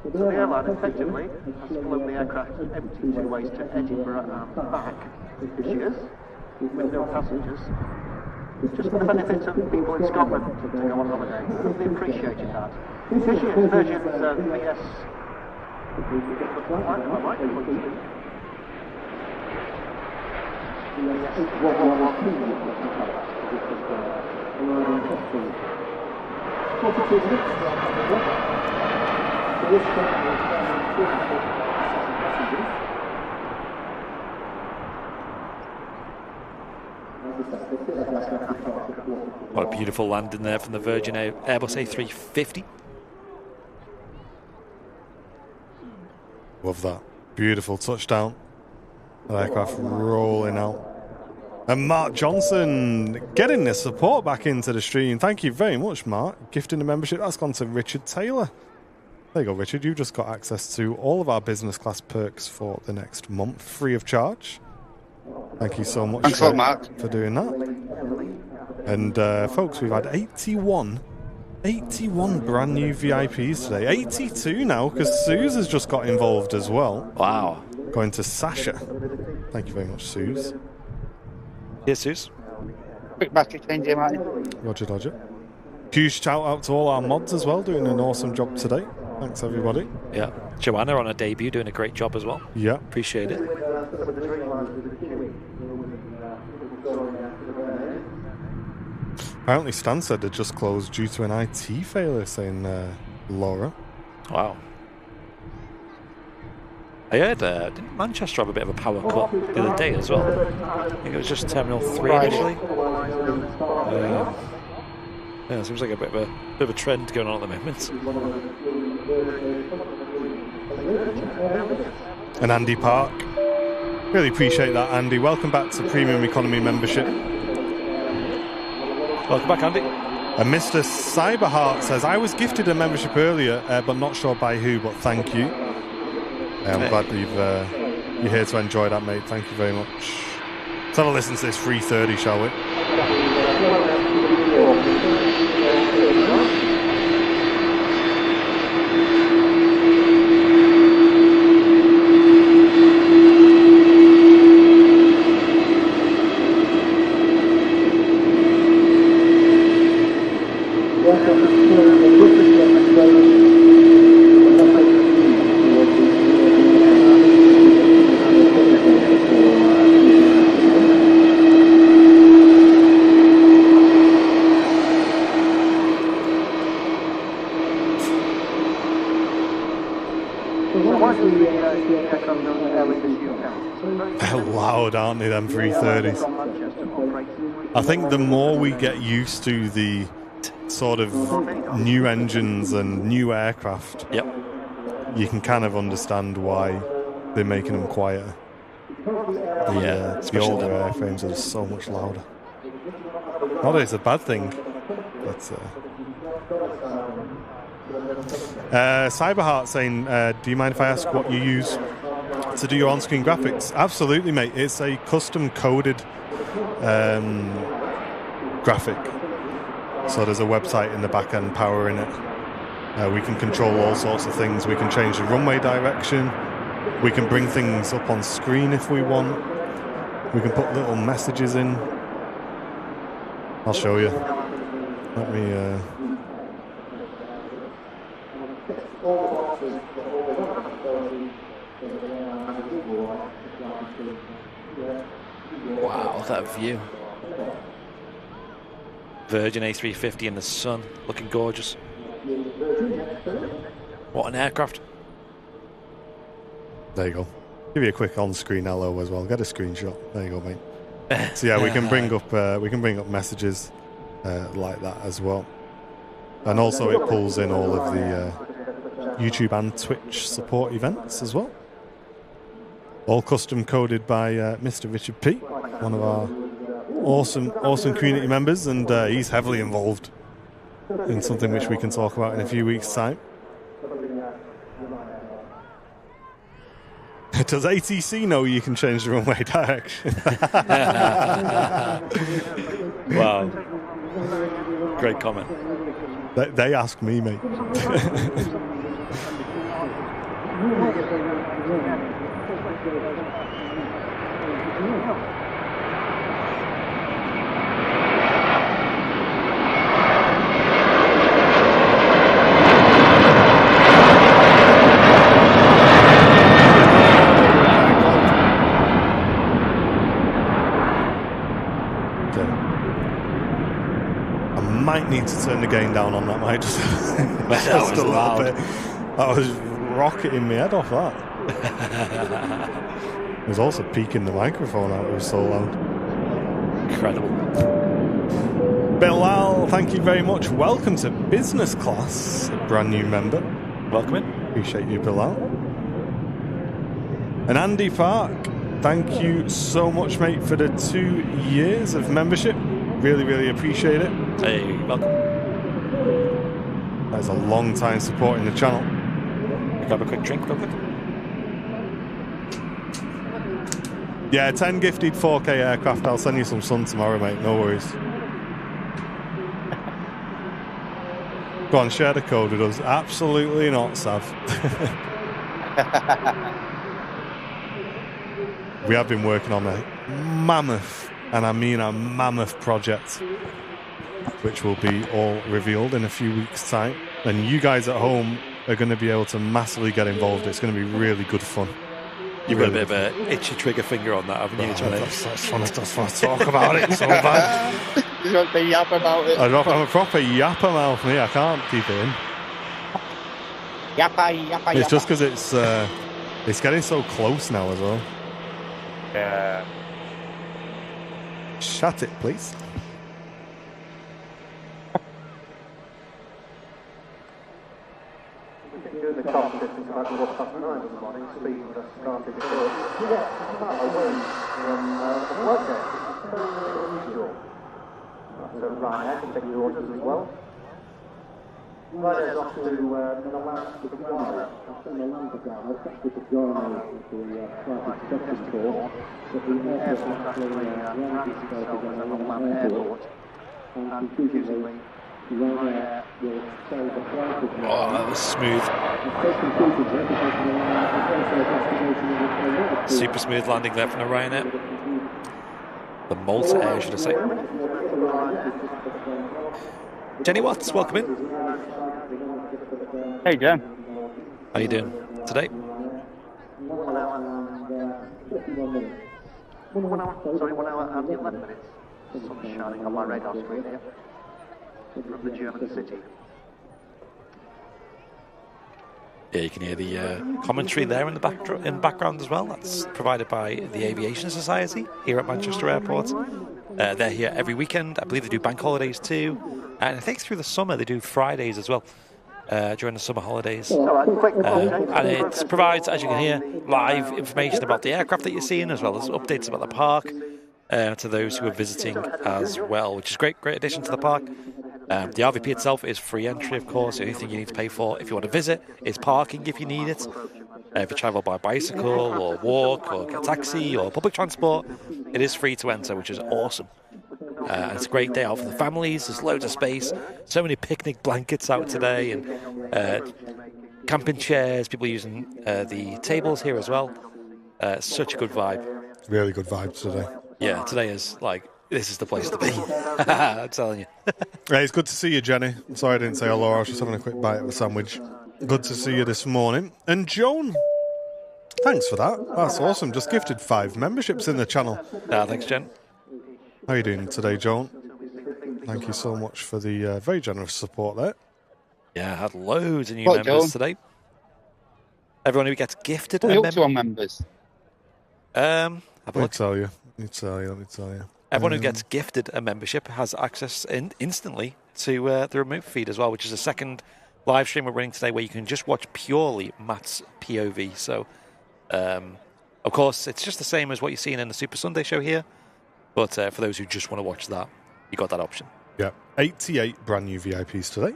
So the airline effectively has flown the aircraft empty two ways to Edinburgh and back this year, with no passengers. Just for the benefit of people in Scotland to go on holiday. We appreciated that. This year's Virgin's VS. What a beautiful landing there from the Virgin Airbus A350. Love that. Beautiful touchdown. The aircraft rolling out. And Mark Johnson getting the support back into the stream. Thank you very much, Mark. Gifting the membership. That's gone to Richard Taylor. There you go, Richard. You just got access to all of our business class perks for the next month, free of charge. Thank you so much for doing that. And folks, we've had 81 brand new VIPs today. 82 now, because Suze has just got involved as well. Wow. Going to Sasha. Thank you very much, Suze. Yes, Suze. Quick battery change here, Martin. Roger. Huge shout out to all our mods as well, doing an awesome job today. Thanks, everybody. Yeah. Joanna on her debut, doing a great job as well. Yeah. Appreciate it. Apparently Stansted had just closed due to an IT failure, saying Laura. Wow. I heard didn't Manchester have a bit of a power cut the other day as well? I think it was just Terminal 3 initially. Yeah, seems like a bit of a trend going on at the moment. And Andy Park. Really appreciate that, Andy. Welcome back to Premium Economy membership. Welcome back, Andy. And Mr. Cyberheart says, I was gifted a membership earlier, but not sure by who, but thank you. I'm glad you're here to enjoy that, mate. Thank you very much. Let's have a listen to this 3:30, shall we? They're loud, aren't they, them 330s? I think the more we get used to the sort of new engines and new aircraft, you can kind of understand why they're making them quieter. The older airframes are just so much louder. Not that it's a bad thing, but Cyberheart saying, do you mind if I ask what you use to do your on-screen graphics? Absolutely, mate. It's a custom-coded graphic. So there's a website in the back end powering it. We can control all sorts of things. We can change the runway direction. We can bring things up on screen if we want. We can put little messages in. I'll show you. Let me... Wow, that view. Virgin A350 in the sun, looking gorgeous. What an aircraft. There you go. Give you a quick on-screen hello as well. Get a screenshot. There you go, mate. So yeah, we can bring up messages like that as well. And also it pulls in all of the YouTube and Twitch support events as well. All custom coded by Mr. Richard P, one of our awesome community members, and he's heavily involved in something which we can talk about in a few weeks' time. Does ATC know you can change the runway direction? Wow. Great comment. They ask me, mate. Might need to turn the gain down on that, mate. Just a little bit. That was rocketing my head off that. It was also peaking the microphone out. It was so loud. Incredible. Bilal, thank you very much. Welcome to business class, a brand new member. Welcome in. Appreciate you, Bilal. And Andy Park, thank you so much, mate, for the 2 years of membership. Really, really appreciate it. Hey, welcome. That's a long time supporting the channel. Grab a quick drink real quick. Yeah, 10 gifted 4K aircraft. I'll send you some sun tomorrow, mate. No worries. Go on, share the code with us. Absolutely not, Sav. We have been working on a mammoth, and I mean a mammoth project, which will be all revealed in a few weeks' time. And you guys at home are going to be able to massively get involved. It's going to be really good fun. You've got a bit of an itchy trigger finger on that, haven't you? I just want to talk about it so bad. You want to yap about it? I'm a proper yapper mouth, me. I can't keep it in. Yappa. It's just because it's getting so close now as well. Yeah. Shut it, please. 9 this morning, speed just started to fall. Yeah, it's about a win from the work day. Unusual. So Ryanair can take the orders as well. Ryanair's off to Milan to Garner. Milan to Garner. It's actually to Garner the private second tour. But the airport actually ranks itself as a Milan airport. And confusingly, Ryanair will sell the flight of Oh, that was smooth. Super smooth landing there from the Ryanair. The Malta Air, should I say. Jenny Watts, welcome in. Hey, Jen. How you doing today? 1 hour and 11 minutes. Sun shining on my radar screen here from the German city. Yeah, you can hear the commentary there in the background as well. That's provided by the Aviation Society here at Manchester Airport. They're here every weekend. I believe they do bank holidays too. And I think through the summer they do Fridays as well during the summer holidays. And it provides, as you can hear, live information about the aircraft that you're seeing, as well as updates about the park to those who are visiting as well, which is great addition to the park. The RVP itself is free entry, of course. The only thing you need to pay for if you want to visit is parking if you need it. If you travel by bicycle or walk or get a taxi or public transport, it is free to enter, which is awesome. And it's a great day out for the families. There's loads of space. So many picnic blankets out today and camping chairs. People using the tables here as well. Such a good vibe. Really good vibes today. Yeah, today is like, this is the place to be. I'm telling you. Hey, it's good to see you, Jenny. I'm sorry I didn't say hello. I was just having a quick bite of a sandwich. Good to see you this morning. And Joan, thanks for that. That's awesome. Just gifted 5 memberships in the channel. Thanks, Jen. How are you doing today, Joan? Thank you so much for the very generous support there. Yeah, I had loads of new members today. Everyone who gets gifted a member. On members. Let me tell you. Everyone who gets gifted a membership has access instantly to the remote feed as well, which is a second live stream we're running today where you can just watch purely Matt's POV. So, of course, it's just the same as what you're seeing in the Super Sunday show here. But for those who just want to watch that, you got that option. Yeah, 88 brand new VIPs today.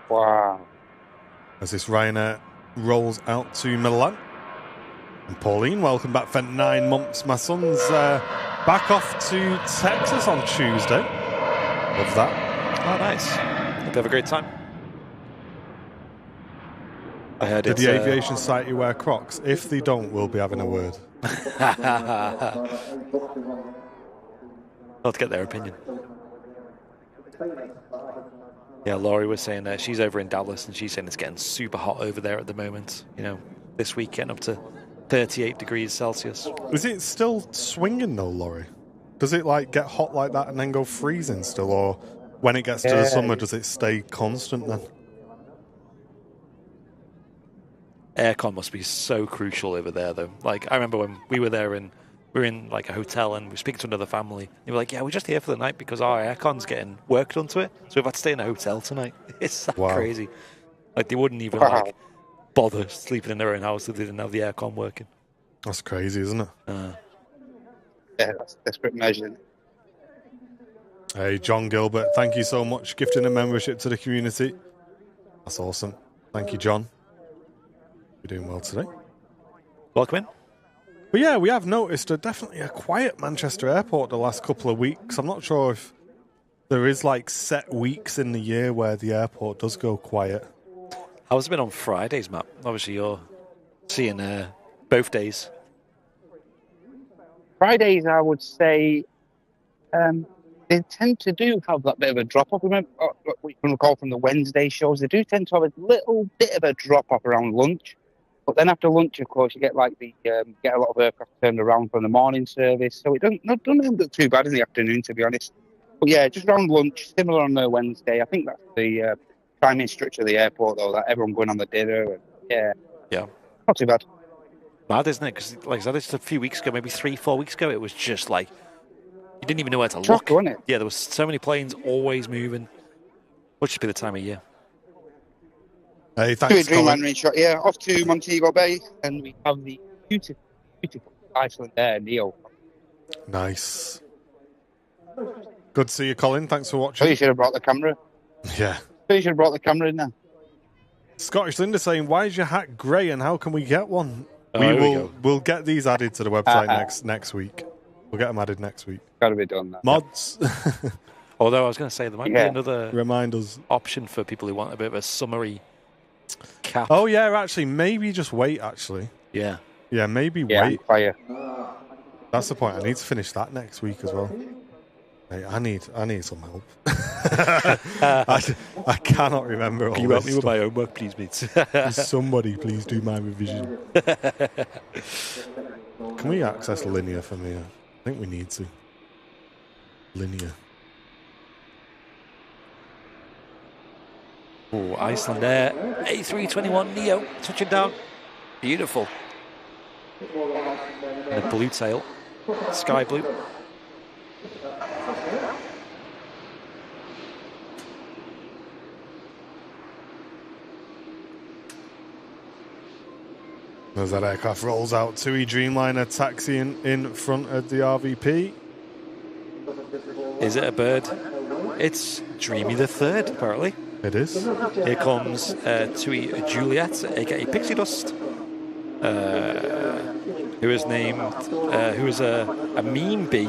Wow. As this Ryanair rolls out to Milan. And Pauline, welcome back for 9 months. My son's back off to Texas on Tuesday. Love that. Oh, nice. Hope you have a great time. I heard Did the Aviation Society wear Crocs? If they don't, we'll be having a word. Let's get their opinion. Yeah, Laurie was saying that she's over in Dallas and she's saying it's getting super hot over there at the moment. You know, this week getting up to 38 degrees Celsius. Is it still swinging though, Laurie? Does it like get hot like that and then go freezing still, or when it gets to the summer, does it stay constant then? Aircon must be so crucial over there, though. Like, I remember when we were there and we were in like a hotel and we were speaking to another family. They were like, "Yeah, we're just here for the night because our aircon's getting work done to it, so we've had to stay in a hotel tonight." It's that crazy. Like, they wouldn't even like bother sleeping in their own house if they didn't have the aircon working. That's crazy, isn't it? Yeah, that's desperate measure. Hey, John Gilbert, thank you so much. Gifting a membership to the community. That's awesome. Thank you, John. You're doing well today. Welcome in. But yeah, we have noticed definitely a quiet Manchester airport the last couple of weeks. I'm not sure if there is like set weeks in the year where the airport does go quiet. How's it been on Fridays, Matt? Obviously, you're seeing both days. Fridays, I would say, they tend to do have that bit of a drop-off. Remember what you can recall from the Wednesday shows? They do tend to have a little bit of a drop-off around lunch. But then after lunch, of course, you get like get a lot of aircraft turned around from the morning service. So it doesn't end up too bad in the afternoon, to be honest. But yeah, just around lunch, similar on the Wednesday. I think that's the timing structure of the airport, though, that everyone going on the dinner. And, yeah, not too bad. Mad, isn't it? Because like I said, just a few weeks ago, maybe 3-4 weeks ago, it was just like you didn't even know where to look. Wasn't it? Yeah, there was so many planes always moving. What should be the time of year? Hey, To a thanks, Colin. Dreamliner in shot, yeah, off to Montego Bay, and we have the beautiful, beautiful Iceland Air Neo. Nice. Good to see you, Colin. Thanks for So you watching. should have brought the camera. Yeah. So you should have brought the camera in there. Scottish Linda saying, "Why is your hat grey and how can we get one?" Oh, here we go. We'll get these added to the website next week. We'll get them added next week. Got to be done. That. Mods. Although I was going to say there might be another Remind us. option for people who want a bit of a summary cap. Oh yeah, actually, maybe just wait. Actually, Yeah. yeah, maybe Yeah, wait. fire. That's the point. I need to finish that next week as well. Mate, I need some help. I cannot remember all Can you this help me with stuff. my homework, please, mates? Somebody please do my revision. Can we access linear from here? I think we need to. Linear. Oh, Iceland Air A321 Neo touching down. Beautiful. And a blue tail. Sky blue. As that aircraft rolls out, TUI Dreamliner taxiing in front of the RVP. Is it a bird? It's Dreamy the Third, apparently. It is. Here comes TUI Juliet, aka Pixie Dust, who is named, who is a meme bee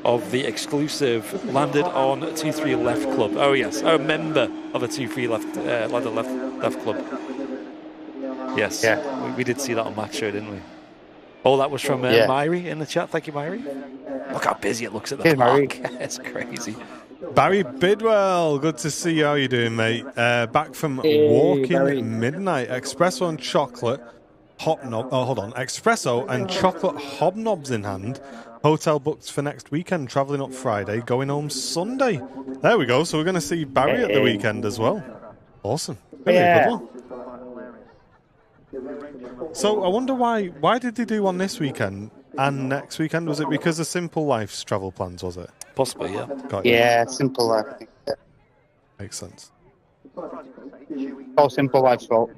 of the exclusive Landed on 23 Left Club. Oh yes, a member of the 23 Left Landed Left Club. Yes, Yeah. we did see that on Match Show, didn't we? Oh, that was from Myri in the chat. Thank you, Myri. Look how busy it looks at the Cheers, park. Myri. It's crazy. Barry Bidwell, good to see you. How you doing, mate? Back from Hey, Walking Barry. Midnight. Espresso and chocolate hobnob. Oh, hold on. Espresso and chocolate hobnobs in hand. Hotel booked for next weekend. Traveling up Friday, going home Sunday. There we go. So we're going to see Barry at the weekend as well. Awesome. Really a good one. So I wonder why did they do one this weekend and next weekend? Was it because of Simple Life's travel plans, was it? Possibly, yeah. Got you. Yeah, Simple Life. Makes sense. All Simple Life's fault.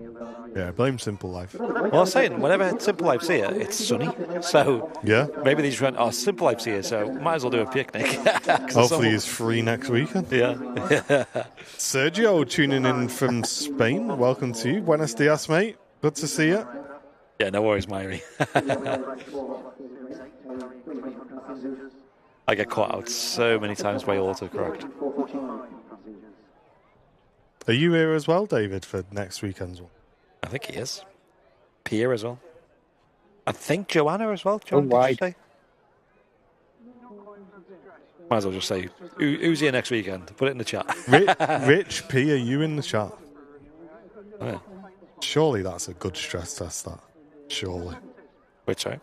Yeah, blame Simple Life. Well, I was saying, whenever Simple Life's here, it's sunny. So Yeah. maybe they just went, oh, Simple Life's here, so might as well do a picnic. Hopefully he's free next weekend. Yeah. Sergio tuning in from Spain. Welcome to you. Buenos dias, mate. Good to see you. Yeah, no worries, Myri. I get caught out so many times by autocorrect. Are you here as well, David, for next weekend's one? I think he is. Pierre as well. I think Joanna as well. Oh, Joanna, wide. did you say? Might as well just say, who's here next weekend? Put it in the chat. Rich P, are you in the chat? Oh, yeah. Surely that's a good stress test, that. Surely. Which, sorry?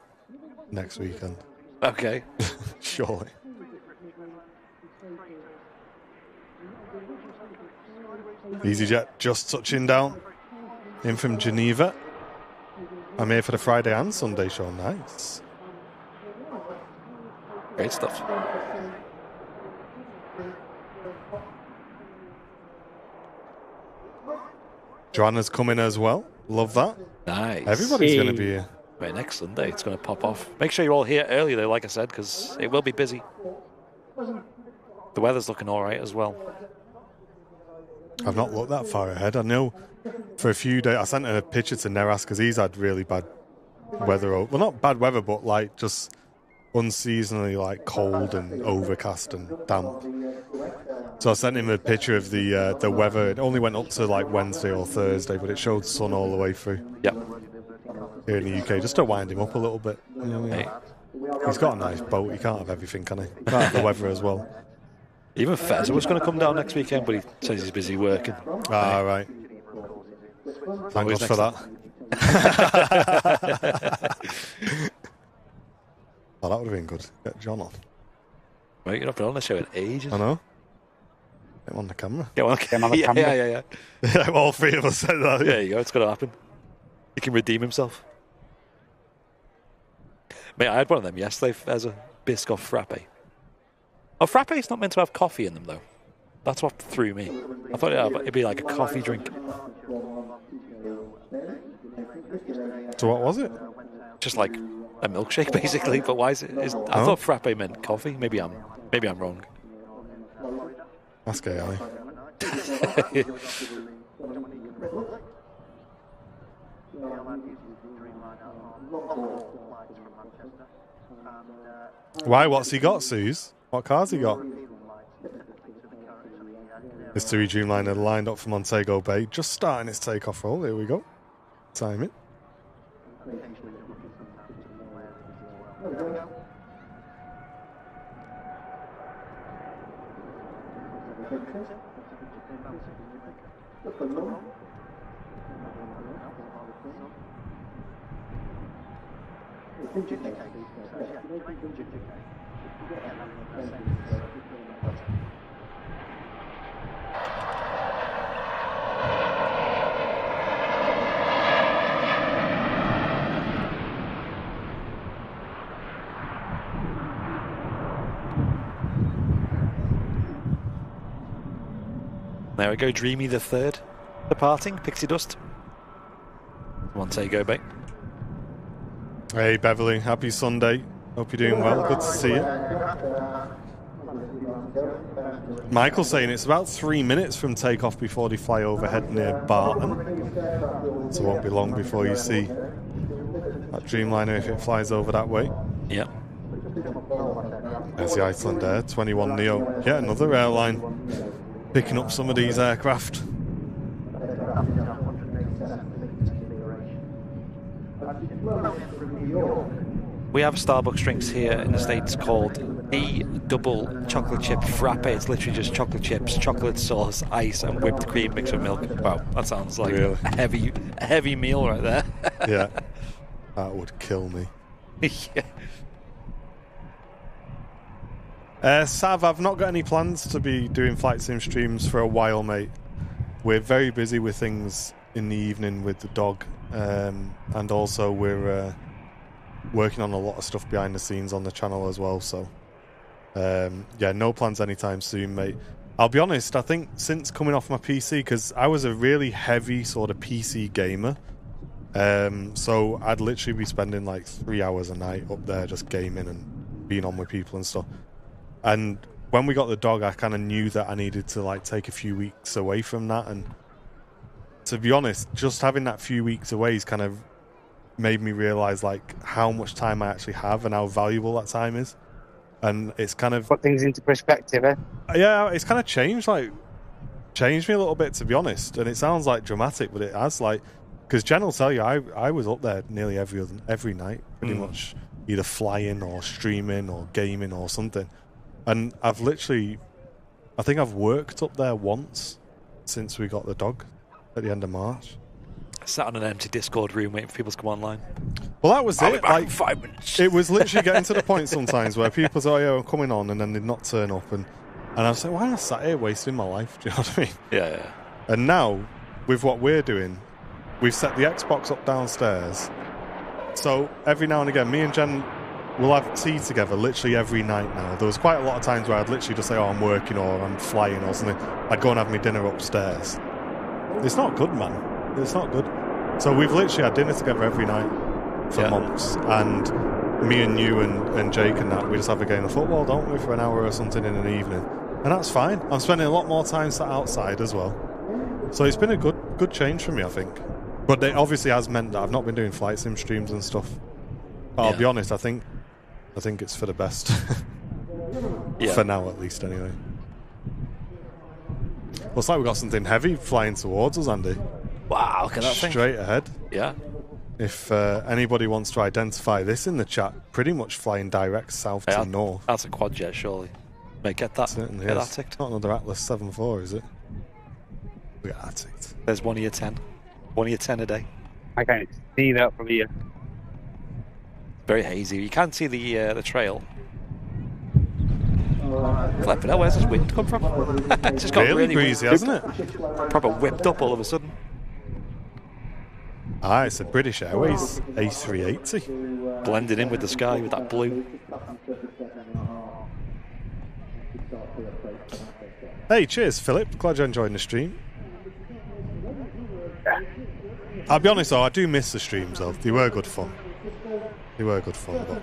Next weekend. Okay. Surely. EasyJet just touching down. In from Geneva. I'm here for the Friday and Sunday show. Nice. Great stuff. Joanna's coming as well. Love that. Nice. Everybody's going to be here. Right, next Sunday, it's going to pop off. Make sure you're all here early, though, like I said, because it will be busy. The weather's looking all right as well. I've not looked that far ahead. I know for a few days, I sent a picture to Neras because he's had really bad weather. Well, not bad weather, but like just unseasonably like cold and overcast and damp. So I sent him a picture of the weather. It only went up to like Wednesday or Thursday, but it showed sun all the way through. Yep. Here in the UK, just to wind him up a little bit. You know what I mean? Hey. He's got a nice boat. He can't have everything, can he? Can't have the weather as well. Even Fez was going to come down next weekend, but he says he's busy working. Ah, right. Thank God for that. Oh, that would have been good. Get John on. Right, you're not been on the show in ages. I know. Get him on the camera. Yeah, well, Get him on the camera. Yeah. All three of us said that. There you go, it's going to happen. He can redeem himself. Mate, I had one of them yesterday as a Biscoff frappe. Oh, frappe's not meant to have coffee in them, though. That's what threw me. I thought it'd be like a coffee drink. So what was it? Just like a milkshake, basically. But why is it? I thought frappe meant coffee. Maybe I'm wrong. That's gay, Ali. Why? What's he got, Suze? What car's he got? This 3 Dreamliner lined up for Montego Bay, just starting its takeoff roll. Here we go. Time it. There we go, Dreamy the third, departing, Pixie Dust. Montego Bay. Hey Beverly, happy Sunday. Hope you're doing well. Good to see you. Michael's saying it's about 3 minutes from takeoff before they fly overhead near Barton. So it won't be long before you see that Dreamliner if it flies over that way. Yep. There's the Iceland Air 21 Neo. Yeah, another airline picking up some of these aircraft. We have Starbucks drinks here in the States called a double chocolate chip frappe. It's literally just chocolate chips, chocolate sauce, ice, and whipped cream mixed with milk. Wow, that sounds like really? a heavy meal right there. Yeah, that would kill me. Yeah. Sav, I've not got any plans to be doing flight sim streams for a while, mate. We're very busy with things in the evening with the dog, and also we're working on a lot of stuff behind the scenes on the channel as well. So, yeah, no plans anytime soon, mate. I'll be honest, I think since coming off my PC, because I was a really heavy sort of PC gamer, so I'd literally be spending like 3 hours a night up there just gaming and being on with people and stuff. And when we got the dog, I kind of knew that I needed to like take a few weeks away from that. And to be honest, just having that few weeks away has kind of made me realize like how much time I actually have and how valuable that time is. And it's kind of put things into perspective, eh? Yeah, it's kind of changed me a little bit, to be honest. And it sounds like dramatic, but it has, like, because Jen will tell you I was up there nearly every night, pretty much, either flying or streaming or gaming or something. And I think I've worked up there once since we got the dog at the end of March. I sat on an empty Discord room waiting for people to come online. Well, that was it. Like, 5 minutes. It was literally getting to the point sometimes where people say, "Oh yeah, I'm coming on," and then they'd not turn up, and I was like, "Why am I sat here wasting my life?" Do you know what I mean? Yeah. And now, with what we're doing, we've set the Xbox up downstairs. So every now and again, me and Jen will have tea together literally every night now. There was quite a lot of times where I'd literally just say, "Oh, I'm working," or "I'm flying," or something. I'd go and have my dinner upstairs. It's not good, man. It's not good. So we've literally had dinner together every night for months, and me and you and Jake and that, we just have a game of football, don't we, for an hour or something in an evening, and that's fine. I'm spending a lot more time sat outside as well, so it's been a good change for me, I think. But it obviously has meant that I've not been doing flight sim streams and stuff. But I'll be honest, I think it's for the best. For now, at least, anyway. Looks like we've got something heavy flying towards us, Andy. Wow, look at that thing. Straight ahead. Yeah. If anybody wants to identify this in the chat, pretty much flying direct south to north. That's a quad jet, surely. Mate, get that. Certainly get is. that ticked. Not another Atlas 7.4, is it? We got that ticked. There's 1 of your 10. 1 of your 10 a day. I can't see that from here. Very hazy. You can't see the trail. Flipping hell, where's this wind come from? It's just got really breezy, hasn't it? Proper whipped up all of a sudden. It's a British Airways A380. Blended in with the sky with that blue. Hey, cheers, Philip. Glad you're enjoying the stream. I'll be honest though, I do miss the streams though. They were good fun. They were good fun. But...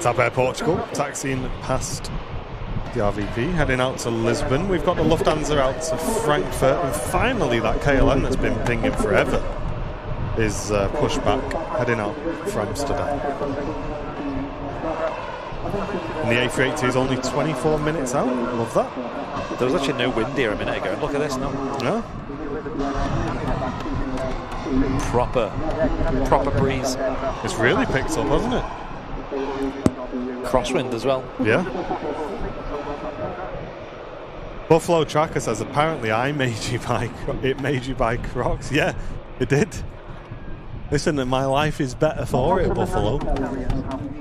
Tap Air Portugal, taxiing past the RVP, heading out to Lisbon. We've got the Lufthansa out to Frankfurt, and finally that KLM that's been pinging forever is pushed back, heading out for Amsterdam. And the A380 is only 24 minutes out. Love that. There was actually no wind here a minute ago. Look at this now. Yeah. Proper breeze. It's really picked up, hasn't it? Crosswind as well. Yeah. Buffalo Tracker says apparently it made you buy Crocs. Yeah, it did. Listen, my life is better for it, Buffalo.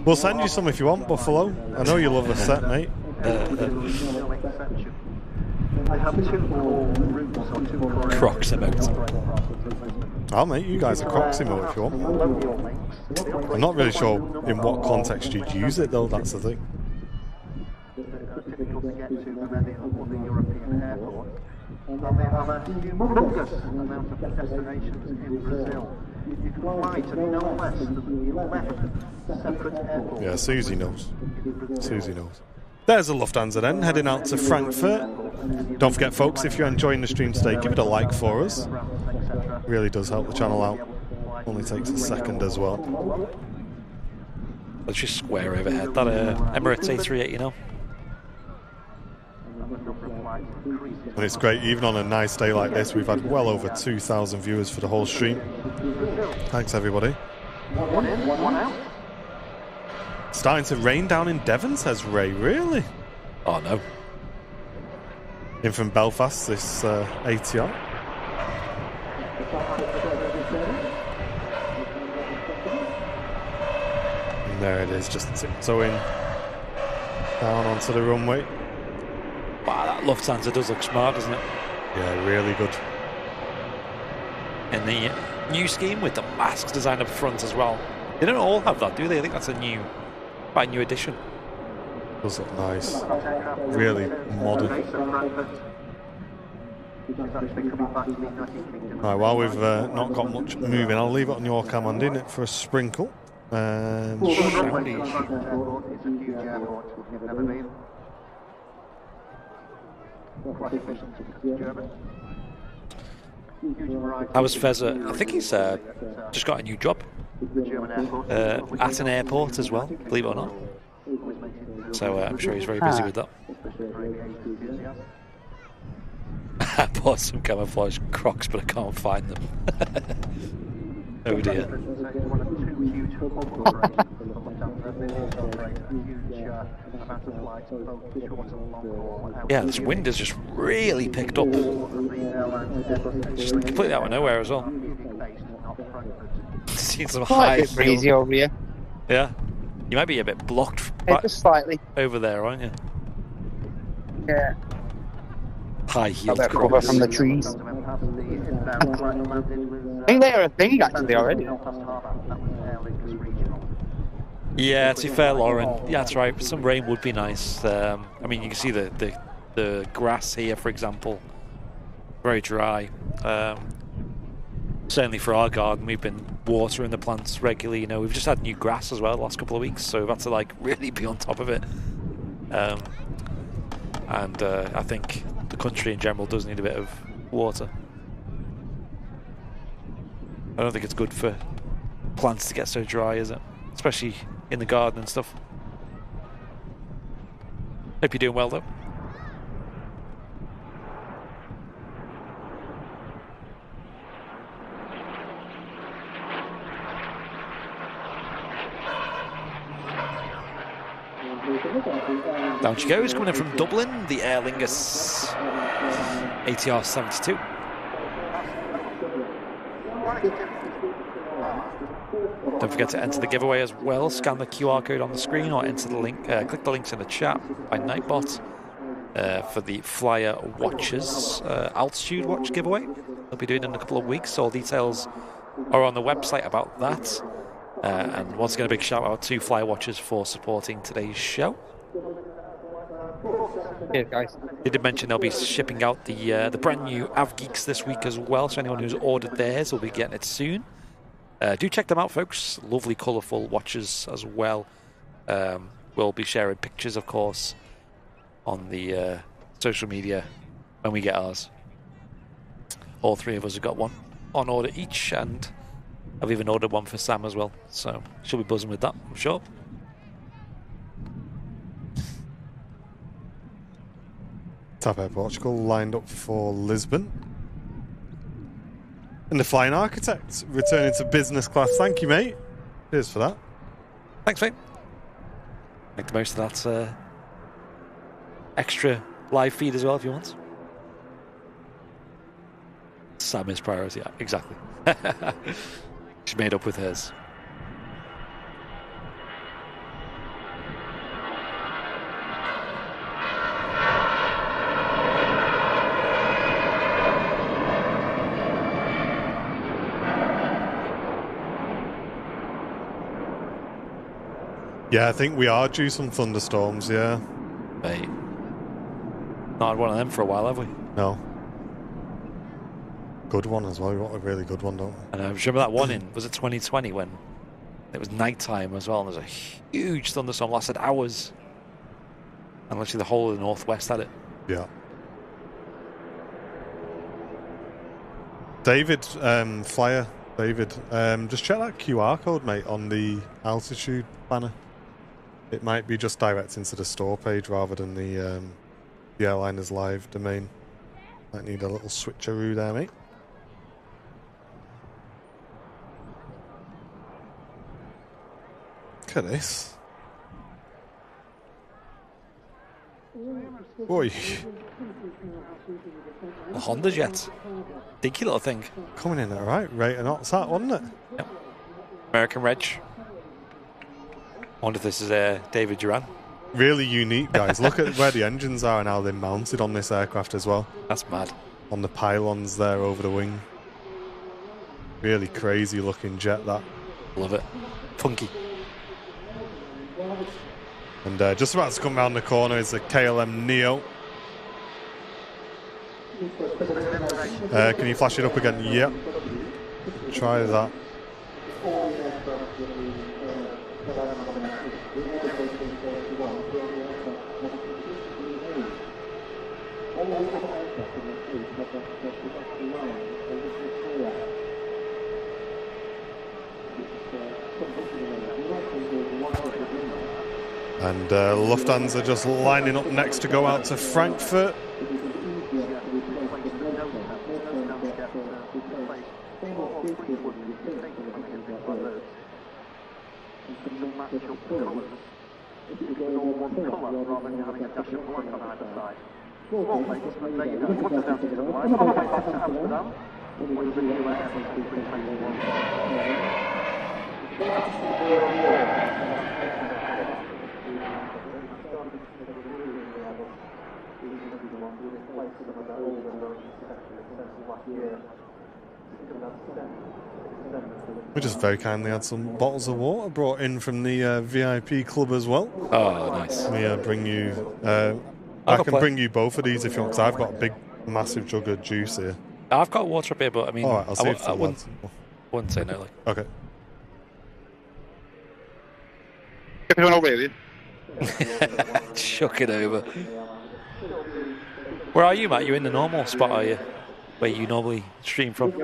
We'll send you some if you want, Buffalo. I know you love a set, mate. Crocs emote. I'll make you guys a Crocs emote if you want. I'm not really sure in what context you'd use it though, that's the thing. Difficult to get to many other European airports. And they have a humongous amount of destinations in Brazil. You can fly to no less than 11 separate airports. Yeah, Susie knows. Susie knows. There's a Lufthansa then, heading out to Frankfurt. Don't forget, folks, if you're enjoying the stream today, give it a like for us. Really does help the channel out. Only takes a second as well. Let's just square overhead. That Emirates A380, you know. And it's great, even on a nice day like this, we've had well over 2,000 viewers for the whole stream. Thanks, everybody. Starting to rain down in Devon, says Ray. Really? Oh, no. In from Belfast, this ATR. And there it is, just tiptoeing down onto the runway. Wow, that Lufthansa does look smart, doesn't it? Yeah, really good. And the new scheme with the mask design up front as well. They don't all have that, do they? I think that's quite a new addition. Does look nice. Really modern. Right, while we've not got much moving, I'll leave it on your command in it for a sprinkle. And How was Fezza? I think he's just got a new job at an airport as well, believe it or not. So I'm sure he's very busy with that. I bought some camouflage Crocs, but I can't find them. Oh dear. Yeah, this wind has just really picked up. Just completely out of nowhere as well. Seen some high breezy over here. Yeah. You might be a bit blocked just slightly over there, aren't you? Yeah. High heeled cover from the trees. I think they are a thing actually already. Yeah, to be fair, Lauren, yeah, that's right. Some rain would be nice. I mean, you can see the grass here, for example, very dry. Certainly for our garden, we've been watering the plants regularly. You know, we've just had new grass as well the last couple of weeks, so we've had to like really be on top of it. And I think the country in general does need a bit of water. I don't think it's good for plants to get so dry, is it? Especially in the garden and stuff. Hope you're doing well though. Down she goes, coming in from Dublin, the Aer Lingus ATR 72. Don't forget to enter the giveaway as well. Scan the QR code on the screen or enter the link. Click the links in the chat by Nightbot for the Flyer Watches Altitude Watch giveaway. they'll be doing in a couple of weeks. All details are on the website about that. And once again, a big shout out to Flywatchers for supporting today's show. Yeah, guys. They did mention they'll be shipping out the brand new AvGeeks this week as well, so anyone who's ordered theirs will be getting it soon. Do check them out, folks. Lovely, colourful watches as well. We'll be sharing pictures, of course, on the social media when we get ours. All three of us have got one on order each, and I've even ordered one for Sam as well, so she'll be buzzing with that, I'm sure. TAP Air Portugal lined up for Lisbon. And the Flying Architect returning to business class. Thank you, mate. Cheers for that. Thanks, mate. Make the most of that extra live feed as well if you want. Sam is priority, yeah, exactly. She's made up with hers. Yeah, I think we are due some thunderstorms, yeah. Mate. Not had one of them for a while, have we? No. Good one as well. We want a really good one, don't we? And I remember that one was it 2020 when it was night time as well, and there was a huge thunderstorm, lasted hours. And literally the whole of the northwest had it. Yeah. David, Flyer, David, just check that QR code, mate, on the altitude banner. It might be just direct into the store page rather than the airliner's live domain. Might need a little switcheroo there, mate. Look at this. Boy. The Honda Jet. Dinky little thing. Coming in at the right rate of knots, that, wasn't it? Yep. American Reg. I wonder if this is David Duran. Really unique, guys. Look at where the engines are and how they're mounted on this aircraft as well. That's mad. On the pylons there over the wing. Really crazy looking jet, that. Love it. Funky. And just about to come round the corner is the KLM Neo. Can you flash it up again? Yep. Try that. And Lufthansa just lining up next to go out to Frankfurt. We just very kindly had some bottles of water brought in from the VIP club as well. Oh, nice. Let me bring you... I can bring you both of these if you want, because I've got a big, massive jug of juice here. I've got water up here, but I mean... All right, I'll see if I wouldn't say no. Like. Okay. Keep it on over here. Chuck it over. Where are you, Matt? You in the normal spot, are you? Where you normally stream from?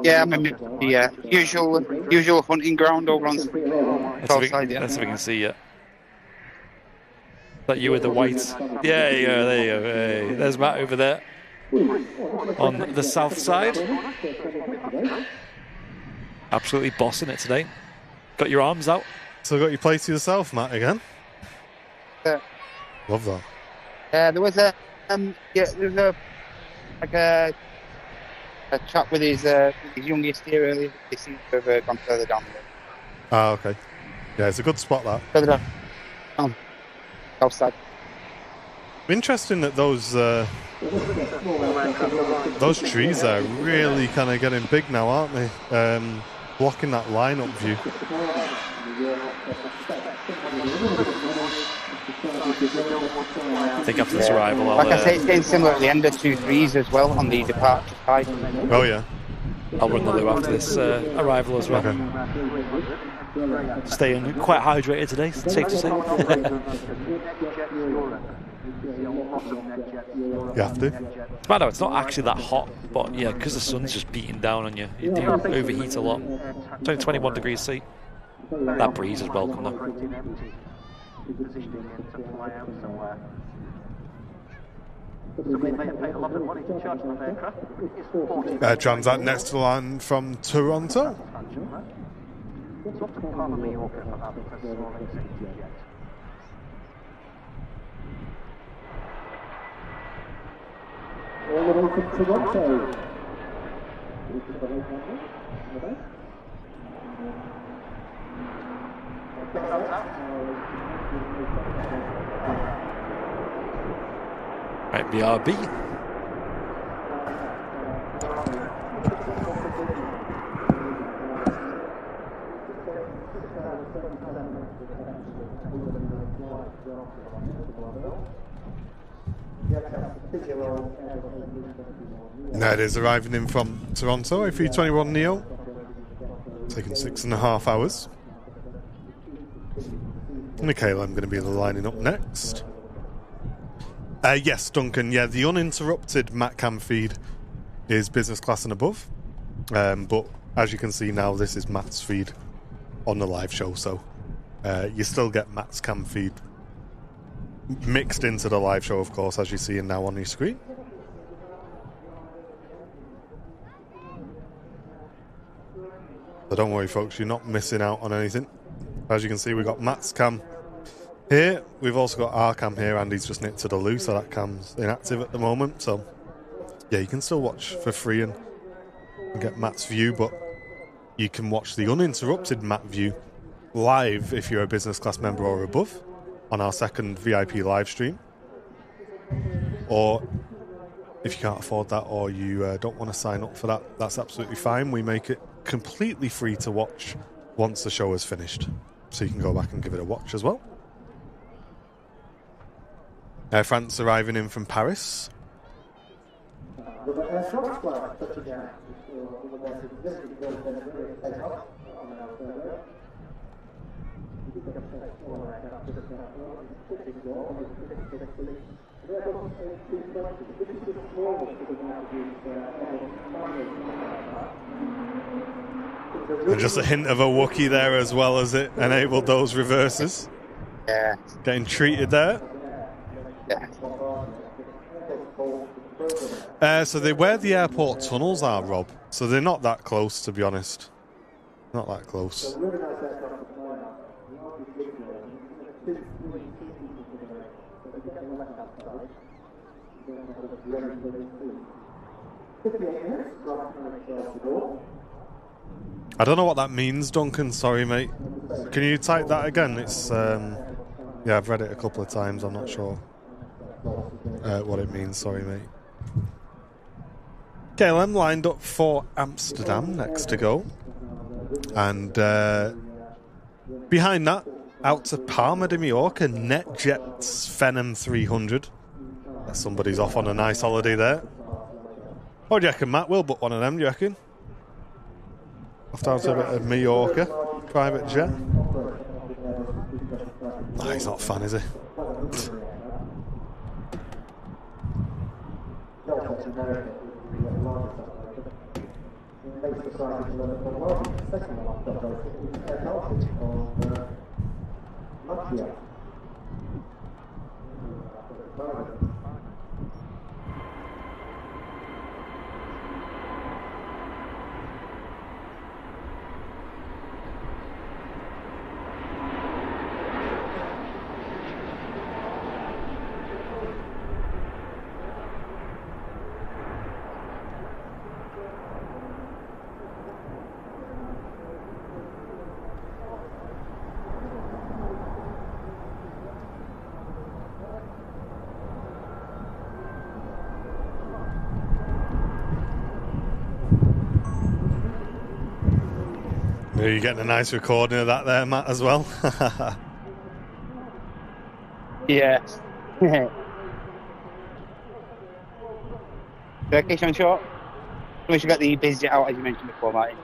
Yeah, I'm in the usual hunting ground over on the south side, yeah. That's if we can see you. That you with the whites. Yeah, there you go, there you go. Hey, there's Matt over there. On the south side. Absolutely bossing it today. Got your arms out. So got your place to yourself, Matt, again? Yeah. Love that. There was a chat with his youngest here earlier. He seems to have gone further down there. Ah, okay. Yeah, it's a good spot, that. Further down. Outside. Interesting that those trees are really kind of getting big now, aren't they? Blocking that lineup view. I think after this arrival, Like I say, it's getting similar at the end of 2-3s as well on the departure side. Oh yeah. I'll run the loo after this arrival as well. Okay. Staying quite hydrated today, safe to say. You have to. It's bad though, it's not actually that hot, but yeah, because the sun's just beating down on you, you do overheat a lot. It's only 21 degrees C. That breeze is welcome though. Transat next to line from Toronto. Right, BRB. That is arriving in from Toronto, A321neo. Taking 6.5 hours. Michaela, I'm going to be lining up next. Yes, Duncan. Yeah, the uninterrupted MatCam feed is business class and above. But as you can see now, this is Matt's feed on the live show. So you still get Matt's cam feed mixed into the live show, of course, as you see now on your screen. So don't worry, folks, you're not missing out on anything. As you can see, we've got Matt's cam here. We've also got our cam here, and he's just nipped to the loo, so that cam's inactive at the moment. So, yeah, you can still watch for free and get Matt's view, but you can watch the uninterrupted Matt view live if you're a business class member or above on our second VIP live stream. Or if you can't afford that or you don't want to sign up for that, that's absolutely fine. We make it completely free to watch once the show is finished. So you can go back and give it a watch as well. Air France arriving in from Paris. And just a hint of a Wookiee there as well, as it enabled those reverses. Yeah. Getting treated there. Yeah. So they're where the airport tunnels are, Rob. So they're not that close, to be honest. Not that close. I don't know what that means, Duncan. Sorry, mate. Can you type that again? It's yeah, I've read it a couple of times. I'm not sure what it means. Sorry, mate. KLM lined up for Amsterdam next to go, and behind that, out to Palma de Mallorca, NetJet's Phenom 300. Somebody's off on a nice holiday there. What do you reckon, Matt? We'll book one of them, do you reckon? Off down to a bit of Mallorca, private jet. Oh, he's not a fan, is he? Are you getting a nice recording of that there, Matt, as well? Yes. Location short. We should get the BizJet out as you mentioned before, Martin.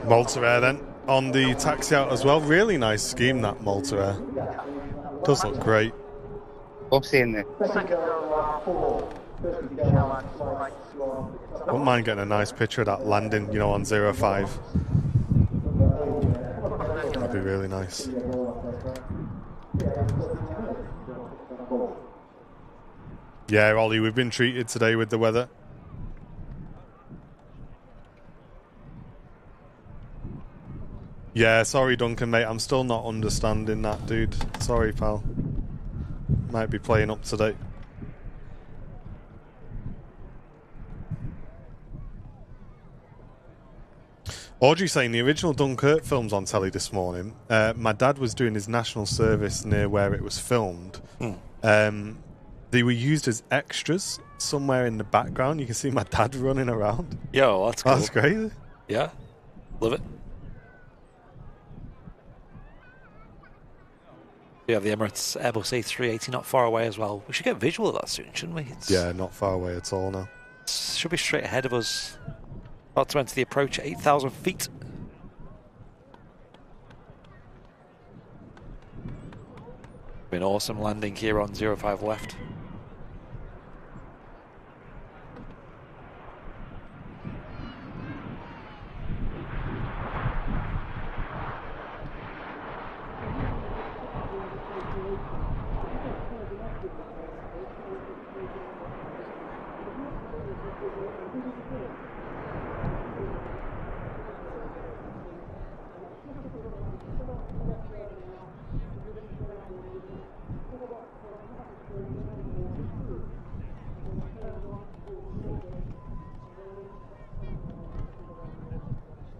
Malta Air then on the taxi out as well. Really nice scheme, that Malta Air. Does look great. Love seeing this. Wouldn't mind getting a nice picture of that landing, you know, on 05. That'd be really nice. Yeah, Ollie, we've been treated today with the weather. Yeah, sorry, Duncan, mate. I'm still not understanding that, dude. Sorry, pal. Might be playing up today. Audrey saying the original Dunkirk film's on telly this morning. My dad was doing his national service near where it was filmed. They were used as extras somewhere in the background. You can see my dad running around. Yo, that's cool. That's crazy. Yeah, love it. We have the Emirates Airbus A380 not far away as well. We should get visual of that soon, shouldn't we? Yeah, not far away at all now. Should be straight ahead of us. About to enter the approach at 8,000 feet. Been awesome landing here on 05 left.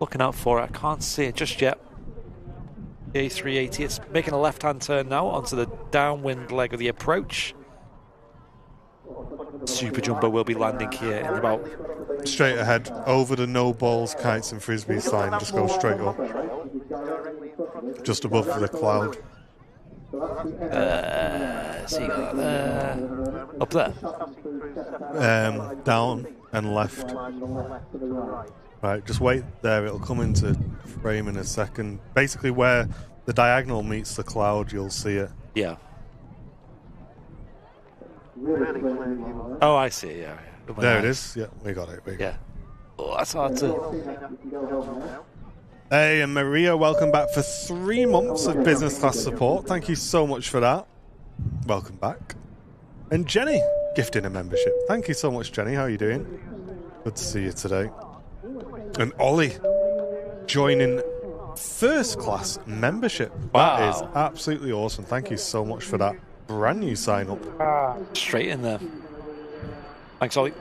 Looking out for it, I can't see it just yet. The A380, it's making a left-hand turn now onto the downwind leg of the approach. Super Jumbo will be landing here in about... Straight ahead, over the no balls, kites and frisbee sign. Just go straight up. Just above the cloud. See that there. Up there. Down and left. Right, just wait there, it'll come into frame in a second. Basically where the diagonal meets the cloud, you'll see it. Yeah. Oh, I see, yeah. There it is. Yeah, we got it. Yeah. Oh, that's hard to... Hey, and Maria, welcome back for 3 months of business class support. Thank you so much for that. Welcome back. And Jenny, gifting a membership. Thank you so much, Jenny. How are you doing? Good to see you today. And Ollie, joining first class membership. Wow. That is absolutely awesome. Thank you so much for that brand new sign up. Straight in there. Thanks, Ollie.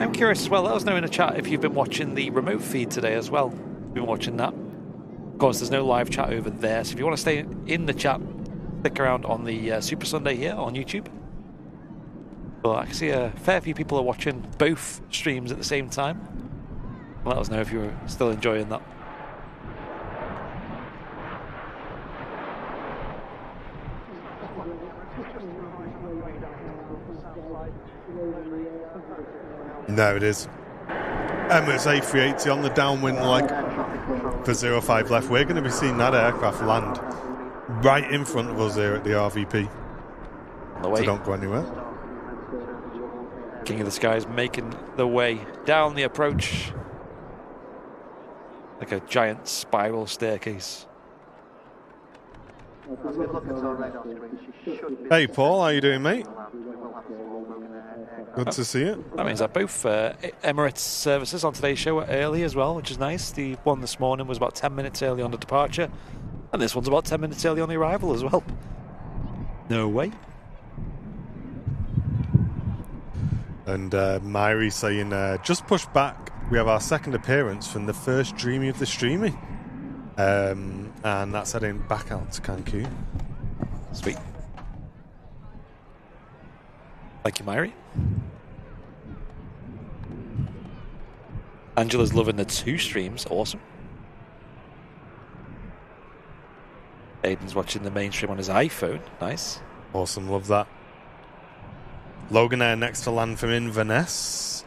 I'm curious as well, let us know in the chat if you've been watching the remote feed today as well. Been watching that. Of course, there's no live chat over there, so if you want to stay in the chat, stick around on the Super Sunday here on YouTube. But I can see a fair few people are watching both streams at the same time. Let us know if you're still enjoying that. There it is. Emirates A380 on the downwind leg for 05 left. We're going to be seeing that aircraft land right in front of us here at the RVP. So don't go anywhere. King of the Skies making the way down the approach. like a giant spiral staircase. Hey Paul, how you doing, mate? Good to see you. That means that both Emirates services on today's show are early as well, which is nice. The one this morning was about 10 minutes early on the departure, and this one's about 10 minutes early on the arrival as well. No way. And Myri saying, just push back. We have our second appearance from the first Dreamy of the Streamy. And that's heading back out to Cancun. Sweet. Thank you, Myri. Angela's loving the 2 streams. Awesome. Aiden's watching the main stream on his iPhone. Nice. Awesome, love that. Logan Air next to land from Inverness.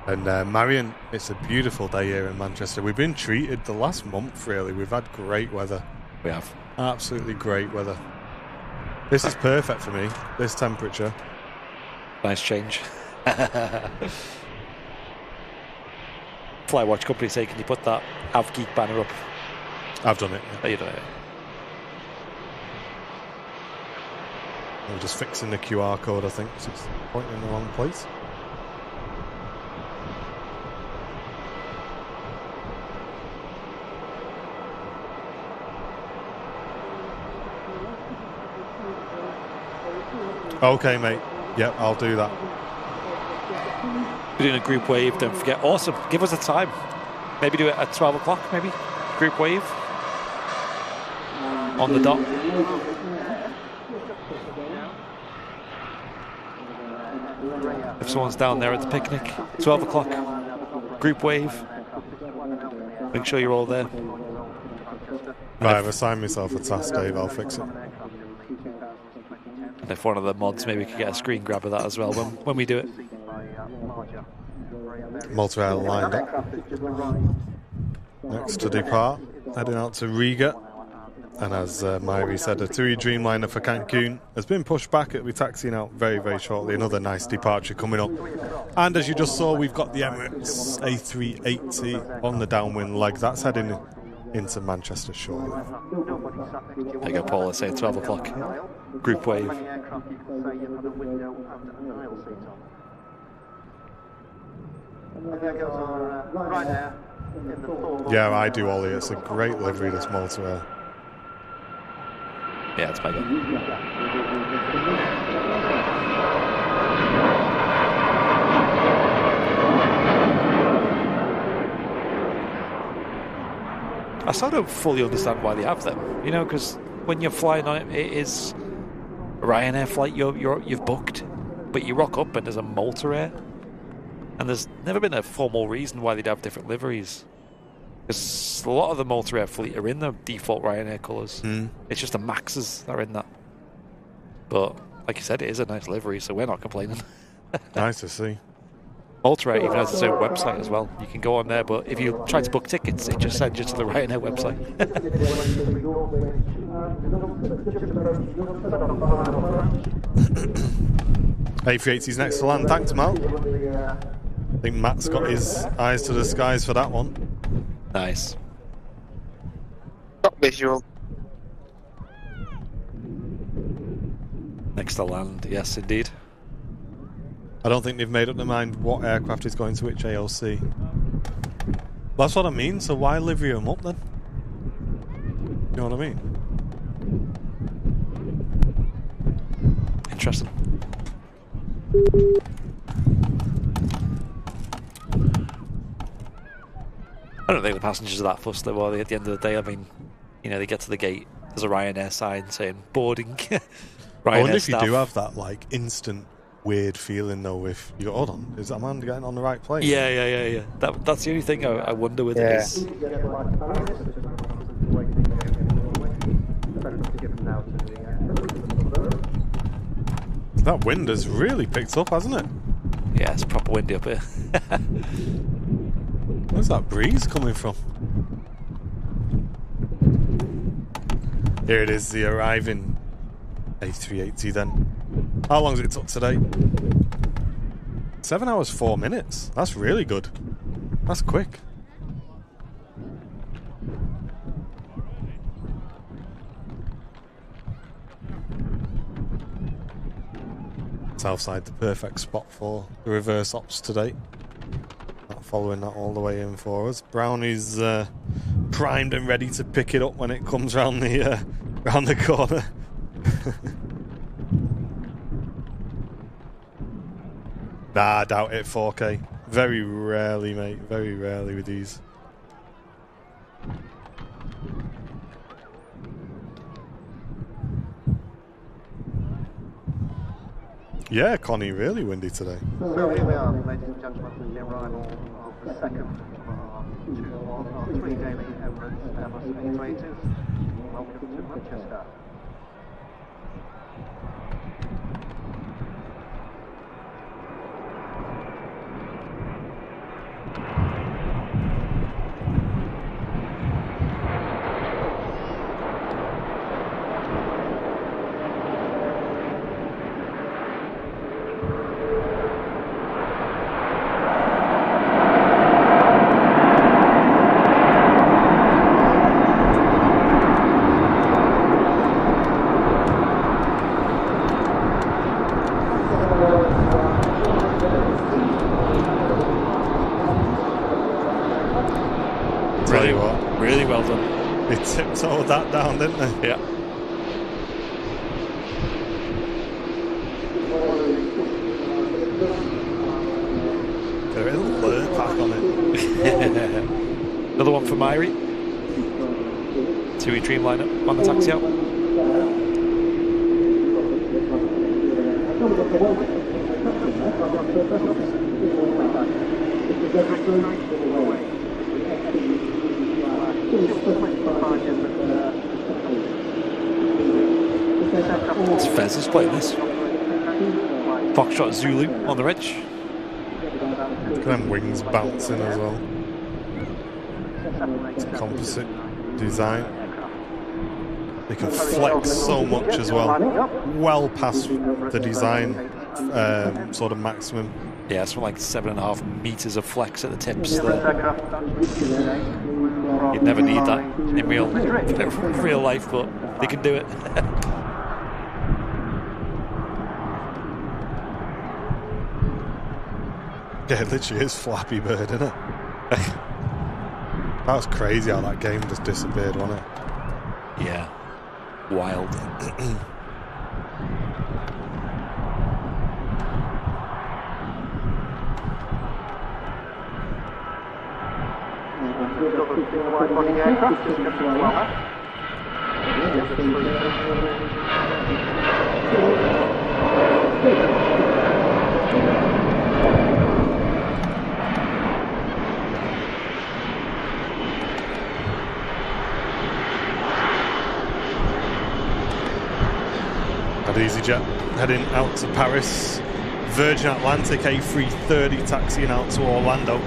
And Marion, it's a beautiful day here in Manchester. We've been treated the last month, really. We've had great weather. We have. Absolutely great weather. This is perfect for me, this temperature. Nice change. Flywatch company say, can you put that AvGeek banner up? I've done it. Yeah. Oh, you done it. I'm just fixing the QR code, I think, so it's pointing in the wrong place. Okay, mate. Yep, I'll do that. We're doing a group wave, don't forget. Awesome. Give us a time. Maybe do it at 12 o'clock, maybe? Group wave. On the dot. If someone's down there at the picnic, 12 o'clock. Group wave. Make sure you're all there. Right, I've assigned myself a task, Dave. I'll fix it. And if one of the mods maybe could get a screen grab of that as well when we do it. Multi-air lined up. Next to depart, heading out to Riga. And as Myri said, a TUI Dreamliner for Cancun has been pushed back. It'll be taxiing out very, very shortly. Another nice departure coming up. And as you just saw, we've got the Emirates A380 on the downwind leg. That's heading into Manchester shortly. There you go, Paul. Let's say 12 o'clock. Group wave. Yeah, I do, Ollie. It's a great livery, this motorway. Yeah, it's mega. I still don't fully understand why they have them. You know, because when you're flying on it, it is a Ryanair flight you've booked, but you rock up and there's a Moderator, and there's never been a formal reason why they'd have different liveries. Because a lot of the Moderator fleet are in the default Ryanair colours. It's just the Maxes that are in that. But like you said, it is a nice livery, so we're not complaining. Nice to see. Moderator even has its own website as well. You can go on there, but if you try to book tickets, it just sends you to the Ryanair website. A380's next to land. Thanks, Mal. I think Matt's got his eyes to the skies for that one. Nice. Got visual. Next to land, yes, indeed. I don't think they've made up their mind what aircraft is going to which AOC. That's what I mean, so why livery them up then? You know what I mean? Interesting. I don't think the passengers are that fussed though, are they, at the end of the day? I mean, you know, they get to the gate, there's a Ryanair sign saying boarding. I wonder if you do have that like instant weird feeling though, if you go, hold on, is that man getting on the right plane? Yeah. That's the only thing I wonder with it is. That wind has really picked up, hasn't it? Yeah, it's proper windy up here. Where's that breeze coming from? Here it is, the arriving A380 then. How long has it took today? 7 hours, 4 minutes. That's really good. That's quick. Southside, the perfect spot for the reverse ops today. Not following that all the way in for us. Brownie's primed and ready to pick it up when it comes round the corner. Nah, I doubt it. 4K. Very rarely, mate. Very rarely with these. Yeah, Connie, really windy today. So here we are, ladies and gentlemen, with the arrival of the second of our 3 daily Emirates Airbus A380s. Welcome to Manchester. Tell you what. Really well done. They tiptoed that down, didn't they? Yeah. Got a little blur pack on it. Another one for Myri. 2E Dream lineup on the taxi out. It's Fez is playing this. Foxtrot Zulu on the ridge. Look at them wings bouncing as well. It's a composite design. They can flex so much as well. Well past the design sort of maximum. Yeah, it's like 7.5 meters of flex at the tips there. You'd never need that in real life, but they can do it. Yeah, it literally is Flappy Bird, isn't it? That was crazy how that game just disappeared, wasn't it? Yeah. Wild. Had EasyJet heading out to Paris. Virgin Atlantic A330 taxiing out to Orlando.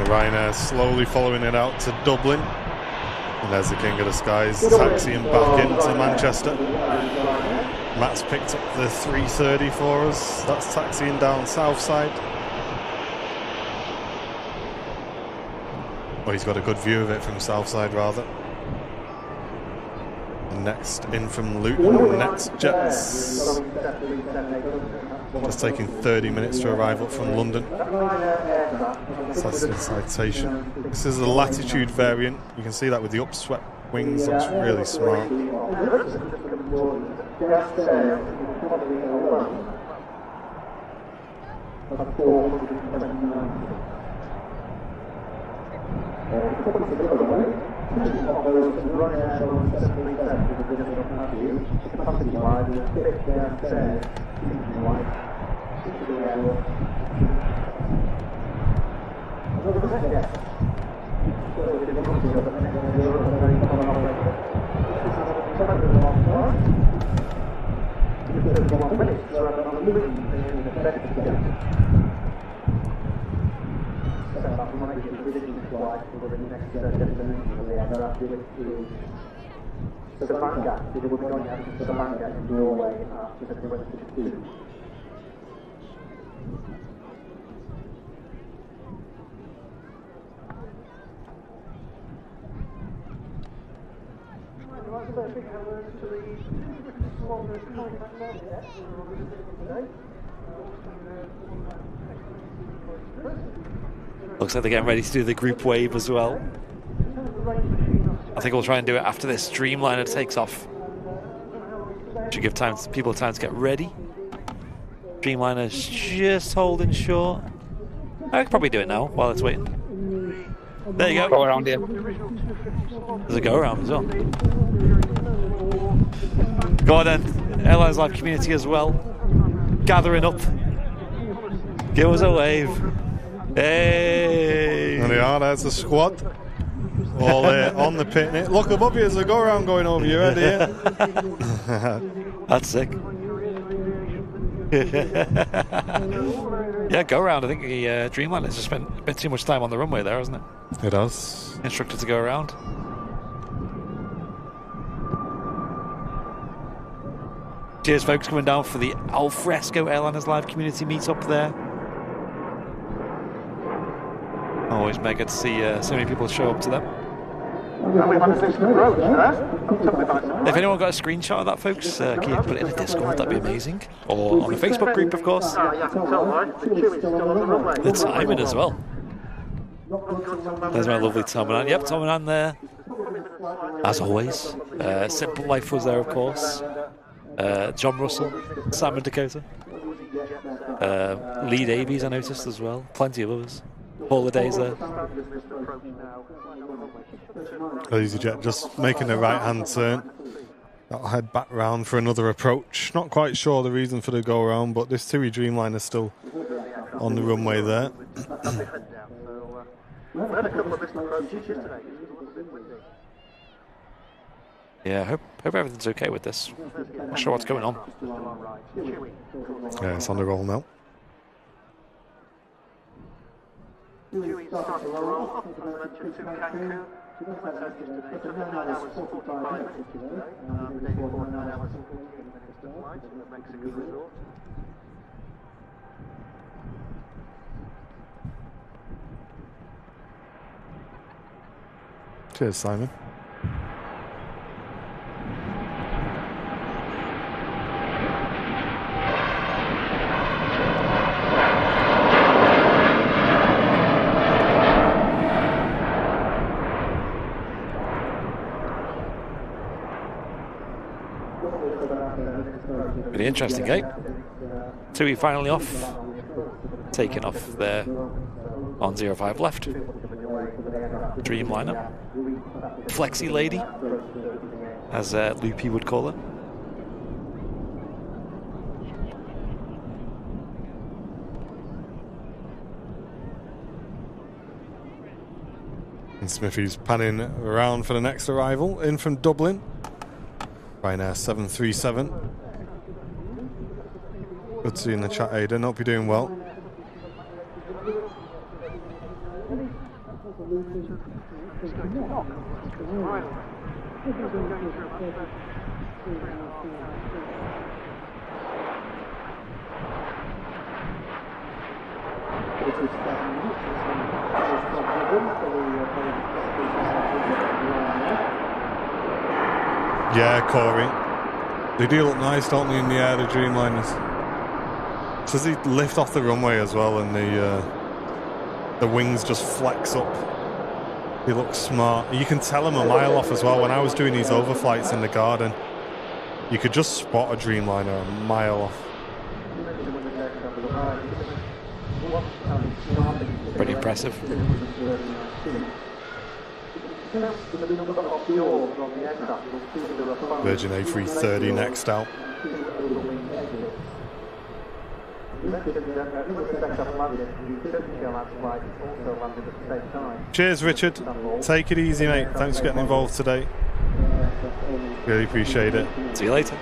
Ryanair slowly following it out to Dublin. And there's the King of the Skies taxiing back into Manchester. Matt's picked up the 330 for us. That's taxiing down Southside. Well, he's got a good view of it from Southside, rather. Next in from Luton, Next Jets. Just taking 30 minutes to arrive up from London. So that's the citation. This is the latitude variant. You can see that with the upswept wings. Looks really smart. Looks like they're getting ready to do the group wave as well. I think we'll try and do it after this Dreamliner takes off. Should give people time to get ready. Dreamliner's just holding short. I could probably do it now while it's waiting. There you go. Go around here. There's a go around as well. Go on then. Airlines Live community as well. Gathering up. Give us a wave. Hey! There they are, there's the squad. All there on the picnic. Look above you, there's a go around going over your head here. That's sick. Yeah, go around. I think the Dreamliner has just spent a bit too much time on the runway there, hasn't it? It does. Instructed to go around. Cheers, folks, coming down for the Alfresco Airliners Live community meetup there. Always mega to see so many people show up to them. If anyone got a screenshot of that, folks, can you put it in the Discord? That'd be amazing. Or on the Facebook group, of course. The timing as well. There's my lovely Tom and Ann. Yep, Tom and Ann there. As always. Simple Life was there, of course. John Russell, Sam and Dakota. Lee Davies, I noticed as well. Plenty of others. Holidays there. EasyJet just making the right hand turn. That'll head back round for another approach. Not quite sure the reason for the go around, but this TUI Dreamliner is still on the runway there. Yeah, hope everything's okay with this. Not sure what's going on. Yeah, it's on the roll now. Cheers, Simon. Really interesting gate. TUI finally off. Taking off there on 05 left. Dreamliner. Flexi Lady, as Loopy would call it. And Smithy's panning around for the next arrival, in from Dublin. Ryanair 737. Good to see you in the chat, Aidan. Hope you're doing well. Yeah, Corey. They do look nice, don't they, in the air, the Dreamliners? Does he lift off the runway as well, and the wings just flex up? He looks smart. You can tell him a mile off as well. When I was doing these overflights in the garden, you could just spot a Dreamliner a mile off. Pretty impressive. Virgin A330 next out. Cheers, Richard. Take it easy, mate. Thanks for getting involved today. Really appreciate it. See you later.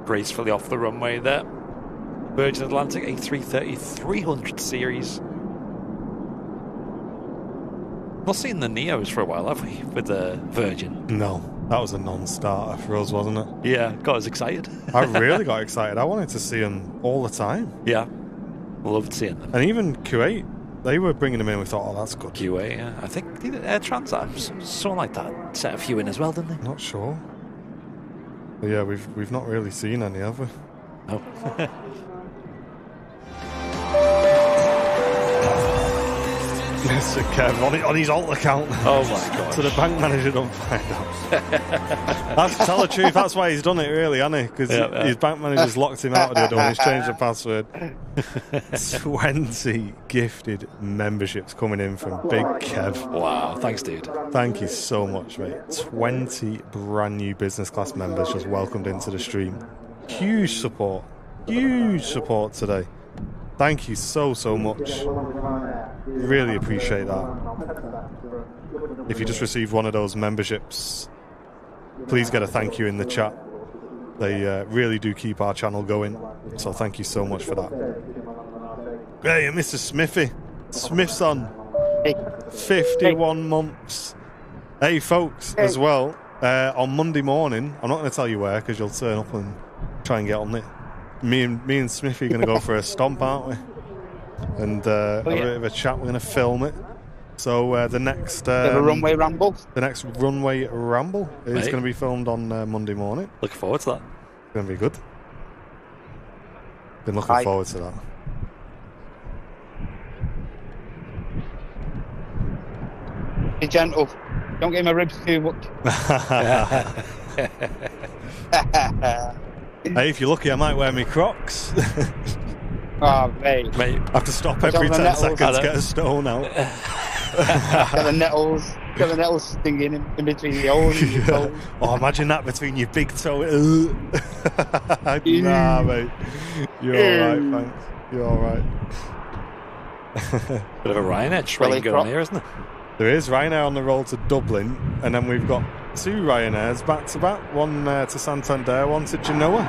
Gracefully off the runway there. Virgin Atlantic A330 300 series. Not seen the Neos for a while, have we? With the Virgin. No, that was a non-starter for us, wasn't it? Yeah, got us excited. I really got excited. I wanted to see them all the time. Yeah, loved seeing them. And even Kuwait, they were bringing them in. We thought, oh, that's good. QA, yeah. I think Air Transat, something like that, set a few in as well, didn't they? Not sure. But yeah, we've not really seen any, have we? No. Mr. Kev on his alt account. Oh my god! So the bank manager don't find out. Tell the truth. That's why he's done it, really, hasn't he? Because his bank manager's locked him out of the door. He's changed the password. 20 gifted memberships coming in from Big Kev. Wow! Thanks, dude. Thank you so much, mate. 20 brand new business class members just welcomed into the stream. Huge support today. Thank you so much. Really appreciate that. If you just received one of those memberships, please get a thank you in the chat. They really do keep our channel going. So thank you so much for that. Hey, Mr. Smithy. Smith's on. 51 months. Hey, folks, as well, on Monday morning, I'm not going to tell you where because you'll turn up and try and get on it. Me and Smithy are going to go for a stomp, aren't we? And have a bit of a chat. We're going to film it. So the next the runway ramble. The next runway ramble is going to be filmed on Monday morning. Looking forward to that. It's going to be good. Been looking forward to that. Be gentle. Don't get my ribs too much. Hey, if you're lucky, I might wear my Crocs. Oh, mate. I have to stop every 10 seconds to get a stone out. Get the nettles stinging in between the holes in your toes. Oh, imagine that between your big toe. Nah, mate. You're alright, thanks. You're alright. Bit of a Ryanair train going here, isn't it? There is Ryanair on the roll to Dublin, and then we've got 2 Ryanairs back to back. One to Santander, one to Genoa.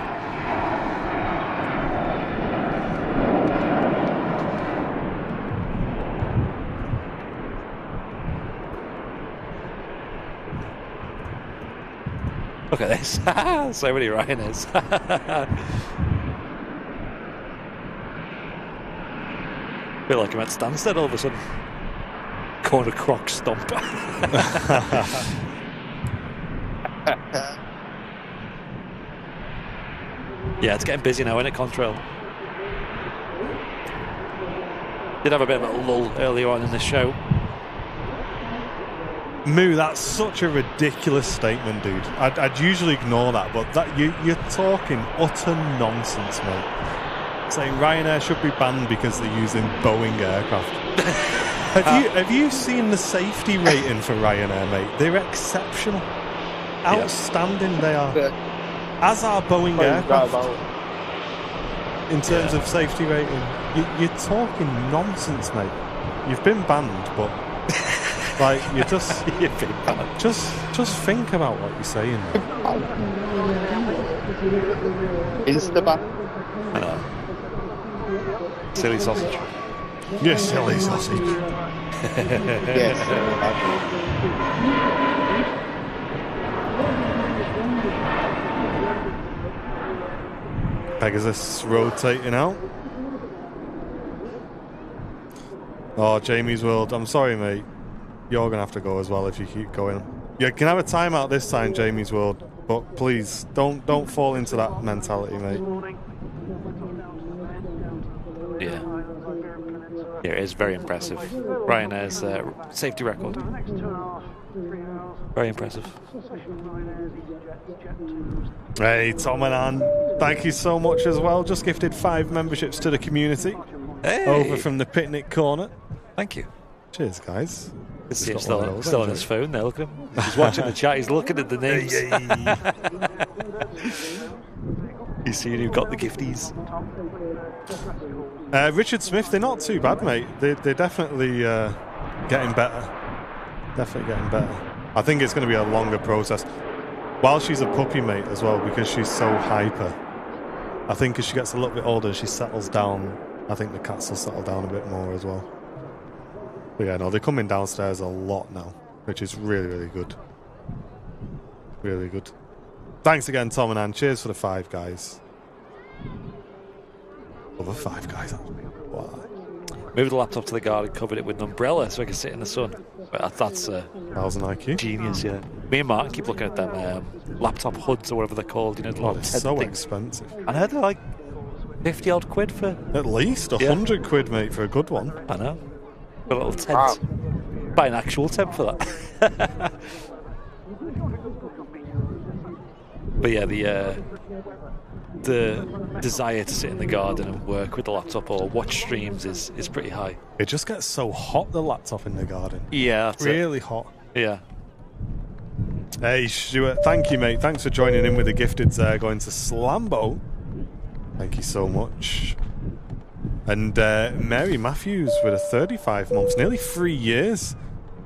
Look at this. So many Ryanairs. Feel like I'm at Stansted all of a sudden. Corner croc stomp. Yeah, it's getting busy now, isn't it, Contrail? Did have a bit of a lull earlier on in the show. Moo, that's such a ridiculous statement, dude. I'd usually ignore that, but you're talking utter nonsense, mate. Saying Ryanair should be banned because they're using Boeing aircraft. Have you seen the safety rating for Ryanair, mate? They're exceptional. Outstanding they are. As are Boeing aircraft. In terms of safety rating. You're talking nonsense, mate. You've been banned, but like you just just think about what you're saying. Insta ban. I know. Silly sausage. You silly sausage. Yes. Pegasus rotating out. Oh, Jamie's World. I'm sorry, mate. You're going to have to go as well if you keep going. You can have a timeout this time, Jamie's World. But please, don't fall into that mentality, mate. Yeah. Yeah, it is very impressive. Ryanair's safety record. Very impressive. Hey, Tom and Ann, thank you so much as well. Just gifted 5 memberships to the community. Hey. Over from the picnic corner. Thank you. Cheers, guys. He's still on his phone there, look at him. He's watching the chat, he's looking at the names. He's seeing who got the gifties. Richard Smith, they're not too bad, mate. They're definitely getting better. Definitely getting better. I think it's going to be a longer process. While she's a puppy, mate, as well, because she's so hyper. I think as she gets a little bit older, she settles down. I think the cats will settle down a bit more as well. But yeah, no, they're coming downstairs a lot now, which is really, really good. Really good. Thanks again, Tom and Ann. Cheers for the 5 guys. Other 5 guys. Wow. Moved the laptop to the garden, covered it with an umbrella so I can sit in the sun. But that's that was an IQ. Genius, yeah. Me and Martin keep looking at them laptop hoods or whatever they're called. You know, the They're so expensive. I heard they're like 50 odd quid for. At least 100 quid, mate, for a good one. I know. A little tent. Wow. Buy an actual tent for that. But yeah, the desire to sit in the garden and work with the laptop or watch streams is pretty high. It just gets so hot, the laptop in the garden. Yeah, that's really hot. Yeah. Hey, Stuart, thank you, mate. Thanks for joining in with the gifteds there, going to Slambo. Thank you so much. And Mary Matthews with a 35 months, nearly 3 years.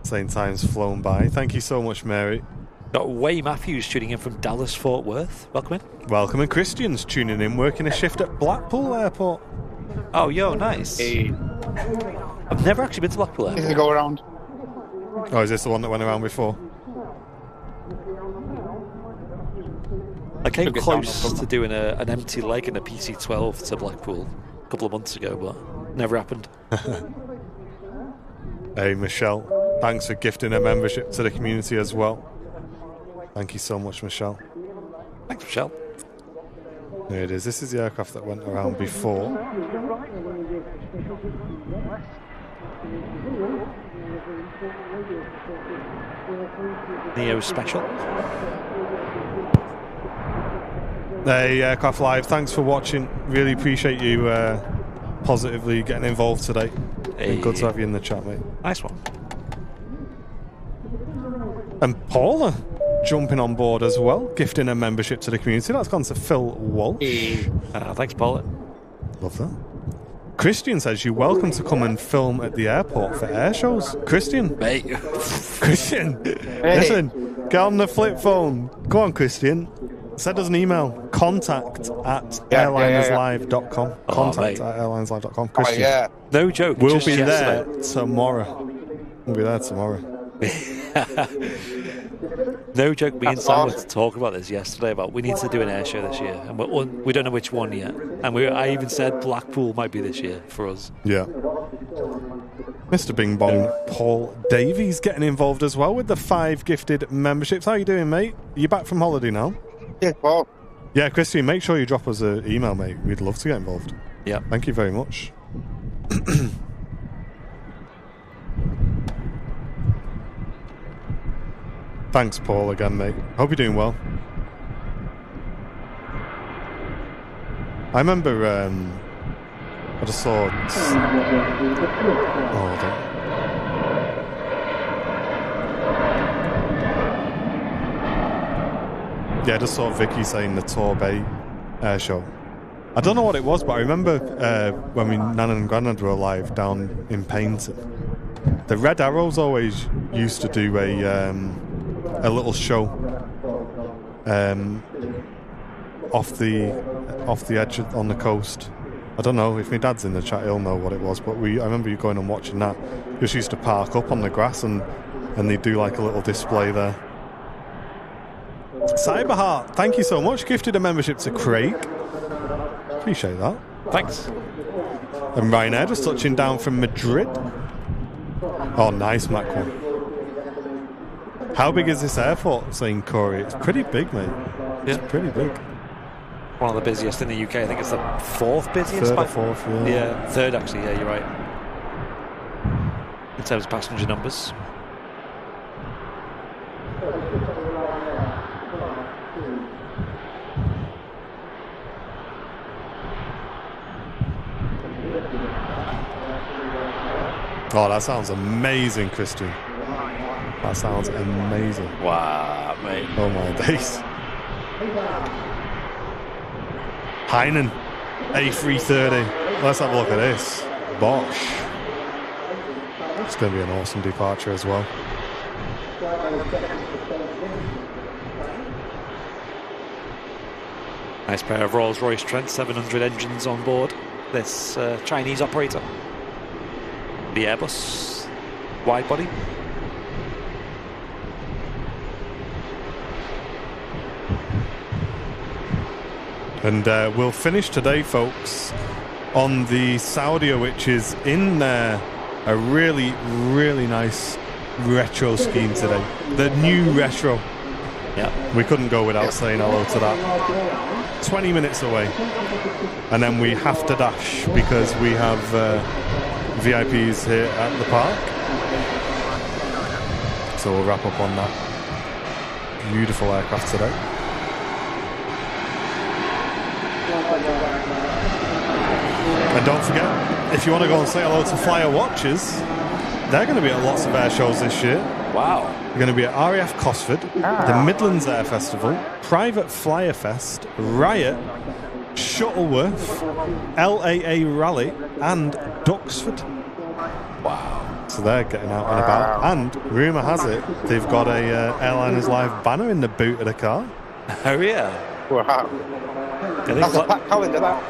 Same time's flown by. Thank you so much, Mary. Got Way Matthews tuning in from Dallas, Fort Worth. Welcome in. Welcome, and Christian's tuning in, working a shift at Blackpool Airport. Oh, yo, nice. Hey. I've never actually been to Blackpool Airport. Is it go around? Oh, is this the one that went around before? I came close to doing an empty leg in a PC-12 to Blackpool a couple of months ago, but never happened. Hey, Michelle, thanks for gifting a membership to the community as well. Thank you so much, Michelle. Thanks, Michelle. There it is. This is the aircraft that went around before. Neo Special. Hey, Aircraft Live, thanks for watching. Really appreciate you positively getting involved today. Hey. Good to have you in the chat, mate. Nice one. And Paula jumping on board as well, gifting a membership to the community. That's gone to Phil Walsh. Hey. Thanks, Paula. Love that. Christian says you're welcome to come and film at the airport for air shows. Christian. Mate. Christian. Hey. Listen, get on the flip phone. Go on, Christian. Send us an email. Contact at airlinerslive.com. Contact at airlinerslive.com. Christian. Oh, yeah. No joke. We'll just be yesterday. there tomorrow. We'll be there tomorrow. No joke, me and That's Sam awesome. were talking about this yesterday, about we need to do an air show this year, and we don't know which one yet. And I even said Blackpool might be this year for us. Yeah. Mr. Bing Bong, Paul Davies getting involved as well with the 5 gifted memberships. How you doing, mate? Are you back from holiday now? Yeah, Paul. Yeah, Christian, make sure you drop us an email, mate. We'd love to get involved. Yeah. Thank you very much. Thanks, Paul, again, mate. Hope you're doing well. I remember, I just saw... Oh, hold on. Yeah, I just saw Vicky saying the Torbay air show. I don't know what it was, but I remember when Nan and Grandad were alive down in Paynton. The Red Arrows always used to do a little show off the edge on the coast. I don't know if my dad's in the chat, he'll know what it was. But I remember you going and watching that. Just used to park up on the grass and they do like a little display there. Cyberheart, thank you so much. Gifted a membership to Craig. Appreciate that. Thanks. And Ryanair just touching down from Madrid. Oh, nice, Mac 1. How big is this airport, saying Corey? It's pretty big, mate. It's pretty big. One of the busiest in the UK. I think it's the 4th busiest. Third or fourth, yeah. Yeah, 3rd actually, yeah, you're right. In terms of passenger numbers. Oh, that sounds amazing, Christian. That sounds amazing. Wow, mate. Oh my days. Heinen, A330. Let's have a look at this. Bosch. It's going to be an awesome departure as well. Nice pair of Rolls-Royce Trent 700 engines on board this Chinese operator. The Airbus wide body. And we'll finish today, folks, on the Saudia, which is in there. A really, really nice retro scheme today. The new retro. Yeah. We couldn't go without saying hello to that. 20 minutes away. And then we have to dash because we have VIPs here at the park. So we'll wrap up on that. Beautiful aircraft today. And don't forget, if you want to go and say hello to Flyer Watchers, they're going to be at lots of air shows this year. Wow. They're going to be at RAF Cosford, the Midlands Air Festival, Private Flyer Fest, Riot, Shuttleworth, LAA Rally, and Duxford. Wow. So they're getting out and about. And rumour has it, they've got a Airliners Live banner in the boot of the car. Oh, yeah. Wow. That's a packed calendar, that.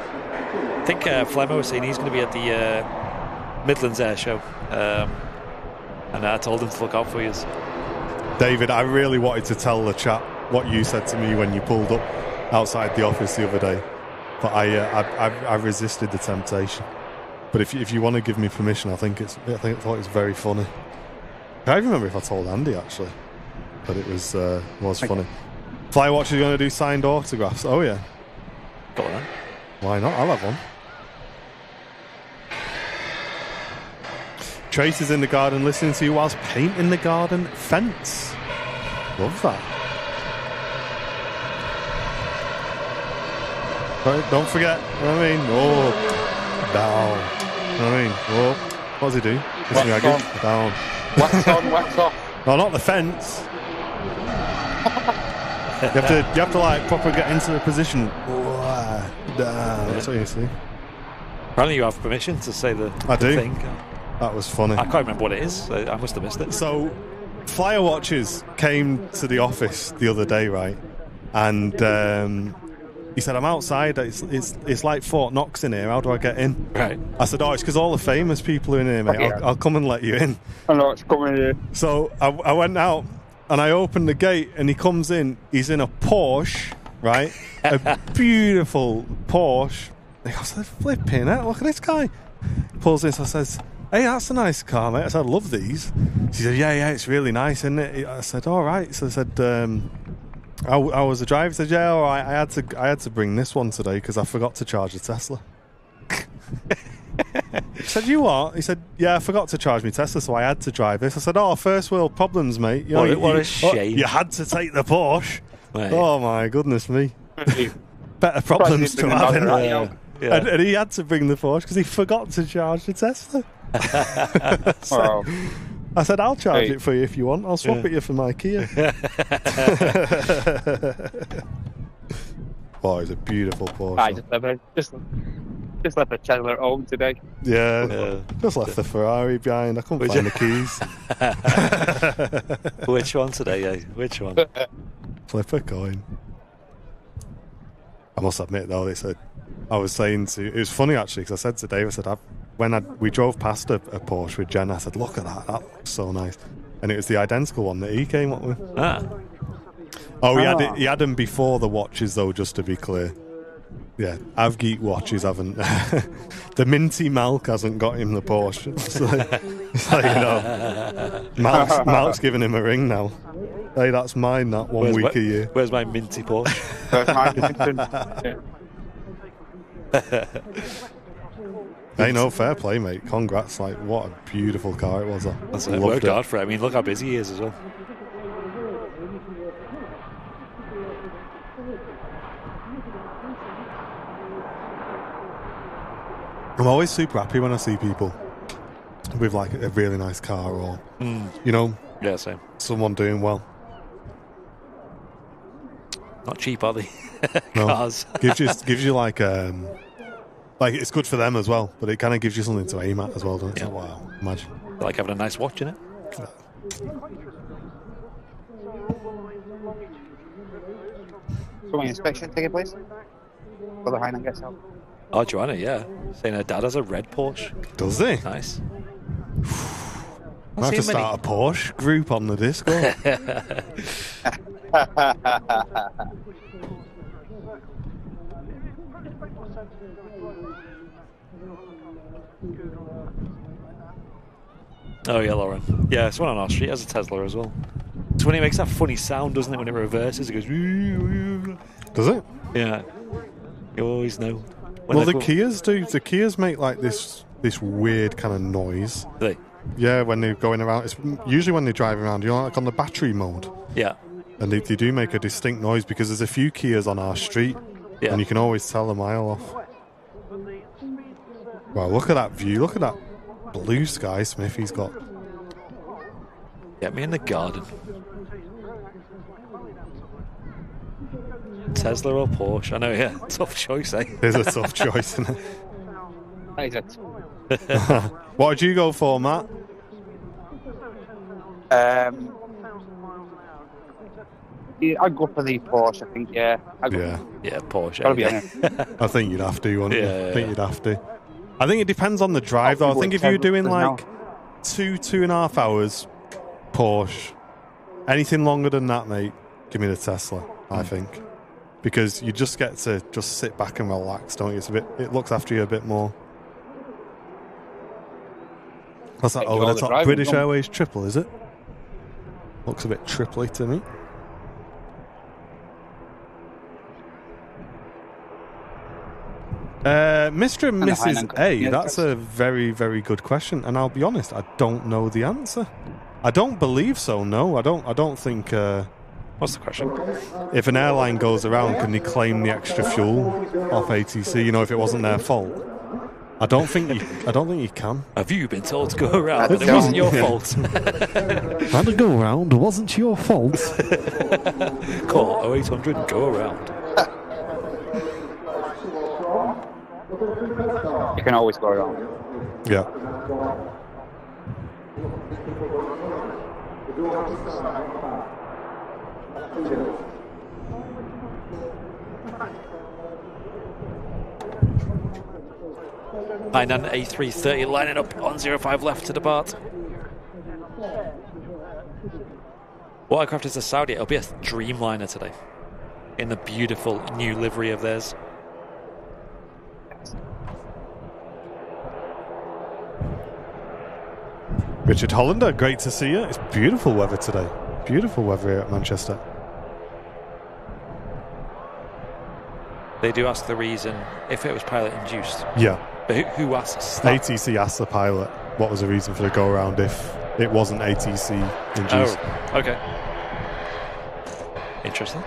I think Flemmo was saying he's going to be at the Midlands Air Show. And I told him to look out for you. David, I really wanted to tell the chat what you said to me when you pulled up outside the office the other day. But I resisted the temptation. But if you want to give me permission, I thought it was very funny. I can't remember if I told Andy actually, but it was funny. Flywatch is going to do signed autographs. Oh yeah, Go on. why not? I'll have one. Trace is in the garden listening to you whilst painting the garden fence. Love that. Right, don't forget, you know what I mean? Oh, down. You know what I mean? Oh, what does he do? Wax on. Down. Wax on, wax off. No, not the fence. you have to like proper get into the position. Down. That's what you see. Apparently you have permission to say the I do. thing. That was funny. I can't remember what it is. I must have missed it. So, Flyer Watchers came to the office the other day, right? And he said, "I'm outside. It's like Fort Knox in here. How do I get in?" Right. I said, "Oh, it's because all the famous people are in here, mate. Yeah. I'll come and let you in." I know it's coming here. So I went out and I opened the gate, and he comes in. He's in a Porsche, right? A beautiful Porsche. I said, "Flipping it! Look at this guy." He pulls in. So I says, "Hey, that's a nice car, mate." I said, "I love these." She said, yeah, it's really nice, isn't it?" I said, "All right." So I said, I was a driver. He said, "Yeah, all right. I had to bring this one today because I forgot to charge the Tesla." I said, "You what?" He said, "Yeah, I forgot to charge my Tesla, so I had to drive this." I said, "Oh, first world problems, mate. You know, What a shame. You had to take the Porsche." Right. Oh my goodness me. Better problems to have, innit? Yeah. And he had to bring the Porsche because he forgot to charge the Tesla. Wow. I said, "I'll charge Hey. it for you if you want. I'll swap it you for my Kia." Oh, it's a beautiful Porsche. I just left a Chandler at home today. Yeah. Just left the Ferrari behind. I couldn't find the keys. Which one today, eh? Which one? Flip a coin. I must admit, though, it's a I was saying to, it was funny actually, because I said to Dave, I said, we drove past a Porsche with Jen, I said, look at that looks so nice. And it was the identical one that he came up with. Oh, he had them before the watches though, just to be clear. Yeah, Avgeek watches haven't. The minty Malk hasn't got him the Porsche. It's like, you know, Malk's giving him a ring now. Hey, that's mine, that one week a year. Where's my minty Porsche? Hey, no, fair play, mate. Congrats. Like, what a beautiful car it was. That's it. Worked hard for it. I mean, look how busy he is as well. I'm always super happy when I see people with like a really nice car or, you know, yeah, same. Someone doing well. Not cheap, are they? Cars. No. gives you like it's good for them as well, but it kind of gives you something to aim at as well, doesn't it? Yeah. So, wow, imagine. Like having a nice watch in it. So an inspection taking place? For the Hainan gets out. Oh, Joanna, yeah. Saying her dad has a red Porsche. Does he? Nice. I have to start a Porsche group on the Discord. Oh yeah, Lauren. Yeah, it's one on our street has a Tesla as well. It's when it makes that funny sound, doesn't it? When it reverses, it goes. Does it? Yeah. You always know. Well, the Kias do. The Kias make like this weird kind of noise. Do they? Yeah, when they're going around. It's usually when they're driving around. You know, like on the battery mode. Yeah. And they do make a distinct noise because there's a few Kias on our street, and you can always tell a mile off. Wow, look at that view. Look at that blue sky Smith he's got. Get me in the garden. Tesla or Porsche? I know, yeah. Tough choice, eh? It is a tough choice, isn't it? That is it. What did you go for, Matt? Yeah, I'd go for the Porsche, I think, yeah. Yeah, Porsche. Gotta be honest. I think you'd have to, wouldn't you? Yeah, I think you'd have to. I think it depends on the drive, though. I think if you're doing like 2.5 hours, Porsche. Anything longer than that, mate, give me the Tesla, I think. Because you just get to just sit back and relax, don't you? It looks after you a bit more. What's that over the top? British Airways triple, is it? Looks a bit triply to me. Mr. and Mrs. A, that's a very, very good question. And I'll be honest, I don't know the answer. I don't believe so, no. I don't think... What's the question? If an airline goes around, can they claim the extra fuel off ATC, you know, if it wasn't their fault? I don't think you can. Have you been told to go around and it wasn't your fault? Had to go around, it wasn't your fault. Call 0800 and go around. You can always go around. Yeah. Hainan A330 lining up on 05 left to depart. What aircraft is the Saudi? It'll be a Dreamliner today, in the beautiful new livery of theirs. Richard Hollander, great to see you. It's beautiful weather today. Beautiful weather here at Manchester. They do ask the reason if it was pilot induced. Yeah. But who asks that? ATC asked the pilot what was the reason for the go around if it wasn't ATC induced. Oh, okay. Interesting.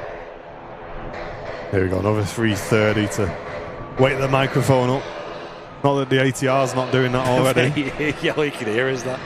Here we go, another 330 to wake the microphone up. Not that the ATR's not doing that already. Yeah, all you can hear is that.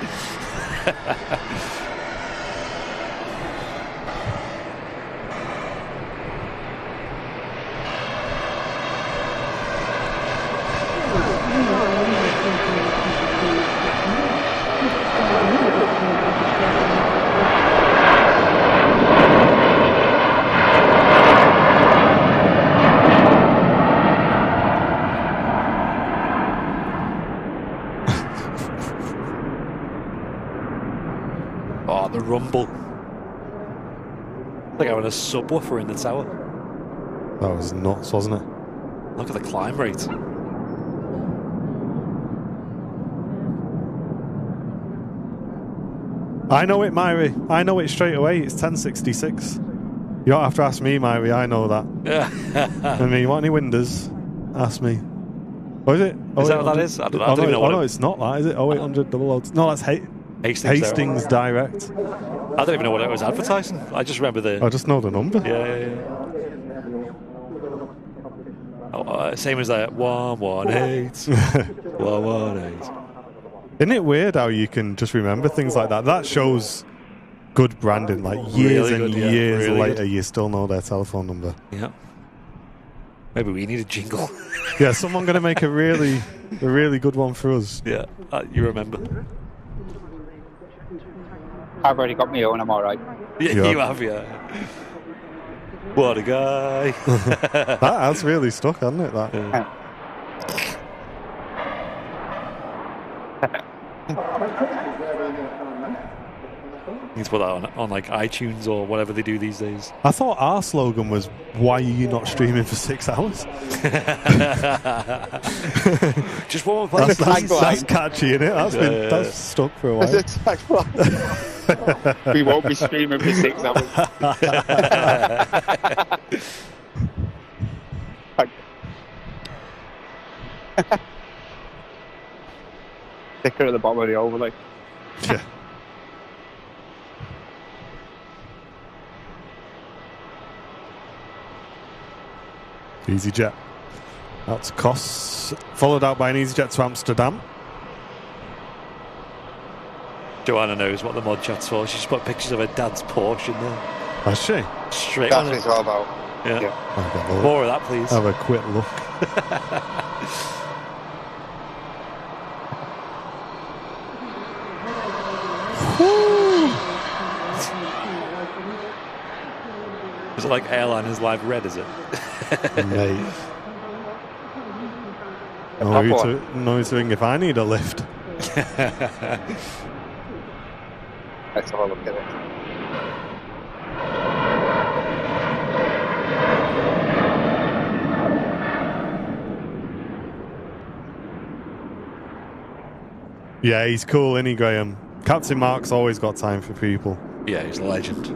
rumble. Like having a subwoofer in the tower. That was nuts, wasn't it? Look at the climb rate. I know it, Myri. I know it straight away. It's 1066. You don't have to ask me, Myri. I know that. I mean, you want any windows? Ask me. What is it? Is that what that is? I don't even know oh, no, it's not that, is it? 0800 double O. No, that's Hastings Direct. I don't even know what it was advertising. I just remember the... I just know the number. Yeah. Oh, same as that 118. 118. Isn't it weird how you can just remember things like that? That shows good branding. Like years Really and good, yeah. years Really later, good. you still know their telephone number. Yeah. Maybe we need a jingle. Yeah, someone going to make a really good one for us. Yeah, you remember. I've already got my own, I'm alright. Yeah, Yeah. you have, yeah. What a guy. That has really stuck, hasn't it? That. Yeah. You need to put that on like iTunes or whatever they do these days. I thought our slogan was, "Why are you not streaming for 6 hours?" Just one more place. That's catchy, isn't it? That's stuck for a while. We won't be streaming for 6 hours. Sticker at the bottom of the overlay. Yeah. EasyJet out to Kos, followed out by an EasyJet to Amsterdam. Joanna knows what the mod chat's for. She's put pictures of her dad's Porsche in there. Has she? Straight That's on what it. it's all about. Yeah. I'll have a look. More of that, please. Have a quick look. Is it like Airline is Live Red, is it? Mate. No to ring if I need a lift. Let's have a look at it. Yeah, he's cool, isn't he, Graham? Captain Mark's always got time for people. Yeah, he's a legend.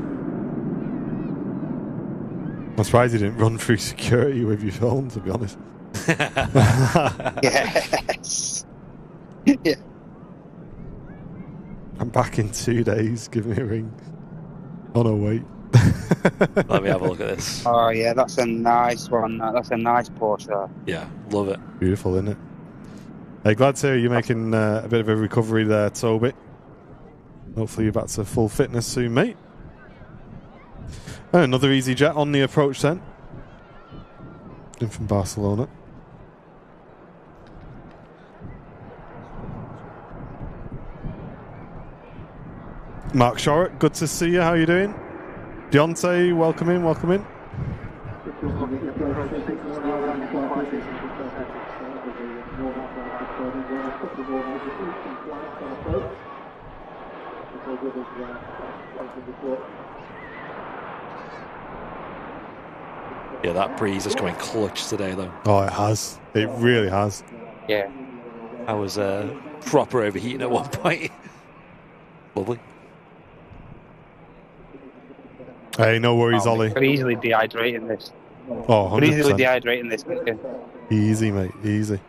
I'm surprised he didn't run through security with your phone, to be honest. Yes. Yeah. I'm back in 2 days. Give me a ring. Oh, no, wait. Let me have a look at this. Oh, yeah, that's a nice one. That's a nice Porsche. Yeah, love it. Beautiful, isn't it? Hey, glad to hear you're making a bit of a recovery there, Toby. Hopefully you're back to full fitness soon, mate. Oh, another EasyJet on the approach then. In from Barcelona. Mark Shorrock, good to see you. How you doing? Deontay, welcome in, welcome in. Yeah, that breeze is coming clutch today, though. Oh, it has. It really has. Yeah. I was proper overheating at one point. Lovely. Hey, no worries, Ollie. Could easily dehydrate in this. Oh, Could easily 100%. dehydrate in this. Easy, mate. Easy.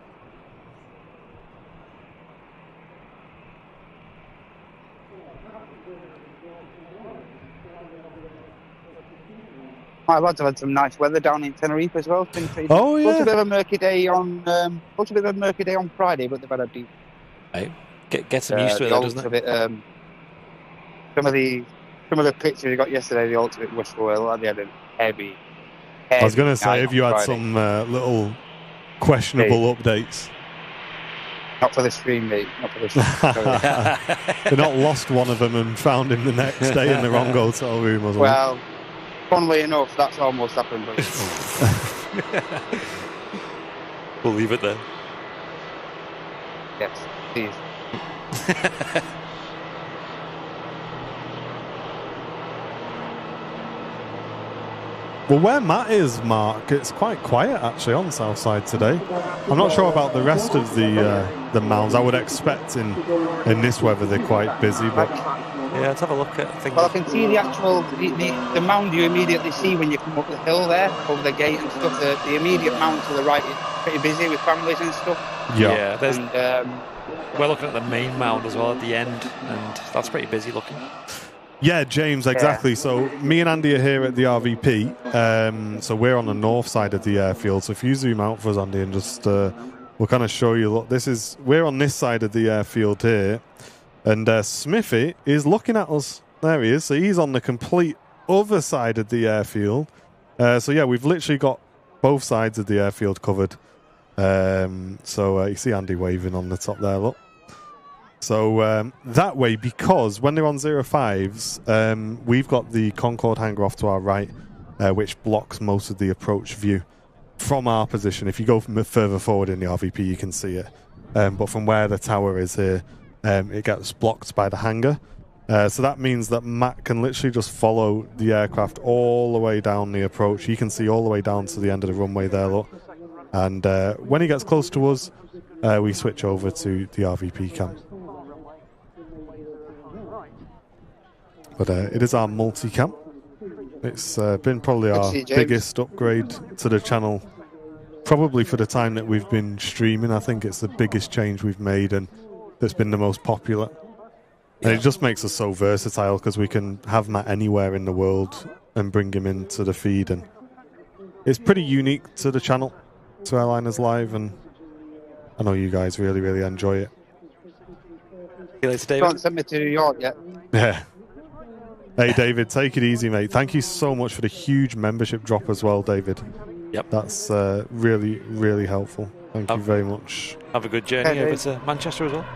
My lads have had some nice weather down in Tenerife as well. Oh, yeah. Looks a bit of a murky day on. Looks a bit of a murky day on Friday, but they've had a deep. Hey, get some used to it, though, doesn't it? A bit, some of the pictures we got yesterday, the ultimate wishful well, they had a heavy. I was going to say, night if you on had Friday. some little questionable updates. Not for the stream, mate. Not for the stream. Sorry. They're not lost one of them and found him the next day in the wrong hotel room or something. Well, funnily enough, that's almost happened. But We'll leave it there. yes, please. Well, where Matt is, Mark, it's quite quiet actually on Southside today. I'm not sure about the rest of the mounds. I would expect in this weather they're quite busy, but Yeah, let's have a look at things. Well, I can see the actual the mound you immediately see when you come up the hill there over the gate and stuff. The immediate mound to the right is pretty busy with families and stuff. yeah. There's, And we're looking at the main mound as well at the end, and that's pretty busy looking. Yeah, James, exactly. So me and Andy are here at the RVP. So we're on the north side of the airfield. So if you zoom out for us, Andy, and just we'll kind of show you. Look, we're on this side of the airfield here, and Smithy is looking at us. There he is. So he's on the complete other side of the airfield. So yeah, we've literally got both sides of the airfield covered. So you see Andy waving on the top there. Look. So that way, because when they're on 05s, we've got the Concorde hangar off to our right, which blocks most of the approach view from our position. If you go further forward in the RVP, you can see it. But from where the tower is here, it gets blocked by the hangar. So that means that Matt can literally just follow the aircraft all the way down the approach. You can see all the way down to the end of the runway there, look. And when he gets close to us, we switch over to the RVP cam. But it is our multi-cam. It's been probably our biggest upgrade to the channel, probably for the time that we've been streaming. I think it's the biggest change we've made and that's been the most popular. And it just makes us so versatile because we can have Matt anywhere in the world and bring him into the feed. And it's pretty unique to the channel, to Airliners Live, and I know you guys really, really enjoy it. See you later, David. Don't send me to New York yet. Yeah. Hey, David, take it easy, mate. Thank you so much for the huge membership drop as well, David. Yep. That's really, really helpful. Thank you very much. Have a good journey over to Manchester as well.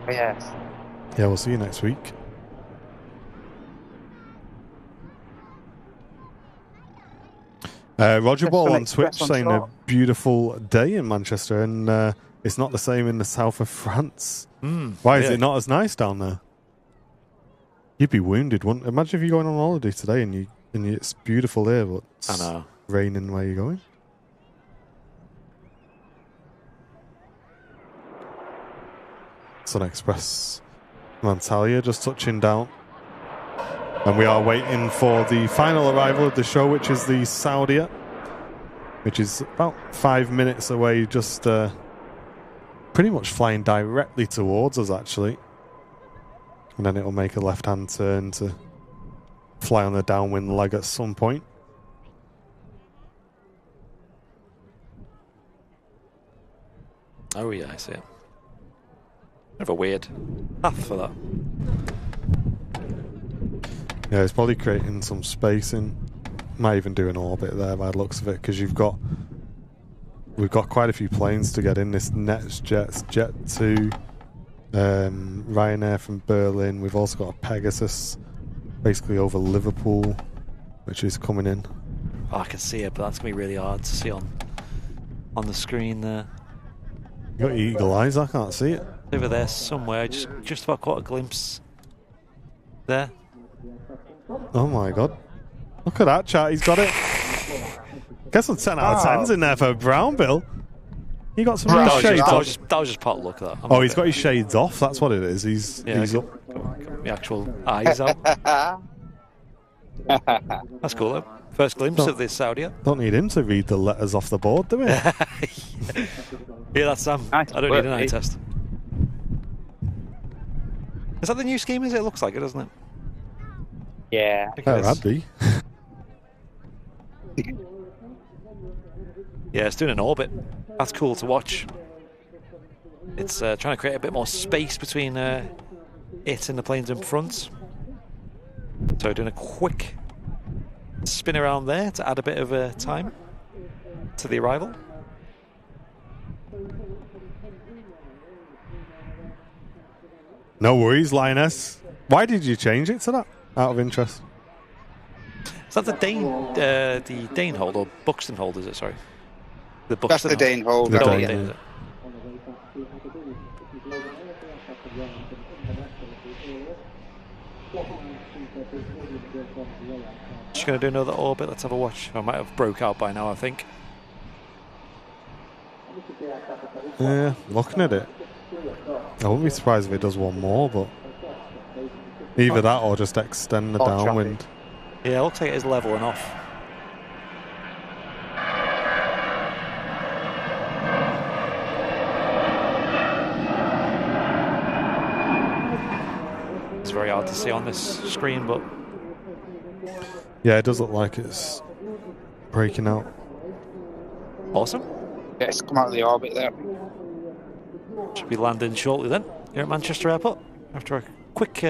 Yes. Yeah, we'll see you next week. Roger Ball on Twitch saying a beautiful day in Manchester, and it's not the same in the south of France. Why is it not as nice down there? You'd be wounded, wouldn't? Imagine if you're going on holiday today and it's beautiful here, but it's raining where you're going. Sun Express Antalya just touching down. And we are waiting for the final arrival of the show, which is the Saudia, which is about 5 minutes away, just pretty much flying directly towards us, actually. And then it'll make a left-hand turn to fly on the downwind leg at some point. Oh yeah, I see it. Kind of a weird path for that. Yeah, it's probably creating some spacing. Might even do an orbit there by the looks of it, because we've got quite a few planes to get in. This NetJets, Jet 2, Ryanair from Berlin. We've also got a Pegasus, basically over Liverpool, which is coming in. Oh, I can see it, but that's gonna be really hard to see on the screen there. You got eagle eyes, I can't see it. Over there somewhere, just about caught a glimpse there. Oh my god. Look at that, chat, he's got it. Get some 10 out of 10s in there for Brown Bill. He got some new shades off. That was just pot luck, that. He's got his shades off, that's what it is. He's up. The actual eyes out. That's cool, though. First glimpse of this Saudia. Don't need him to read the letters off the board, do we? Yeah, that's Sam. I don't need an eye test. Is that the new scheme? It looks like it, doesn't it? Yeah. That'd be. Yeah, it's doing an orbit. That's cool to watch. It's trying to create a bit more space between it and the planes in front. So doing a quick spin around there to add a bit of time to the arrival. No worries, Lioness. Why did you change it to that? Out of interest. Is that the Dane hold or Buxton hold? Is it? Sorry, the Buxton. That's the Dane hold. The Dane, Dane. is it? Just going to do another orbit. Let's have a watch. I might have broke out by now, I think. Yeah, looking at it. I wouldn't be surprised if it does one more, but either that or just extend the downwind. Yeah, it looks like it is leveling off. It's very hard to see on this screen, but yeah, it does look like it's breaking out. Awesome. Yeah, it's come out of the orbit there. Should be landing shortly then here at Manchester Airport after a quick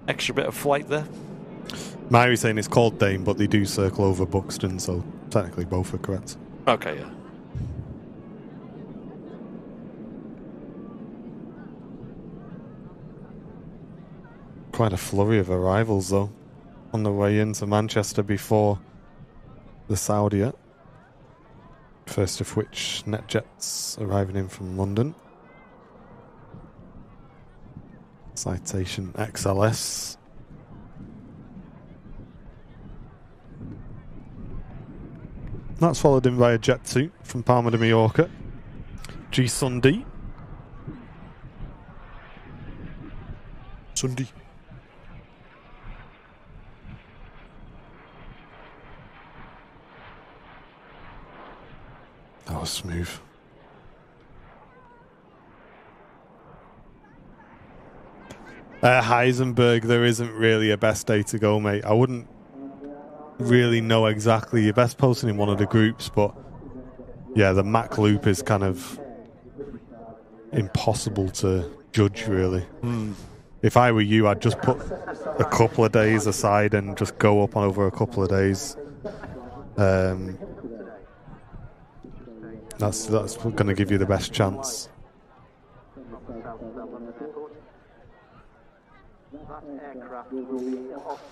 extra bit of flight there. Myri's saying it's called Dane, but they do circle over Buxton, so technically both are correct. Okay, yeah. Quite a flurry of arrivals, though, on the way into Manchester before the Saudia. First of which, NetJets arriving in from London. Citation XLS. That's followed in by a Jet 2 from Palma de Mallorca. G Sunday. Sunday. That was smooth. Heisenberg, there isn't really a best day to go, mate. I wouldn't really know exactly your best posting in one of the groups, but yeah, the Mac loop is kind of impossible to judge, really. If I were you, I'd just put a couple of days aside and just go up on over a couple of days. That's going to give you the best chance.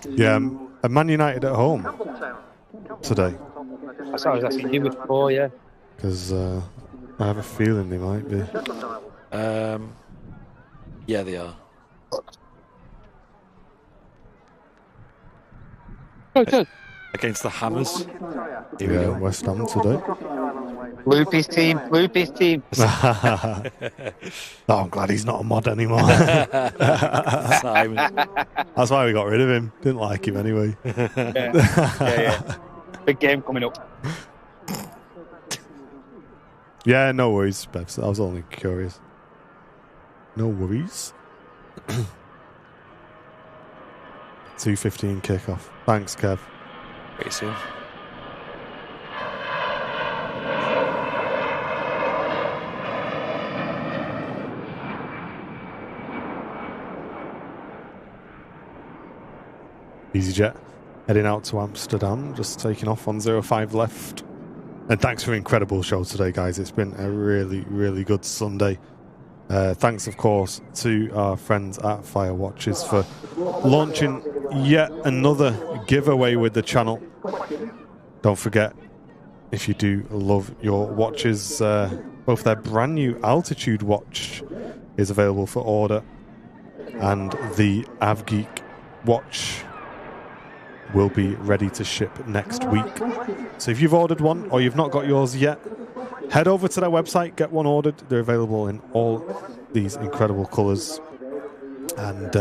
Yeah, a Man United at home today. That's what I was asking you before, yeah. Because I have a feeling they might be. Yeah, they are. Oh, good. Against the Hammers. Here we go. West Ham today. Loopy's team. Loopy's team. Oh, I'm glad he's not a mod anymore. Simon. That's why we got rid of him. Didn't like him anyway. Yeah. Big game coming up. Yeah, no worries, Bebs. I was only curious. No worries. 2:15 kickoff. Thanks, Kev. Pretty soon. EasyJet heading out to Amsterdam, just taking off on 05 left. And thanks for an incredible show today, guys. It's been a really, really good Sunday. Thanks, of course, to our friends at Firewatches for launching yet another giveaway with the channel. Don't forget, if you do love your watches, both their brand new Altitude watch is available for order, and the AvGeek watch will be ready to ship next week. So if you've ordered one or you've not got yours yet, head over to their website, get one ordered. They're available in all these incredible colours and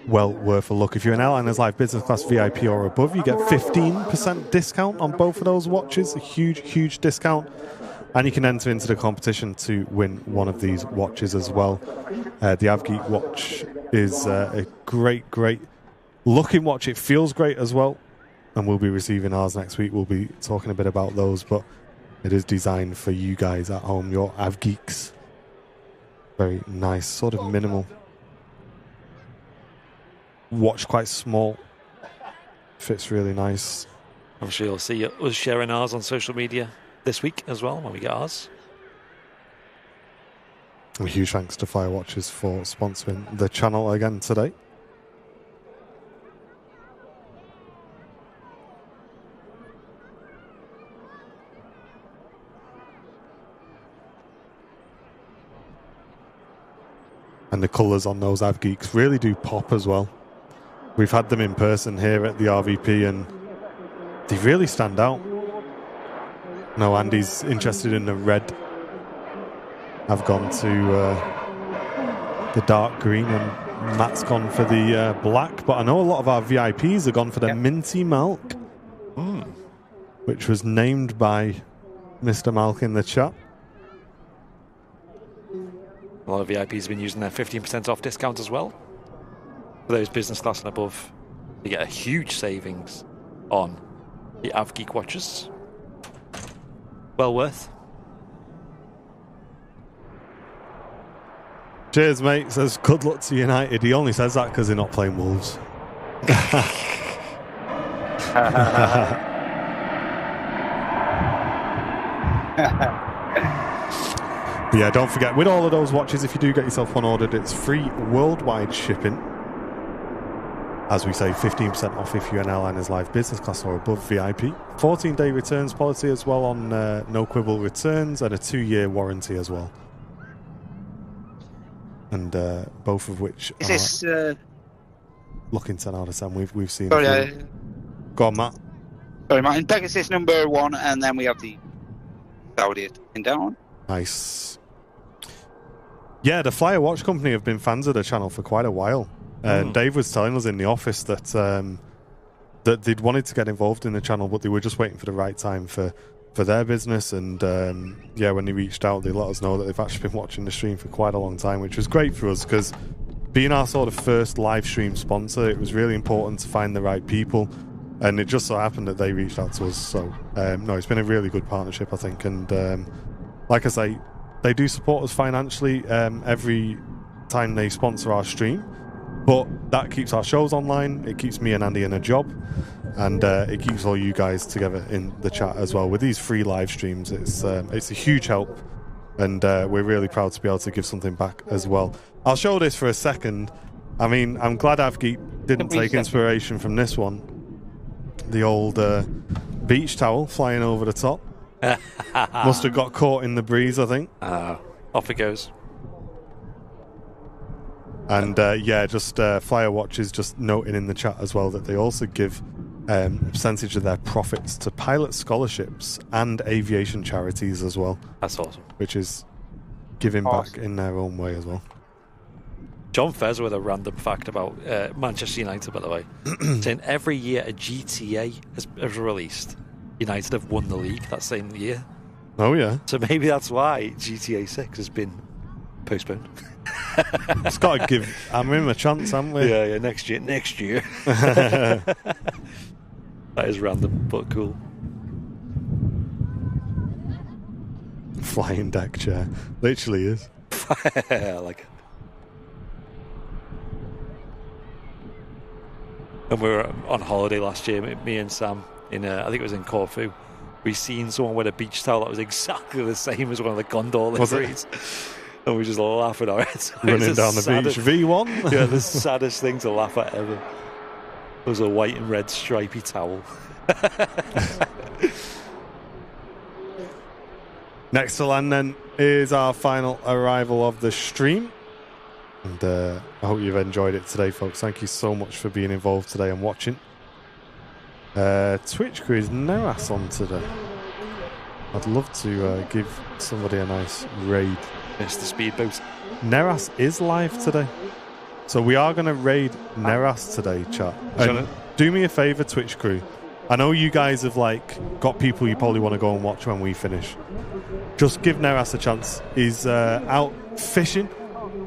well worth a look. If you're an Airliners Live Business Class VIP or above, you get 15% discount on both of those watches, a huge, huge discount. And you can enter into the competition to win one of these watches as well. The AvGeek watch is a great looking watch. It feels great as well. And we'll be receiving ours next week. We'll be talking a bit about those, but it is designed for you guys at home, your AvGeeks. Very nice, sort of minimal. Watch quite small. Fits really nice. I'm sure you'll see us sharing ours on social media this week as well when we get ours. A huge thanks to Firewatches for sponsoring the channel again today. And the colours on those AvGeeks really do pop as well. We've had them in person here at the RVP, and they really stand out. No, Andy's interested in the red. I've gone to the dark green, and Matt's gone for the black. But I know a lot of our VIPs have gone for the minty milk, which was named by Mr. Malk in the chat. A lot of VIPs have been using their 15% off discount as well. For those business class and above, you get a huge savings on the AvGeek watches. Well worth. Cheers, mate. Says good luck to United. He only says that because they're not playing Wolves. But yeah, don't forget, with all of those watches, if you do get yourself one ordered, it's free worldwide shipping. As we say, 15% off if you're an airliner's live business class or above VIP. 14-day returns policy as well on no quibble returns, and a 2-year warranty as well. And both of which Is are this? looking 10 out of 10. We've seen. Sorry, Go on, Matt. sorry, Martin. Pegasus number 1, and then we have the Saudi in down. Nice. Yeah, the Flyer Watch Company have been fans of the channel for quite a while. Dave was telling us in the office that that they'd wanted to get involved in the channel, but they were just waiting for the right time for their business. And yeah, when they reached out, they let us know that they've actually been watching the stream for quite a long time, which was great for us because being our sort of first live stream sponsor, it was really important to find the right people. And it just so happened that they reached out to us. So, no, it's been a really good partnership, I think. And like I say, they do support us financially every time they sponsor our stream. But that keeps our shows online. It keeps me and Andy in a job. And it keeps all you guys together in the chat as well. With these free live streams, it's a huge help. And we're really proud to be able to give something back as well. I'll show this for a second. I mean, I'm glad AvGeek didn't take inspiration from this one. The old beach towel flying over the top. Must have got caught in the breeze, I think. Off it goes. And yeah, just Flyer Watches just noting in the chat as well that they also give a percentage of their profits to pilot scholarships and aviation charities as well. That's awesome. Which is giving back in their own way as well. John Fez with a random fact about Manchester United, by the way, saying every year a GTA has released, United have won the league that same year. Oh, yeah. So maybe that's why GTA 6 has been postponed. It's got to give him a chance, haven't we? Yeah, next year. That is random, but cool. Flying deck chair. Literally is. I like it. When we were on holiday last year, me and Sam, in I think it was in Corfu, we seen someone with a beach towel that was exactly the same as one of the gondola liveries. And we just laughing our heads off. Running down the beach. V1? Yeah, the saddest thing to laugh at ever. It was a white and red stripy towel. Next to land then is our final arrival of the stream. And I hope you've enjoyed it today, folks. Thank you so much for being involved today and watching. Twitch crew is Neras on today. I'd love to give somebody a nice raid. It's the speedboat. Neras is live today. So we are going to raid Neras today, chat. And do me a favour, Twitch crew. I know you guys have got people you probably want to go and watch when we finish. Just give Neras a chance. He's out fishing.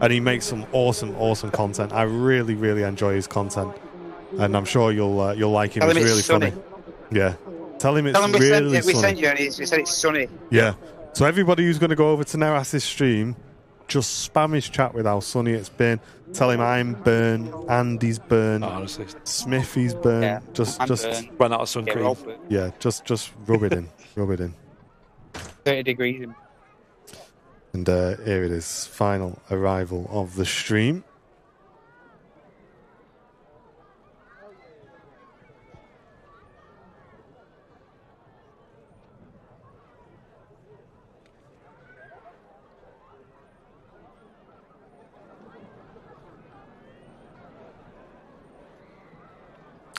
And he makes some awesome content. I really, really enjoy his content, and I'm sure you'll like him. It's really funny. Yeah, tell him it's really sunny. We sent you, and we said it's sunny. Yeah. So everybody who's going to go over to Neras's stream, just spam his chat with how sunny it's been. Tell him I'm burnt, Andy's burnt, honestly, Smithy's burnt. Yeah, just run out of sun cream. Yeah, just rub it in, rub it in. 30 degrees. And here it is, final arrival of the stream.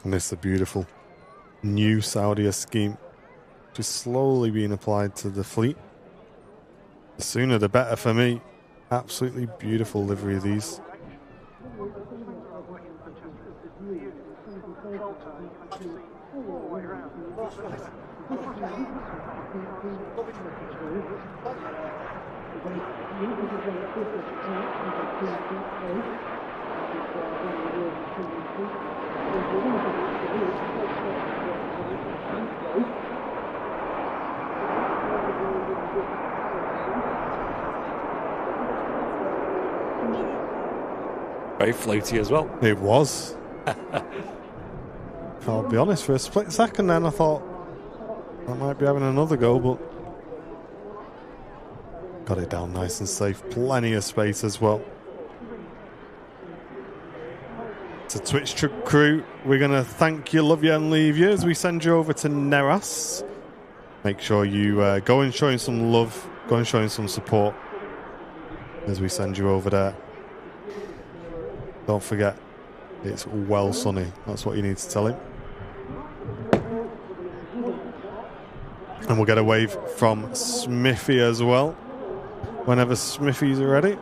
And this is a beautiful new Saudia scheme, which is slowly being applied to the fleet. The sooner the better for me. Absolutely beautiful livery of these. Very floaty as well. It was. I'll be honest, for a split second then I thought I might be having another go, but got it down nice and safe. Plenty of space as well. To Twitch crew, we're going to thank you, love you and leave you as we send you over to Neras. Make sure you go and show him some love, go and show him some support as we send you over there. Don't forget, it's well sunny. That's what you need to tell him. And we'll get a wave from Smithy as well, whenever Smithy's ready.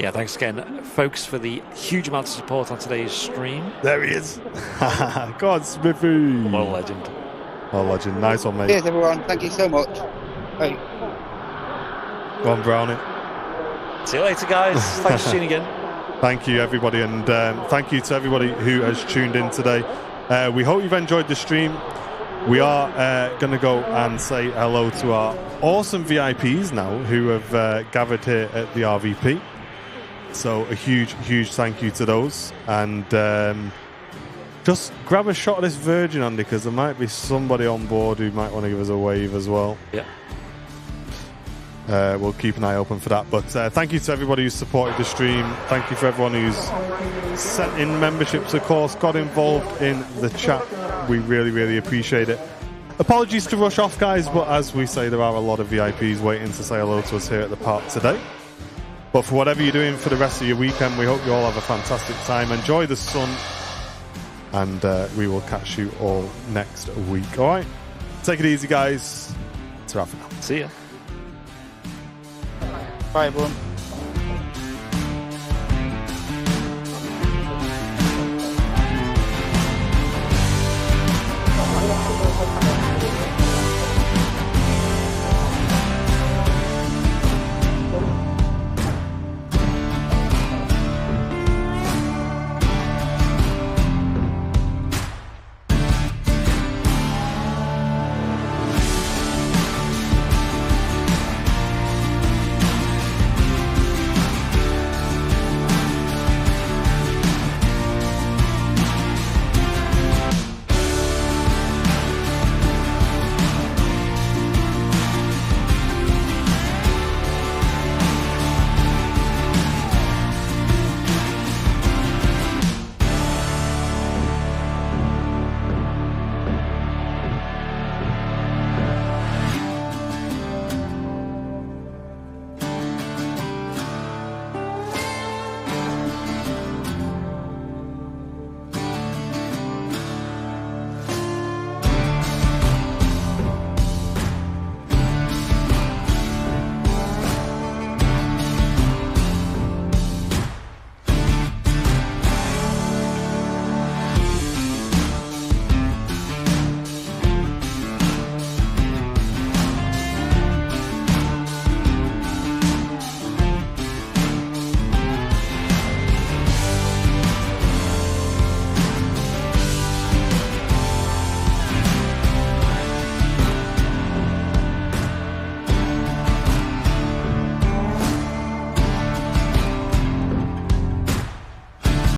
Yeah, thanks again, folks, for the huge amount of support on today's stream. There he is. God, Smithy. What a legend. What a legend. Nice one, mate. Cheers, everyone. Thank you so much. Bye. Go on, Brownie. See you later, guys. Thanks for tuning in. Thank you, everybody, and thank you to everybody who has tuned in today. We hope you've enjoyed the stream. We are going to go and say hello to our awesome VIPs now who have gathered here at the RVP. So a huge, huge thank you to those. And just grab a shot of this Virgin, Andy, because there might be somebody on board who might want to give us a wave as well. Yeah. We'll keep an eye open for that. But thank you to everybody who's supported the stream. Thank you for everyone who's sent in memberships, of course, got involved in the chat. We really, really appreciate it. Apologies to rush off, guys, but as we say, there are a lot of VIPs waiting to say hello to us here at the park today. But for whatever you're doing for the rest of your weekend, we hope you all have a fantastic time. Enjoy the sun, and we will catch you all next week. All right? Take it easy, guys. Ta-ra for now. See ya. Bye, everyone.